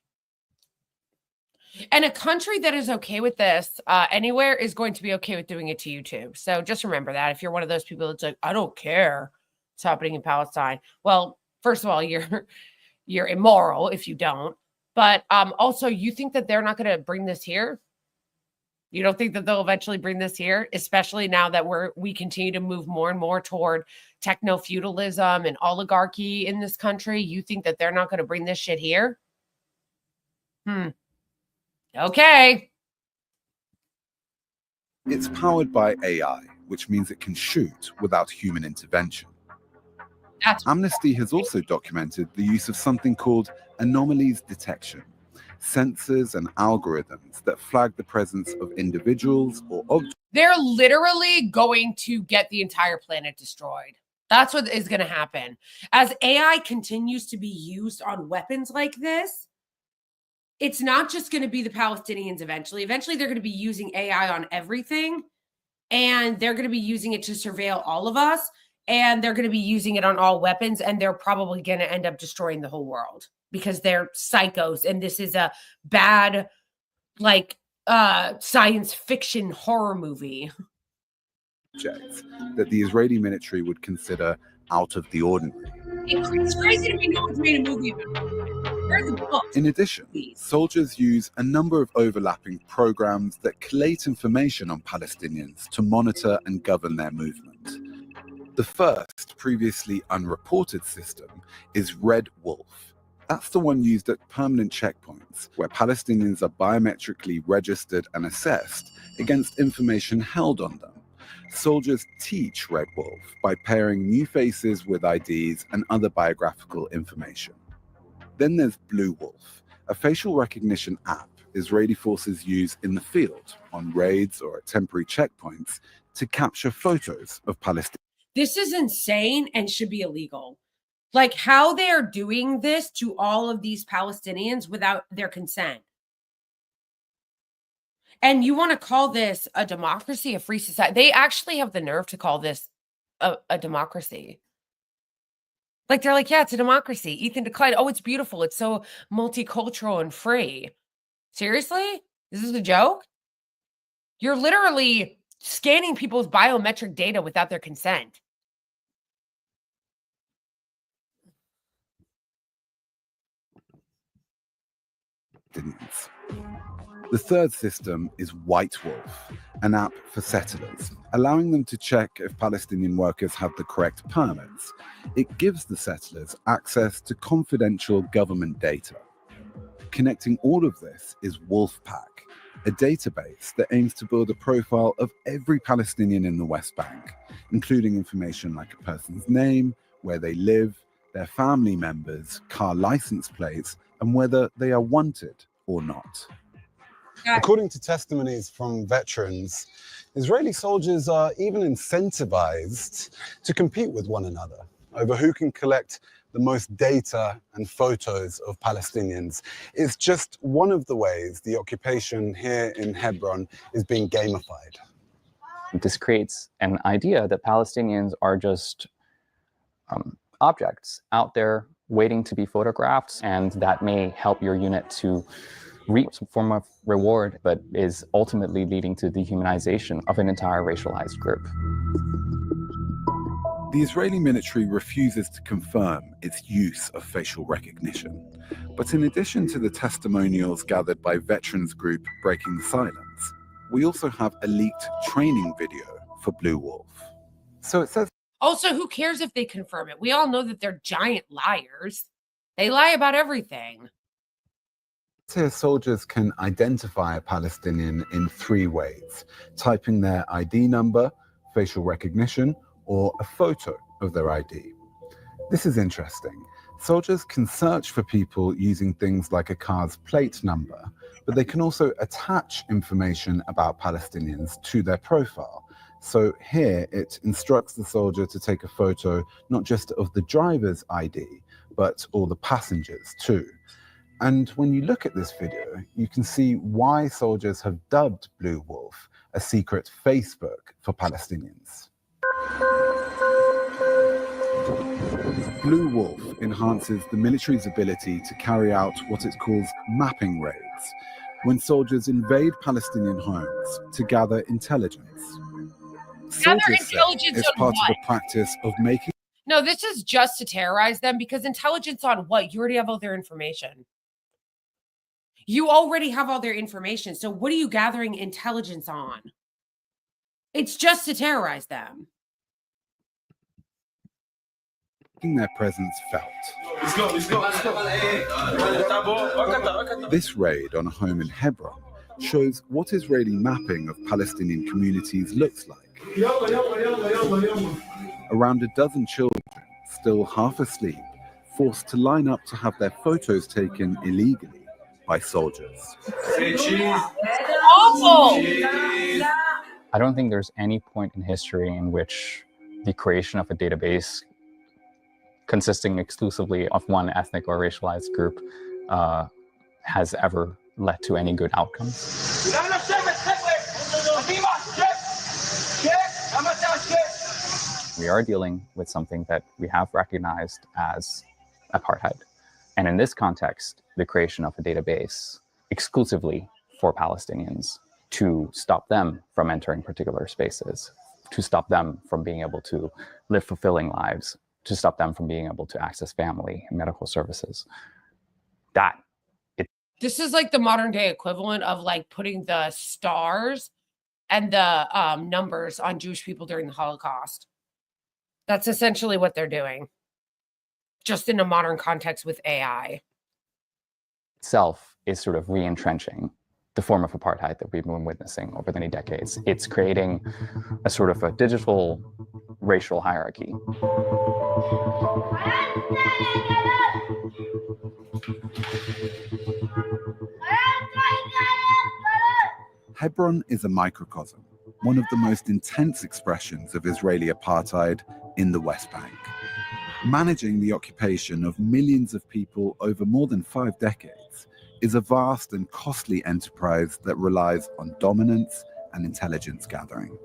And a country that is okay with this anywhere is going to be okay with doing it to YouTube. So just remember that if you're one of those people that's like, I don't care what's happening in Palestine. Well, first of all, you're immoral if you don't. But also, you think that they're not going to bring this here? You don't think that they'll eventually bring this here, especially now that we continue to move more and more toward techno-feudalism and oligarchy in this country? You think that they're not going to bring this shit here? Okay. It's powered by AI, which means it can shoot without human intervention. Amnesty has also documented the use of something called anomalies detection, sensors and algorithms that flag the presence of individuals or objects. They're literally going to get the entire planet destroyed. That's what is going to happen. As AI continues to be used on weapons like this, it's not just going to be the Palestinians eventually. Eventually, they're going to be using AI on everything, and they're going to be using it to surveil all of us, and they're going to be using it on all weapons, and they're probably going to end up destroying the whole world because they're psychos, and this is a bad, like, science fiction horror movie. Objects that the Israeli military would consider out of the ordinary. It's crazy to me no one's made a movie about it. Where's the book? In addition, soldiers use a number of overlapping programs that collate information on Palestinians to monitor and govern their movement. The first, previously unreported system is Red Wolf. That's the one used at permanent checkpoints, where Palestinians are biometrically registered and assessed against information held on them. Soldiers teach Red Wolf by pairing new faces with IDs and other biographical information. Then there's Blue Wolf, a facial recognition app Israeli forces use in the field, on raids or at temporary checkpoints, to capture photos of Palestinians. This is insane and should be illegal. Like how they are doing this to all of these Palestinians without their consent. And you want to call this a democracy, a free society? They actually have the nerve to call this a democracy. Like, they're like, yeah, it's a democracy. Ethan declined. Oh, it's beautiful. It's so multicultural and free. Seriously? This is a joke? You're literally scanning people's biometric data without their consent. The third system is White Wolf, an app for settlers, allowing them to check if Palestinian workers have the correct permits. It gives the settlers access to confidential government data. Connecting all of this is Wolfpack, a database that aims to build a profile of every Palestinian in the West Bank, including information like a person's name, where they live, their family members, car license plates, and whether they are wanted or not. According to testimonies from veterans, Israeli soldiers are even incentivized to compete with one another over who can collect the most data and photos of Palestinians. It's just one of the ways the occupation here in Hebron is being gamified. This creates an idea that Palestinians are just objects out there waiting to be photographed, and that may help your unit to reap some form of reward, but is ultimately leading to dehumanization of an entire racialized group. The Israeli military refuses to confirm its use of facial recognition. But in addition to the testimonials gathered by veterans group Breaking the Silence, we also have a leaked training video for Blue Wolf. So it says, also, who cares if they confirm it? We all know that they're giant liars. They lie about everything. Here, soldiers can identify a Palestinian in 3 ways: typing their ID number, facial recognition, or a photo of their ID. This is interesting. Soldiers can search for people using things like a car's plate number, but they can also attach information about Palestinians to their profile. So here it instructs the soldier to take a photo not just of the driver's ID, but all the passengers too. And when you look at this video, you can see why soldiers have dubbed Blue Wolf a secret Facebook for Palestinians. Blue Wolf enhances the military's ability to carry out what it calls mapping raids, when soldiers invade Palestinian homes to gather intelligence. Soldiers say intelligence it's on part of what? the practice of making. No, this is just to terrorize them, because intelligence on what? You already have all their information. You already have all their information. So what are you gathering intelligence on? It's just to terrorize them. Their presence felt. Let's go, let's go, let's go. This raid on a home in Hebron shows what Israeli mapping of Palestinian communities looks like. Around a dozen children, still half asleep, forced to line up to have their photos taken illegally by soldiers. Awful! I don't think there's any point in history in which the creation of a database consisting exclusively of one ethnic or racialized group has ever led to any good outcomes. We are dealing with something that we have recognized as apartheid. And in this context, the creation of a database exclusively for Palestinians to stop them from entering particular spaces, to stop them from being able to live fulfilling lives, to stop them from being able to access family and medical services. This is like the modern day equivalent of like putting the stars and the numbers on Jewish people during the Holocaust. That's essentially what they're doing, just in a modern context with AI. Itself is sort of re-entrenching the form of apartheid that we've been witnessing over many decades. It's creating a sort of a digital racial hierarchy. Hebron is a microcosm, one of the most intense expressions of Israeli apartheid in the West Bank. Managing the occupation of millions of people over more than 5 decades is a vast and costly enterprise that relies on dominance and intelligence gathering.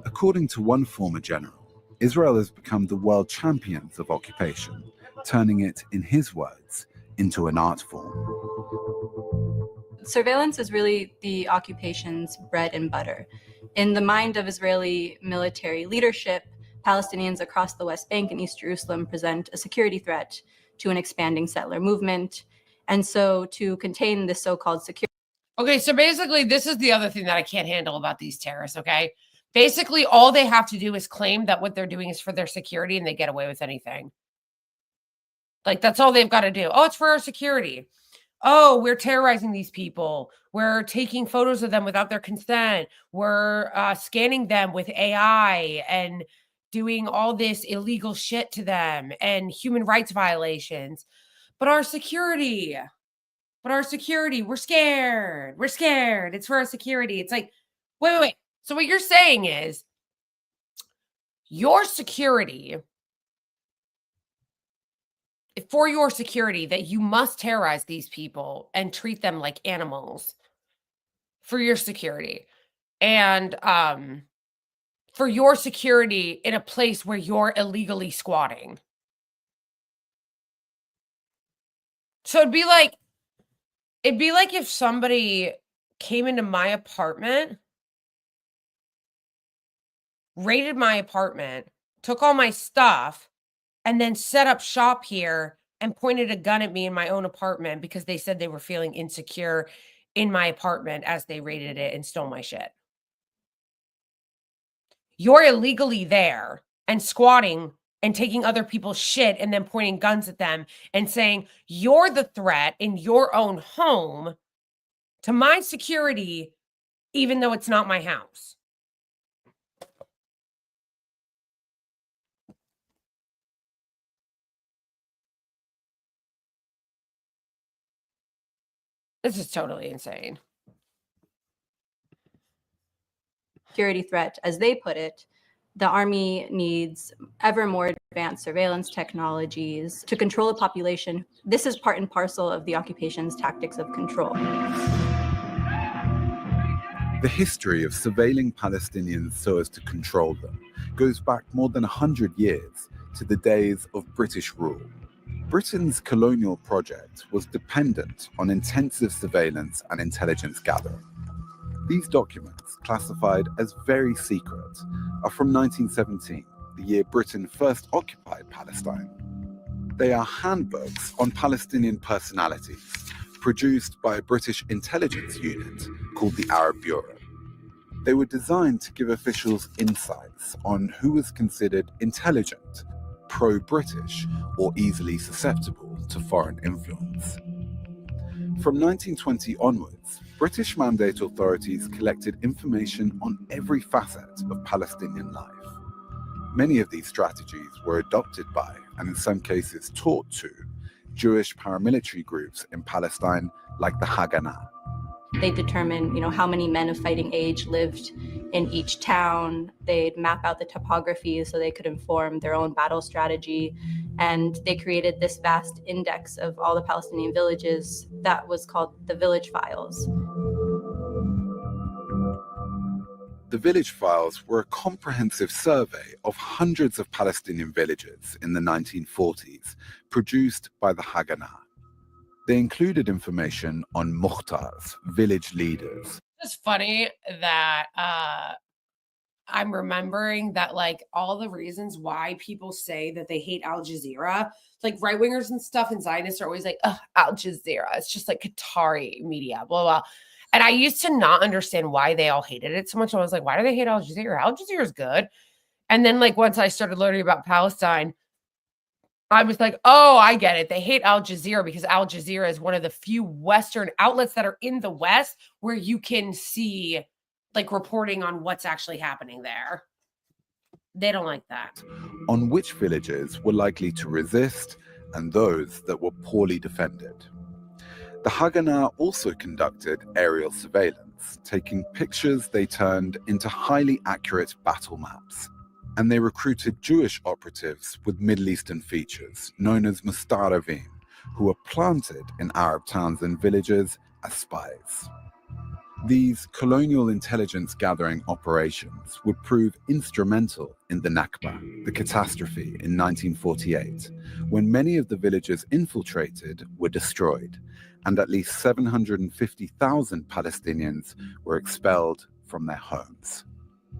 According to one former general, Israel has become the world champions of occupation, turning it, in his words, into an art form. Surveillance is really the occupation's bread and butter. In the mind of Israeli military leadership, Palestinians across the West Bank and East Jerusalem present a security threat to an expanding settler movement. And so to contain this so-called security. Okay, so basically this is the other thing that I can't handle about these terrorists, okay? Basically, all they have to do is claim that what they're doing is for their security and they get away with anything. Like, that's all they've got to do. Oh, it's for our security. Oh, we're terrorizing these people. We're taking photos of them without their consent. We're scanning them with AI and doing all this illegal shit to them and human rights violations. But our security, we're scared. We're scared. It's for our security. It's like, wait. So what you're saying is your security, for your security, that you must terrorize these people and treat them like animals for your security. And for your security in a place where you're illegally squatting. So it'd be like if somebody came into my apartment, raided my apartment, took all my stuff, and then set up shop here and pointed a gun at me in my own apartment because they said they were feeling insecure in my apartment as they raided it and stole my shit. You're illegally there and squatting and taking other people's shit and then pointing guns at them and saying you're the threat in your own home to my security, even though it's not my house. This is totally insane. Security threat, as they put it, the army needs ever more advanced surveillance technologies to control a population. This is part and parcel of the occupation's tactics of control. The history of surveilling Palestinians so as to control them goes back more than 100 years to the days of British rule. Britain's colonial project was dependent on intensive surveillance and intelligence gathering. These documents, classified as very secret, are from 1917, the year Britain first occupied Palestine. They are handbooks on Palestinian personalities, produced by a British intelligence unit called the Arab Bureau. They were designed to give officials insights on who was considered intelligent, pro-British, or easily susceptible to foreign influence. From 1920 onwards, British Mandate authorities collected information on every facet of Palestinian life. Many of these strategies were adopted by, and in some cases taught to, Jewish paramilitary groups in Palestine like the Haganah. They determined, how many men of fighting age lived in each town. They'd map out the topography so they could inform their own battle strategy. And they created this vast index of all the Palestinian villages that was called the Village Files. The Village Files were a comprehensive survey of hundreds of Palestinian villages in the 1940s, produced by the Haganah. They included information on muhtars, village leaders. It's funny that I'm remembering that all the reasons why people say that they hate Al Jazeera, right wingers and stuff and Zionists are always like, ugh, Al Jazeera. It's just Qatari media, blah, blah. And I used to not understand why they all hated it so much. I was like, why do they hate Al Jazeera? Al Jazeera is good. And then once I started learning about Palestine, I was like, oh, I get it. They hate Al Jazeera because Al Jazeera is one of the few Western outlets that are in the West where you can see reporting on what's actually happening there. They don't like that. On which villages were likely to resist and those that were poorly defended. The Haganah also conducted aerial surveillance, taking pictures they turned into highly accurate battle maps. And they recruited Jewish operatives with Middle Eastern features, known as Mustaravim, who were planted in Arab towns and villages as spies. These colonial intelligence gathering operations would prove instrumental in the Nakba, the catastrophe in 1948, when many of the villages infiltrated were destroyed, and at least 750,000 Palestinians were expelled from their homes.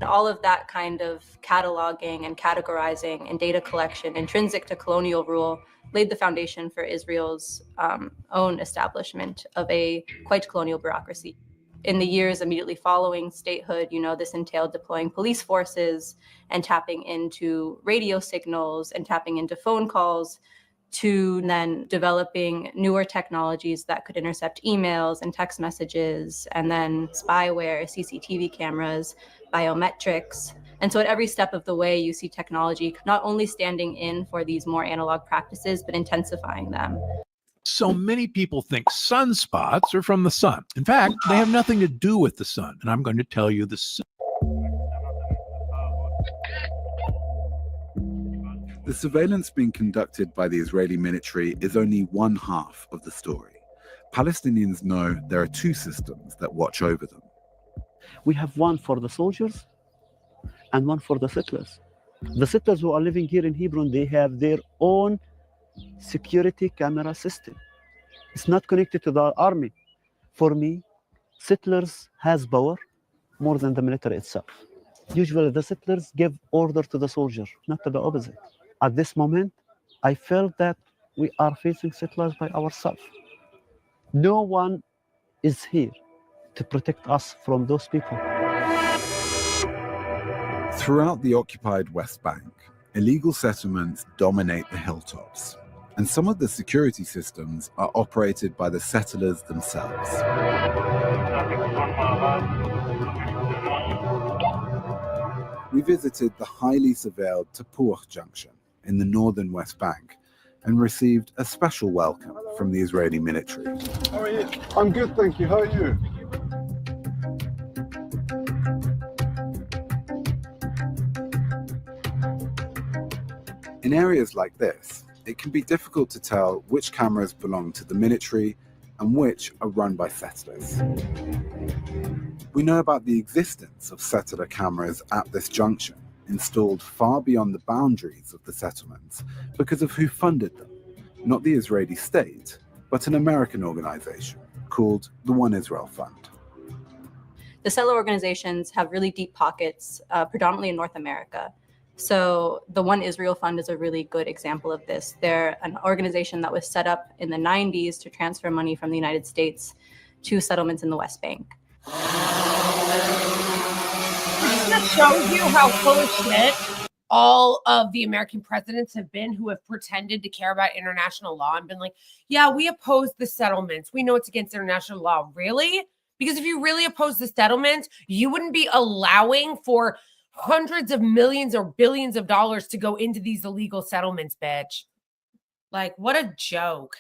All of that kind of cataloging and categorizing and data collection intrinsic to colonial rule laid the foundation for Israel's own establishment of a quite colonial bureaucracy. In the years immediately following statehood, this entailed deploying police forces and tapping into radio signals and tapping into phone calls, to then developing newer technologies that could intercept emails and text messages, and then spyware, CCTV cameras, biometrics. And so at every step of the way, you see technology not only standing in for these more analog practices, but intensifying them. So many people think sunspots are from the sun. In fact, they have nothing to do with the sun. And I'm going to tell you the The surveillance being conducted by the Israeli military is only one half of the story. Palestinians know there are two systems that watch over them. We have one for the soldiers and one for the settlers. The settlers who are living here in Hebron, they have their own security camera system. It's not connected to the army. For me, settlers has power more than the military itself. Usually the settlers give order to the soldier, not to the opposite. At this moment, I felt that we are facing settlers by ourselves. No one is here to protect us from those people. Throughout the occupied West Bank, illegal settlements dominate the hilltops, and some of the security systems are operated by the settlers themselves. We visited the highly surveilled Tapuach Junction in the northern West Bank and received a special welcome from the Israeli military. How are you? I'm good, thank you. How are you? In areas like this, it can be difficult to tell which cameras belong to the military and which are run by settlers. We know about the existence of settler cameras at this junction, installed far beyond the boundaries of the settlements because of who funded them. Not the Israeli state, but an American organization called the One Israel Fund. The settler organizations have really deep pockets, predominantly in North America. So the One Israel Fund is a really good example of this. They're an organization that was set up in the 90s to transfer money from the United States to settlements in the West Bank. This just shows you how full of shit all of the American presidents have been, who have pretended to care about international law and been like, yeah, we oppose the settlements. We know it's against international law. Really? Because if you really oppose the settlements, you wouldn't be allowing for hundreds of millions or billions of dollars to go into these illegal settlements, bitch. Like, what a joke.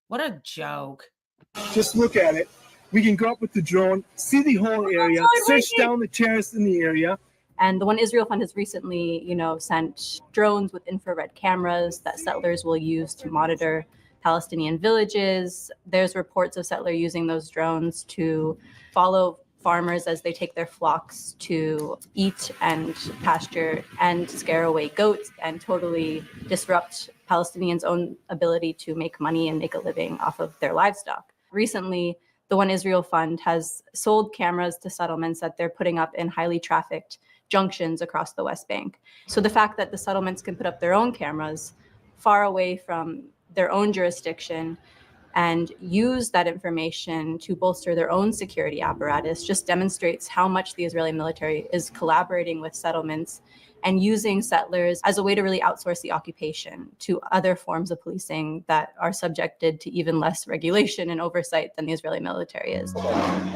What a joke. Just look at it. We can go up with the drone, see the whole area, search down the terrorists in the area. And the One Israel Fund has recently, sent drones with infrared cameras that settlers will use to monitor Palestinian villages. There's reports of settlers using those drones to follow farmers as they take their flocks to eat and pasture and scare away goats and totally disrupt Palestinians' own ability to make money and make a living off of their livestock. Recently, the One Israel Fund has sold cameras to settlements that they're putting up in highly trafficked junctions across the West Bank. So the fact that the settlements can put up their own cameras far away from their own jurisdiction and use that information to bolster their own security apparatus just demonstrates how much the Israeli military is collaborating with settlements and using settlers as a way to really outsource the occupation to other forms of policing that are subjected to even less regulation and oversight than the Israeli military is.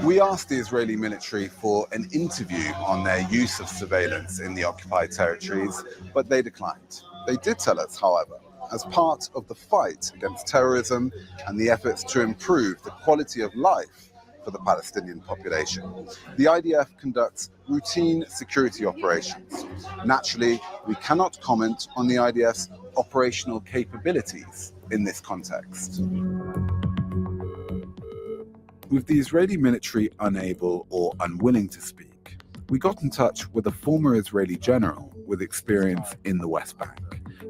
We asked the Israeli military for an interview on their use of surveillance in the occupied territories, but they declined. They did tell us, however, as part of the fight against terrorism and the efforts to improve the quality of life for the Palestinian population, the IDF conducts routine security operations. Naturally, we cannot comment on the IDF's operational capabilities in this context. With the Israeli military unable or unwilling to speak, we got in touch with a former Israeli general with experience in the West Bank.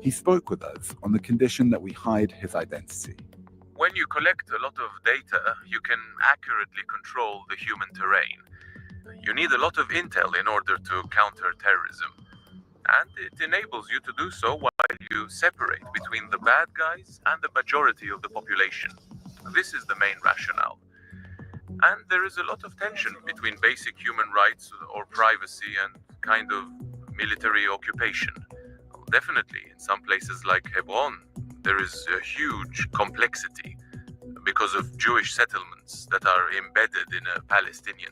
He spoke with us on the condition that we hide his identity. When you collect a lot of data, you can accurately control the human terrain. You need a lot of intel in order to counter terrorism. And it enables you to do so while you separate between the bad guys and the majority of the population. This is the main rationale. And there is a lot of tension between basic human rights or privacy and kind of military occupation. Definitely, in some places like Hebron, there is a huge complexity because of Jewish settlements that are embedded in a Palestinian.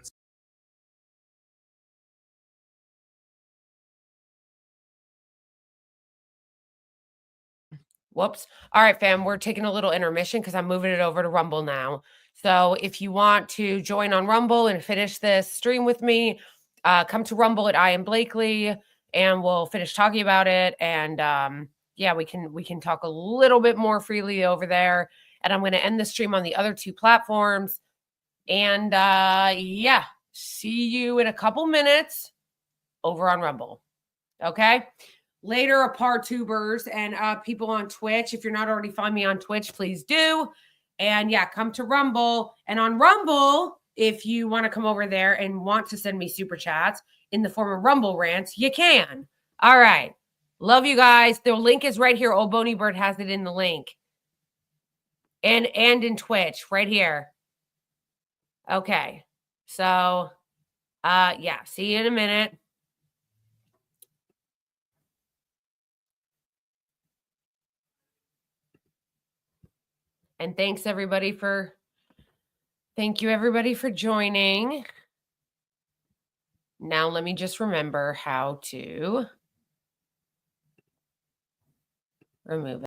Whoops. All right, fam, we're taking a little intermission because I'm moving it over to Rumble now. So if you want to join on Rumble and finish this stream with me, come to Rumble at I Am Blakely, and we'll finish talking about it. And yeah, we can talk a little bit more freely over there. And I'm going to end the stream on the other two platforms. And yeah, see you in a couple minutes over on Rumble. Okay. Later, Apartubers and people on Twitch. If you're not already following me on Twitch, please do. And yeah, come to Rumble. And on Rumble, if you want to come over there and want to send me super chats in the form of Rumble rants, you can. All right. Love you guys. The link is right here. Old Boney Bird has it in the link. And in Twitch, right here. Okay. So, yeah, see you in a minute. And thank you everybody for joining. Now let me just remember how to remove it.